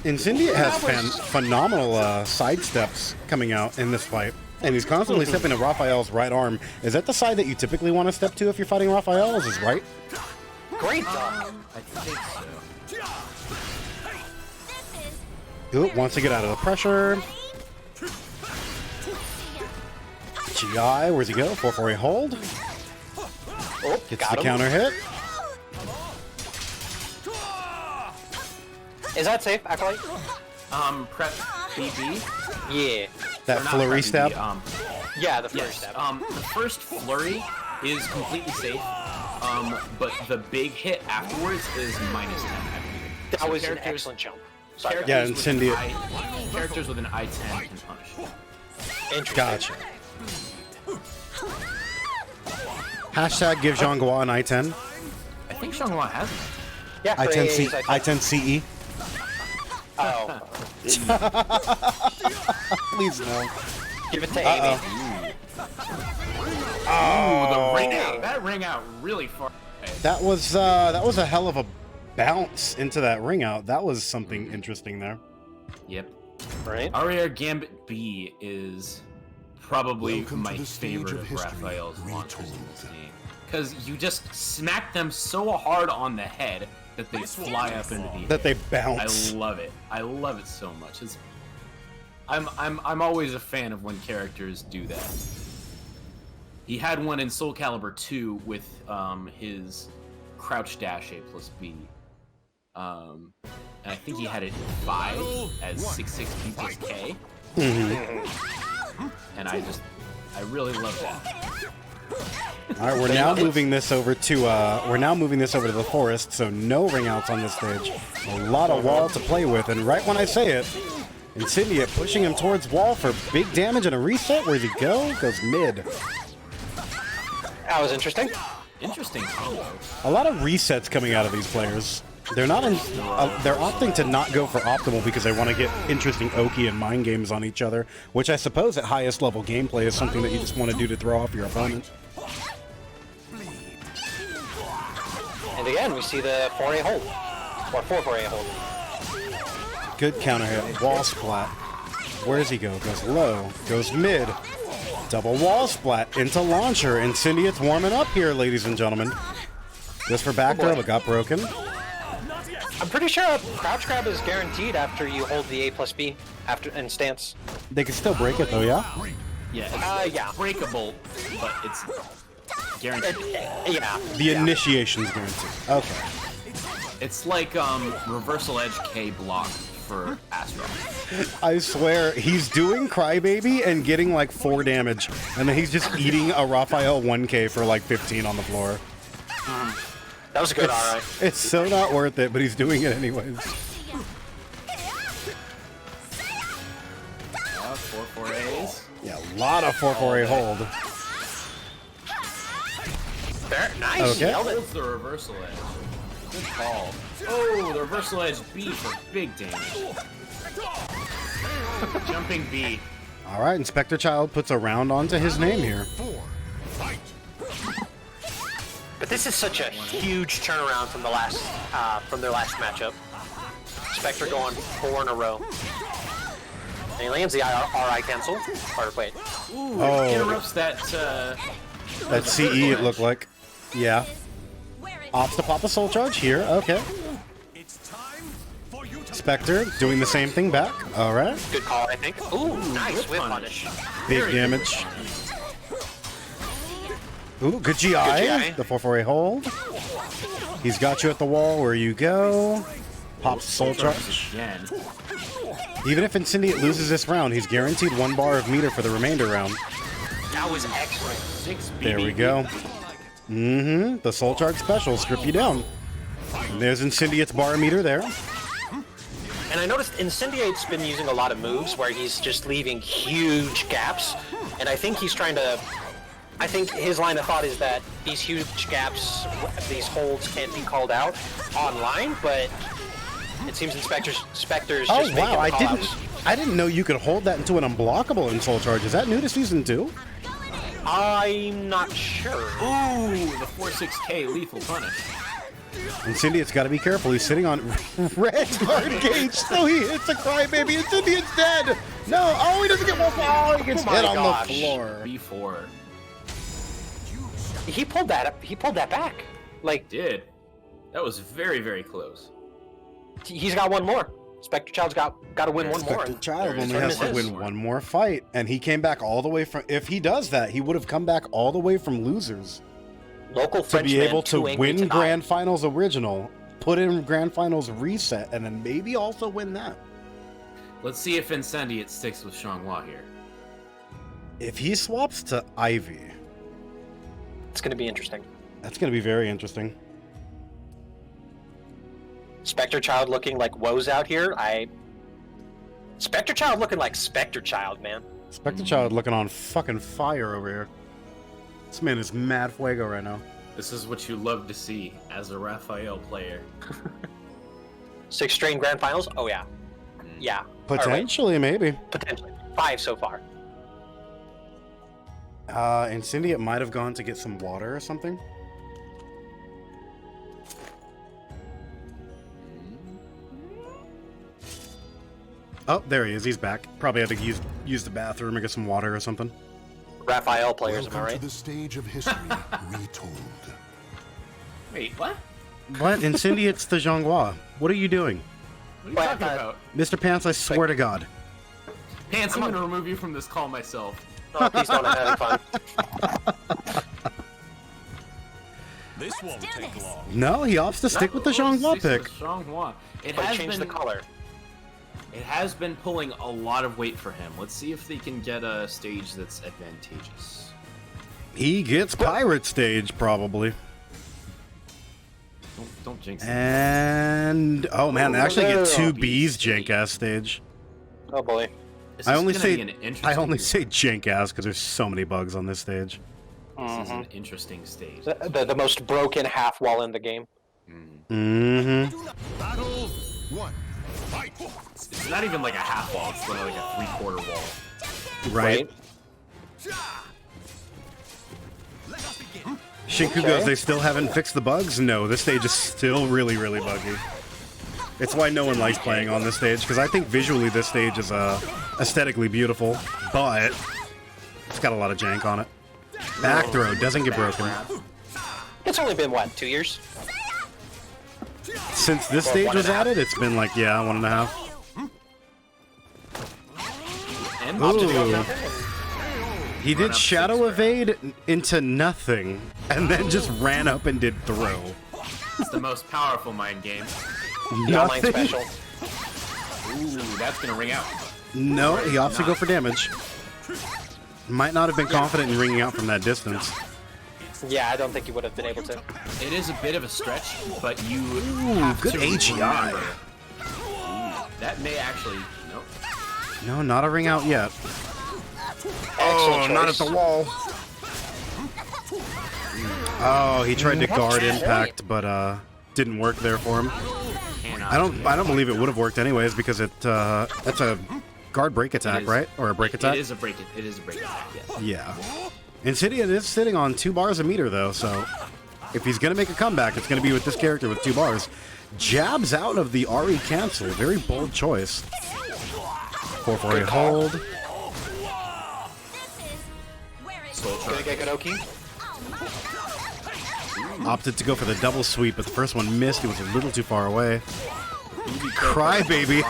Incendiate has phenomenal sidesteps coming out in this fight. And he's constantly stepping to Raphael's right arm. Is that the side that you typically want to step to if you're fighting Raphael? Is his right? Great. I think so. Ooh, wants to get out of the pressure. GI, where's he go? 4-4-A hold. Oh, Gets got the him. counter hit. Is that safe, Acolyte? Prep BB. Yeah. That Or not flurry prep stab. BB, Yeah, the first yes. step. The first flurry is completely safe. But the big hit afterwards is -10, I believe. That So was an characters- excellent jump. Sorry. characters Yeah, with an Incendiate. Characters with an I-10 can punish. Interesting. Gotcha. Hashtag give Jean-Gua an I-10. I think Xianghua has it. Yeah, for I-10C, AAs, I-10CE. Oh. Please no. Give it to Amy. Ooh, the ring out. That ring out really far away. That was a hell of a bounce into that ring out. That was something interesting there. Yep. Right? Aria Gambit B is probably Welcome to my the stage favorite of of history, Raphael's launches in retold. this game. Because you just smack them so hard on the head that they fly up into the That they air. bounce. I love it. I love it so much. I'm always a fan of when characters do that. He had one in Soul Calibur 2 with his crouch dash A plus B. And I think he had it in 5 as 6-6 B plus K. And I really love that. All right, we're now moving this over to the forest, so no ring outs on this stage. A lot of wall to play with, and right when I say it, Incendiate pushing him towards wall for big damage and a reset. Where's he go? Goes mid. That was interesting. Interesting combo. A lot of resets coming out of these players. They're not in. They're opting to not go for optimal because they want to get interesting Oki and mind games on each other, which I suppose at highest level gameplay is something that you just want to do to throw off your opponent. And again, we see the 4A hold. Or 4-4A hold. Good counter hit. Wall splat. Where does he go? Goes low. Goes mid. Double wall splat into launcher. Incendiate's warming up here, ladies and gentlemen. Goes for back throw, but got broken. I'm pretty sure a crouch grab is guaranteed after you hold the A plus B in stance. They can still break it though, yeah? Yeah, it's Yeah. breakable, but it's guaranteed. Yeah. The initiation's guaranteed. Okay. It's like reversal edge K block for Astro. I swear, he's doing Crybaby and getting like 4 damage, and then he's just eating a Raphael 1K for like 15 on the floor. That was a good RI. It's so not worth it, but he's doing it anyways. 4-4As. Yeah, a lot of 4-4-A hold. Fair. Nice. Okay. Nailed it. Holds the reversal edge. Good call. Oh, the reversal edge B for big damage. Jumping B. All right, Inspector Child puts a round onto his name here. 4. Fight. But this is such a huge turnaround from their last matchup. Spectre going 4 in a row. And he lands the RI cancel. Or wait. Ooh, Oh. interrupts that. That CE, it looked like. Yeah. Opts to pop a soul charge here. Okay. It's time for you to Spectre doing the same thing back. All right. Good call, I think. Ooh, nice whip whip punish. punish. Big damage. Ooh, good GI. GI. The 4-4-A hold. He's got you at the wall where you go. Pops soul charge. Again. Even if Incendiate loses this round, he's guaranteed 1 bar of meter for the remainder round. That was excellent. 6 BB. There we go. Mm-hmm. The soul charge special strip you down. And there's Incendiate's bar meter there. And I noticed Incendiate's been using a lot of moves where he's just leaving huge gaps. And I think he's trying to I think his line of thought is that these huge gaps, these holds can't be called out online, but it seems Spectre's Oh just making wow, the call-outs. I didn't know you could hold that into an unblockable in Soul Charge. Is that new to season 2? I'm not sure. Ooh, the 4-6K lethal punish. Incendiate's got to be careful. He's sitting on red card gauge, so he hits a crybaby. Incendiate's dead. No, oh, he doesn't get one. Oh, he gets Oh my hit on gosh. the floor. B4. He pulled that back. Like, Did. That was very, very close. he's got one more. Spectre Child's got to win one more. Spectre Child there it only is. has to Tournament win is. one more fight, and he came back all the way from. If he does that, he would have come back all the way from losers Local to Frenchman, be able to too angry win to die. Grand Finals original, put in Grand Finals reset, and then maybe also win that. Let's see if Incendiate sticks with Xianghua here. If he swaps to Ivy, It's going to be interesting. that's going to be very interesting. Spectre Child looking like woes out here. Spectre Child looking like Spectre Child, man. Spectre Child looking on fucking fire over here. This man is mad fuego right now. This is what you love to see as a Raphael player. 6 straight Grand Finals? Oh, yeah. Yeah. Or wait, Potentially, maybe. potentially. 5 so far. Incendiate might have gone to get some water or something. Oh, there he is. He's back. Probably had to use the bathroom or get some water or something. Raphael players, am I Welcome right? to the stage of history retold. Wait, what? What? Incendiate's the Xianghua. What are you doing? What are you Well, talking about? Mr. Pants, I swear to God. Pants, I'm gonna remove you from this call myself. Oh, please don't. I'm having fun. This won't do take this. long. No, he opts to stick with the Xianghua Sticks with pick. Xianghua. It But has change been the color. It has been pulling a lot of weight for him. Let's see if they can get a stage that's advantageous. He gets Pirate Stage, probably. Don't jinx it. And... oh man, they actually get 2 Bees Bs jank-ass stage. Oh, boy. This I is only gonna be say an I interesting- only say jank-ass because there's so many bugs on this stage. This is an interesting stage. The most broken half wall in the game. Mm-hmm. Battle 1. Fight. It's not even like a half wall. It's literally like a 3/4 wall. Right. Let us begin. Shinku Okay. goes, they still haven't fixed the bugs? No, this stage is still really, really buggy. It's why no one likes playing on this stage, because I think visually this stage is aesthetically beautiful, but it's got a lot of jank on it. Back throw doesn't get broken. It's only been, what, 2 years? Since this stage was added, it's been like, yeah, 1.5. And Ooh. He did Shadow Evade into nothing, and then just ran up and did throw. it's the most powerful mind game. The online Nothing. special. Ooh, that's gonna ring out. No, he opts to go for damage. Might not have been confident in ringing out from that distance. Yeah, I don't think you would have been able to. It is a bit of a stretch, but you Ooh, have good to AGI. remember- Ooh, that may actually nope. No, not a ring out yet. Excellent not at choice. the wall. Oh, he tried to guard impact, but didn't work there for him. Cannot. I don't believe it would have worked anyways because that's a guard break attack, is. right? Or a break attack? It is a break. It is a break attack. Yes. Yeah. Insidious is sitting on 2 bars a meter though, so if he's gonna make a comeback, it's gonna be with this character with 2 bars. Jabs out of the RE cancel. Very bold choice. 4-4 hold. This is where it's Gonna get Godoki? Opted to go for the double sweep, but the first one missed. It was a little too far away. Crybaby.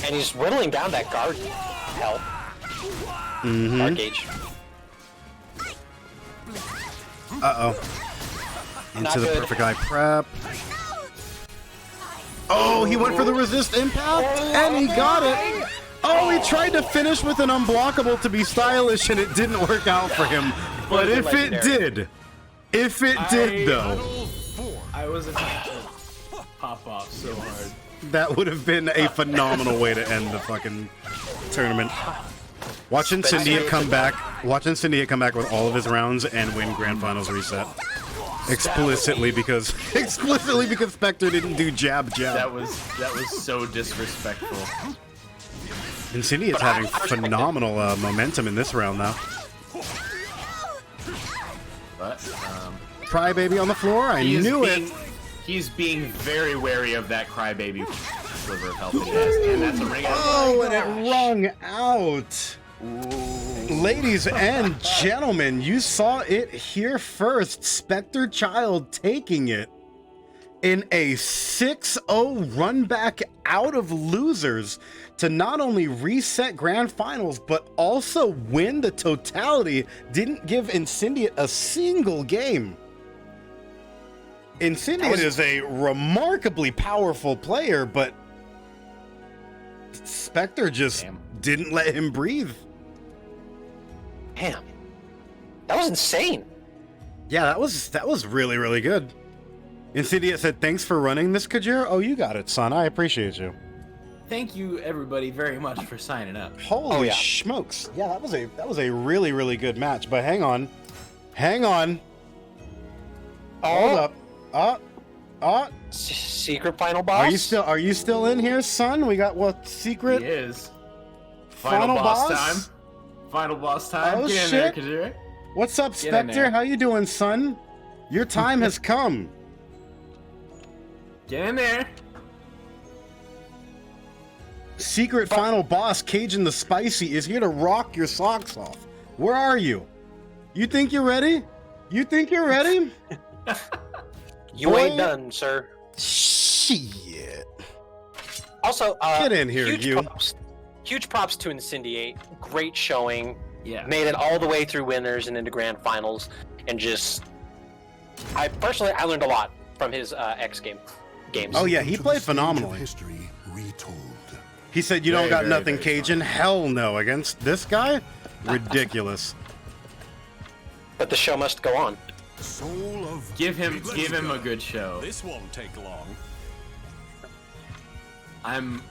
And he's whittling down that guard health. Guard gauge. Uh-oh. Not Into the good. perfect eye prep. Oh, he went for the resist impact, and he got it. Oh, he tried to finish with an unblockable to be stylish, and it didn't work out for him. But if it did, though, I was about to pop off so hard. that would have been a phenomenal way to end the fucking tournament. Watching Syndia come back with all of his rounds and win Grand Finals reset. Explicitly because Spectre didn't do jab. That was so disrespectful. And Syndia's having phenomenal momentum in this round though. But Crybaby on the floor, I knew it. He's being very wary of that Crybaby sliver of health he has, and that's a ring out. Oh, and it rung out. Ladies and gentlemen, you saw it here first. Spectre Child taking it in a 6-0 run back out of losers to not only reset Grand Finals, but also win the totality. Didn't give Incendiate a single game. Incendiate is a remarkably powerful player, but Spectre just didn't let him breathe. Damn. That was insane. Yeah, that was really, really good. Incendiate said, "Thanks for running this, Kajir." Oh, you got it, son. I appreciate you. Thank you, everybody, very much for signing up. Holy smokes! Yeah, that was a really, really good match. But hang on. Hold up. Secret final boss. Are you still in here, son? We got what secret? He is. Final boss time. Final boss time. Oh, Get in shit. there, Kajir. What's up, Spectre? How you doing, son? Your time has come. Get in there. Secret final boss, Cajun the Spicy, is here to rock your socks off. Where are you? You think you're ready? You You ain't done, sir. Shit. Also, get in here, huge props to Incendiate. Great showing. Yeah. Made it all the way through winners and into grand finals, and just, I learned a lot from his X games. Oh yeah, he played phenomenally. History retold. He said, "You don't got nothing, Cajun." Hell no, against this guy, ridiculous. But the show must go on. Soul of Give him a good show. This won't take long. I'm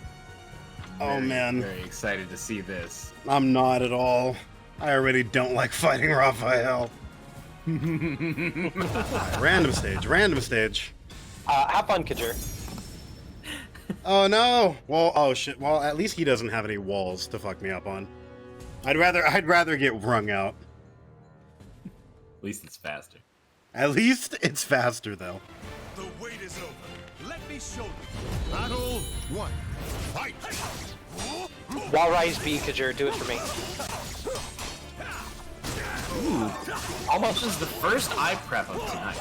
very excited to see this. I'm not at all. I already don't like fighting Raphael. Random stage. Have fun, Kajir. Oh no! Well, oh shit. Well, at least he doesn't have any walls to fuck me up on. I'd rather get wrung out. At least it's faster. At least it's faster though. The wait is over. Let me show you. Battle 1. Fight. While Rise B, Kajir, do it for me. Ooh. Almost was the first eye prep of tonight.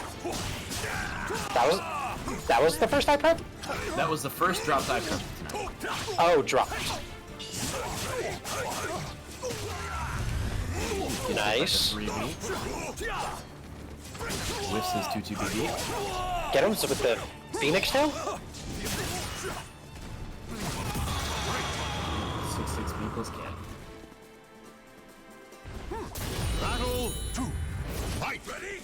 That was the first eye prep? That was the first dropped eye prep of tonight. Oh, dropped. Nice. Like 3B. Whiffs his 2-2-BB. Get him with the Phoenix tail? 6-6B plus cat. Battle 2. Fight. Ready?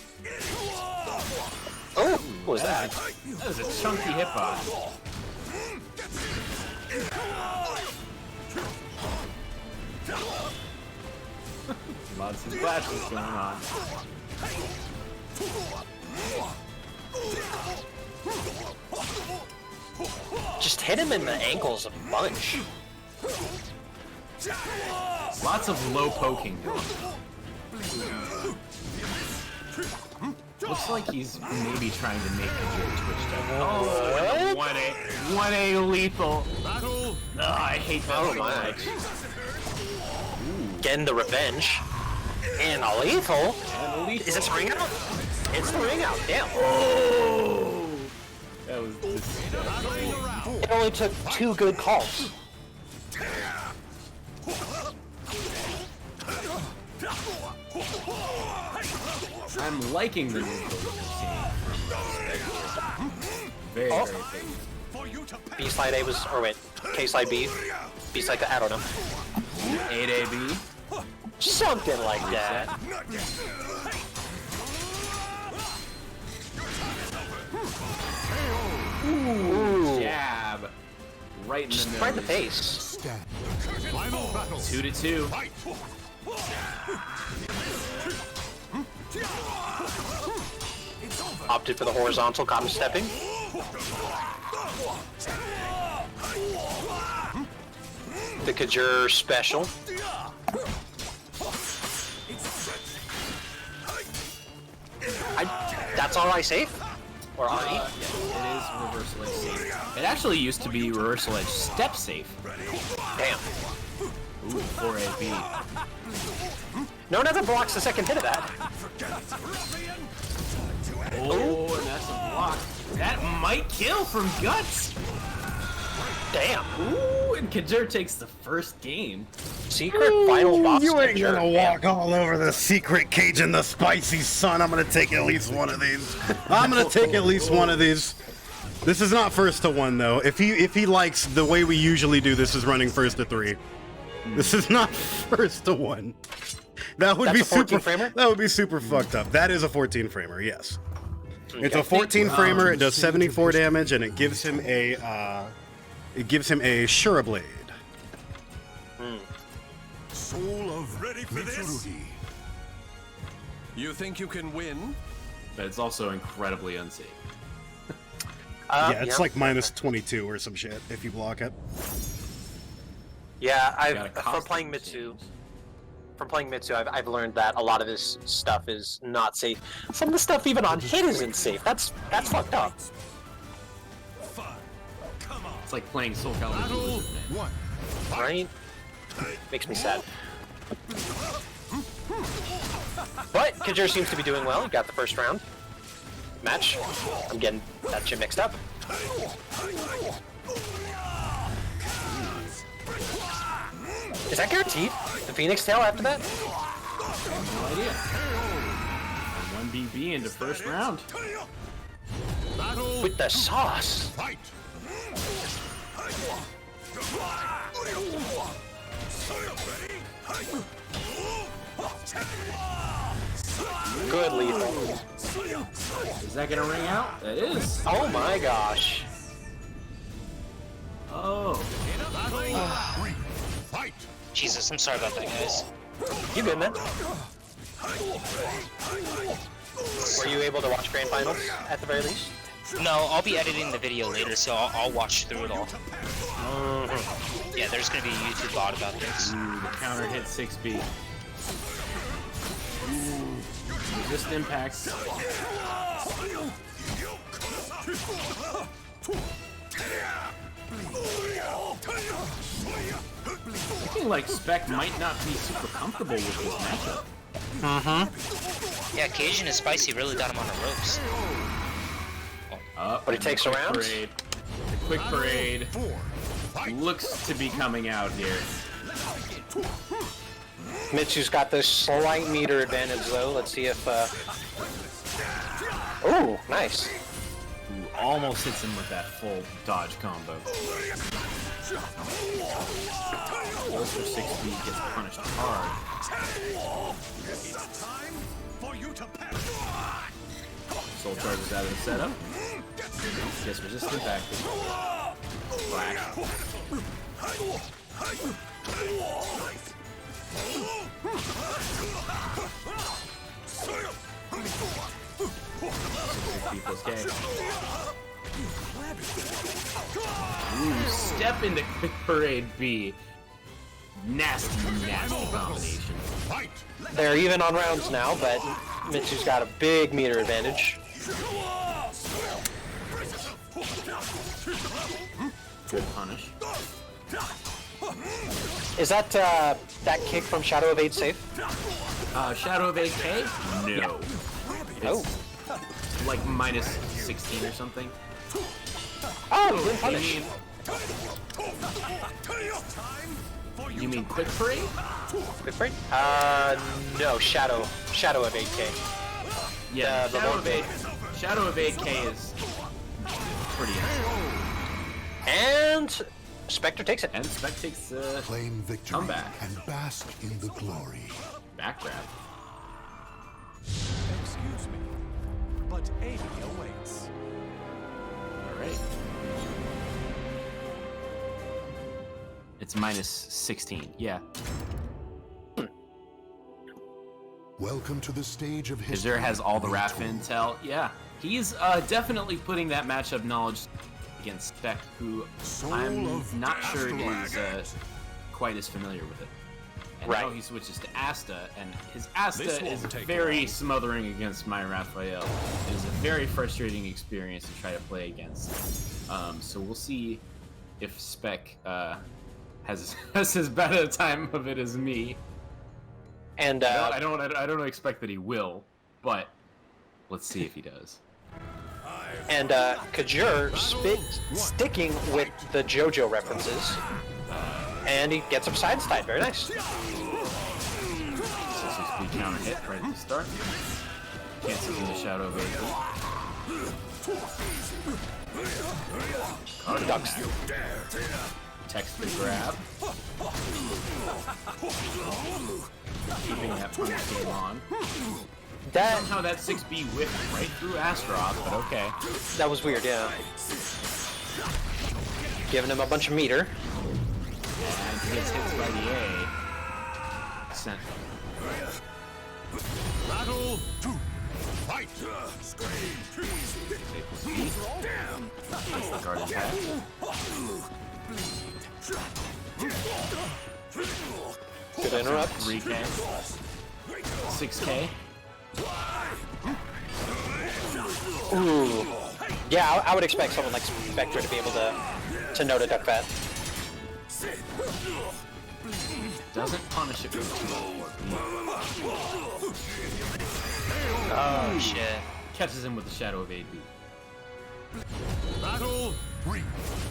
Oh, what was that? That was a chunky hitbox. Lots of flashes going on. Just hit him in the ankles a bunch. Lots of low poking going on. Looks like he's maybe trying to make Kajir twitch down. Oh, 1A lethal. Battle. Oh, I hate that so much. Getting the revenge. And a lethal? Is this ring out? It's the ring out, damn. Oh! That was disgusting. It only took 2 good calls. I'm liking the neutral that we're seeing. Very big. B slide A was, or wait, K slide B. B slide, I don't know. 8AB. Something like that. Ooh. Jab. Right in Just the right in nose. the face. stand. Final battle. 2-2. Fight. Opted for the horizontal, got him stepping. The Cajur special. That's RI safe? Or RE? Yeah, it is reversal edge safe. It actually used to be reversal edge step safe. Damn. Ooh, 4AB. No one ever blocks the second hit of that. Oh, and that's a block. That might kill from guts. Damn. Ooh, and Cajur takes the first game. Secret final boss. You ain't Cajur. gonna walk all over the secret Cajun the spicy son. I'm gonna take at least one of these. I'm gonna take at least one of these. This is not first to one though. If he likes the way we usually do this is running first to 3. This is not first to 1. That would That's be a 14 super. framer? That would be super fucked up. That is a 14 framer. Yes. It's a Okay. 14 framer. It does 74 damage, and it gives him a Shura Blade. Soul of ready for this. You think you can win? But it's also incredibly unsafe. Yeah, it's like minus 22 or some shit if you block it. Yeah, Gotta from cost playing them Mitsu, change. I've learned that a lot of his stuff is not safe. Some of the stuff even on hit isn't safe. That's fucked up. Fun. Come on. It's like playing Soul Calibur Battle Wizard, man. 1. Right? Makes me sad. But Cajur seems to be doing well. He got the first round. Match. I'm getting that shit mixed up. Is that guaranteed? The Phoenix Tail after that? No idea. 1BB into first round. Battle. With the sauce. Fight. Good lethal. Is that gonna ring out? That is. Oh my gosh. Oh. Fight. Jesus, I'm sorry about that, guys. You good, man? Were you able to watch Grand Finals at the very least? No, I'll be editing the video later, so I'll watch through it all. Yeah, there's gonna be a YouTube bot about this. Ooh, the counter hit 6B. Ooh, resist impacts. Looking like Spec might not be super comfortable with this matchup. Yeah, Cajun and Spicy really got him on the ropes. Up, But he takes quick around? parade. The quick parade looks to be coming out here. Mitsu's got this slight meter advantage though. Let's see if Ooh, nice. Ooh, almost hits him with that full dodge combo. Goes for 6B, gets punished hard. It's time for you to pass. Soul charges out of the setup. Gets resistant back. Flash. K. Ooh, step into Quick Parade B. Nasty, nasty combination. Fight. They're even on rounds now, but Mitsu's got a big meter advantage. Good punish. Is that that kick from Shadow of 8 safe? Shadow of AK? No. Oh. It's like minus 16 or something. Oh, he didn't punish. You mean Quick Parade? Quick break? No, Shadow of 8K. Yeah, the Shadow Lord of 8. Shadow of 8K is pretty insane. And Spectre takes it. And Spec takes Claim victory comeback. and bask in the glory. Back grab. Excuse me, but Amy awaits. Alright. It's minus 16. Yeah. Welcome to the stage of history. Kajur has all the Raph intel. Yeah. He's definitely putting that matchup knowledge against Spec, who I'm not sure is quite as familiar with it. And now he switches to Asta, and his Asta is very smothering against my Raphael. It is a very frustrating experience to try to play against. So we'll see if Spec has as bad a time of it as me. And I don't expect that he will, but let's see if he does. And Kajur sticking with the JoJo references, and he gets up sidestep. Very nice. 6-6 counter hit right at the start. Cancels in the shadow of AD. Ducks. Text the grab. Keeping that punch game on. Somehow that 6B whipped right through Astaroth, but okay. That was weird, yeah. Giving him a bunch of meter. And he gets hit by the A. Sent. Battle to fight. That's the guard attack. Good interrupt. 3K. 6K. Ooh. Yeah, I would expect someone like Spectre to be able to know to duck that. Doesn't punish it with 2 Oh shit. Catches him with the shadow of AD. Battle 3.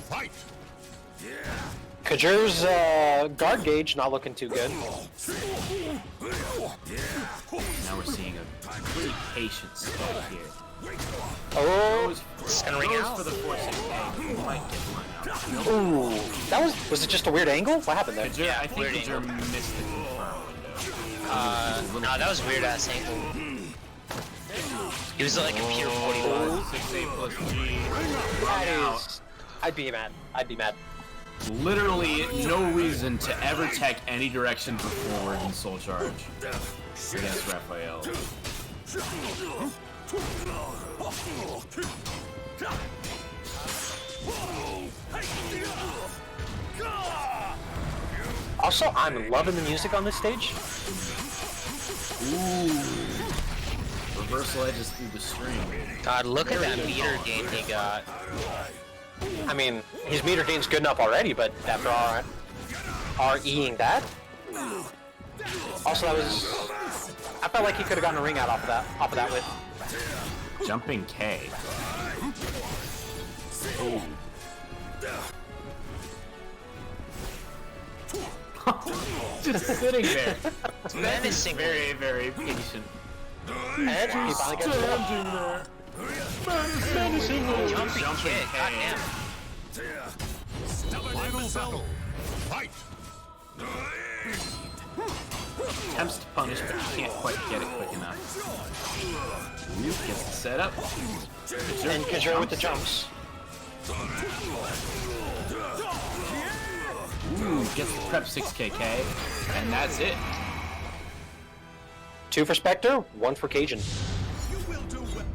Fight. Kajur's guard gauge not looking too good. Now we're seeing a pretty patient Spec here. Oh, It's gonna ring out. For the 4-6 might get one out. ooh, that was it just a weird angle? What happened there? Kajur, I think weird Kajur angle. missed the confirm window. No, that was a weird ass angle. He was like a pure 41. 6A plus G. That Out. is, I'd be mad. I'd be mad. Literally no reason to ever tech any direction but forward in Soul Charge against Raphael. Also, I'm loving the music on this stage. Ooh. Reversal edges through the string. God, look at that meter gain he got. I mean, his meter gain's good enough already, but after REing that. Also, that was. I felt like he could have gotten a ring out off of that with. Jumping K. Ooh. Just sitting there. Menacing. Very, very patient. And he finally gets it up. Jumping kick. God damn. Final battle. Fight. Attempts to punish, but can't quite get it quick enough. Ooh, gets the setup. And Kajur with the jumps. Ooh, gets the prep 6KK, and that's it. 2 for Spectre, 1 for Cajun. You will do well.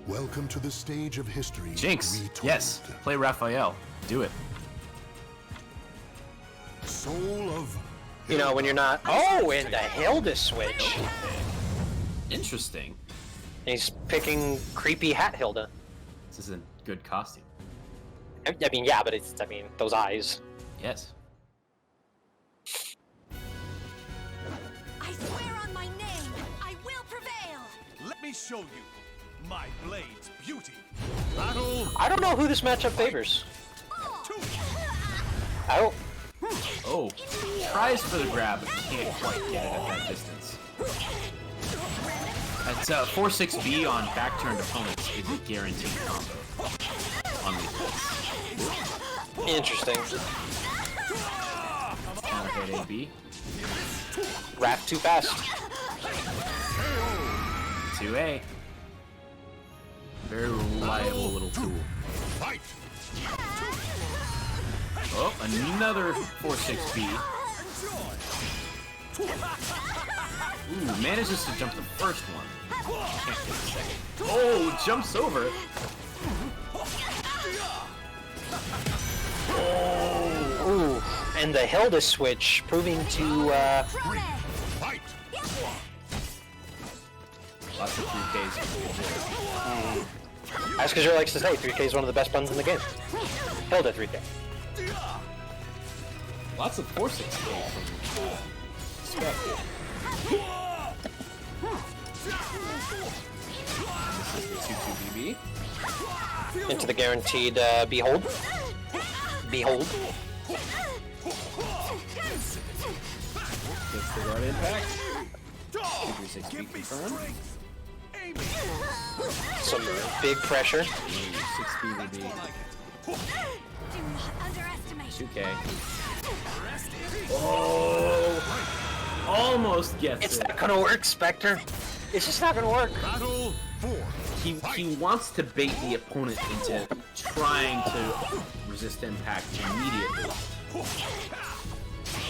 Welcome to the stage of history. Jinx, retold. yes, play Raphael. Do it. Soul of. You know, when you're not. Oh, and the Hilda switch. Interesting. He's picking creepy hat Hilda. This is a good costume. I mean, yeah, but it's. I mean, those eyes. Yes. I swear on my name, I will prevail. Let me show you my blade's beauty. Battle. I don't know who this matchup favors. Oh, Oh, tries for the grab, but can't quite get it at that distance. That's 4-6B on back-turned opponents is a guaranteed combo on these hits. interesting. hit AB. Wrath too fast. 2A. Very reliable little tool. Fight! Oh, another 4-6B. Ooh, manages to jump the first one. Can't get the second. Oh, jumps over. Ooh, and the Hilda switch proving to Fight! Lots of 3Ks. as Kajur likes to say, 3K is one of the best buttons in the game. Hilda 3K. Lots of 4-6Ks. Spec. This is the 2-2BB. Into the guaranteed behold. Behold. Gets the guard impact. 2-3-6B confirmed. Some big pressure. 6BB. Do not underestimate. 2K. Oh! Almost gets It's it. not gonna work, Spectre. It's just not gonna work. Battle 4. He wants to bait the opponent into trying to resist impact immediately.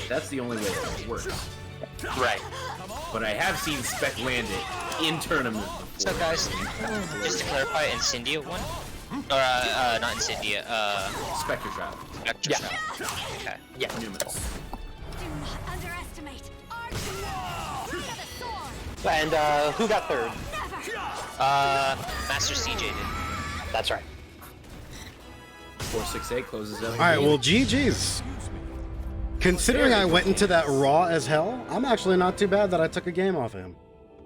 That's the only way that it works. Right. But I have seen Spec land it in tournament before. So guys, just to clarify, Incendia won? Or, not Incendia, Spectre Shot. Spectre Yeah. Shot. Okay. Yeah. Numinous. Do not underestimate. Archer. Sword. And who got third? Master CJ did. That's right. 4-6-8 closes out. All right, well, GG's. Considering I went into that raw as hell, I'm actually not too bad that I took a game off of him.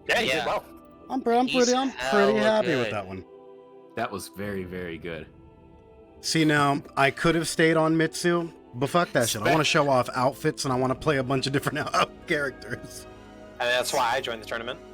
Yeah, you Yeah. did well. I'm pretty He's hella happy with good. that one. That was very, very good. See, now, I could have stayed on Mitsu, but fuck that shit. I want to show off outfits and I want to play a bunch of different characters. And that's why I joined the tournament.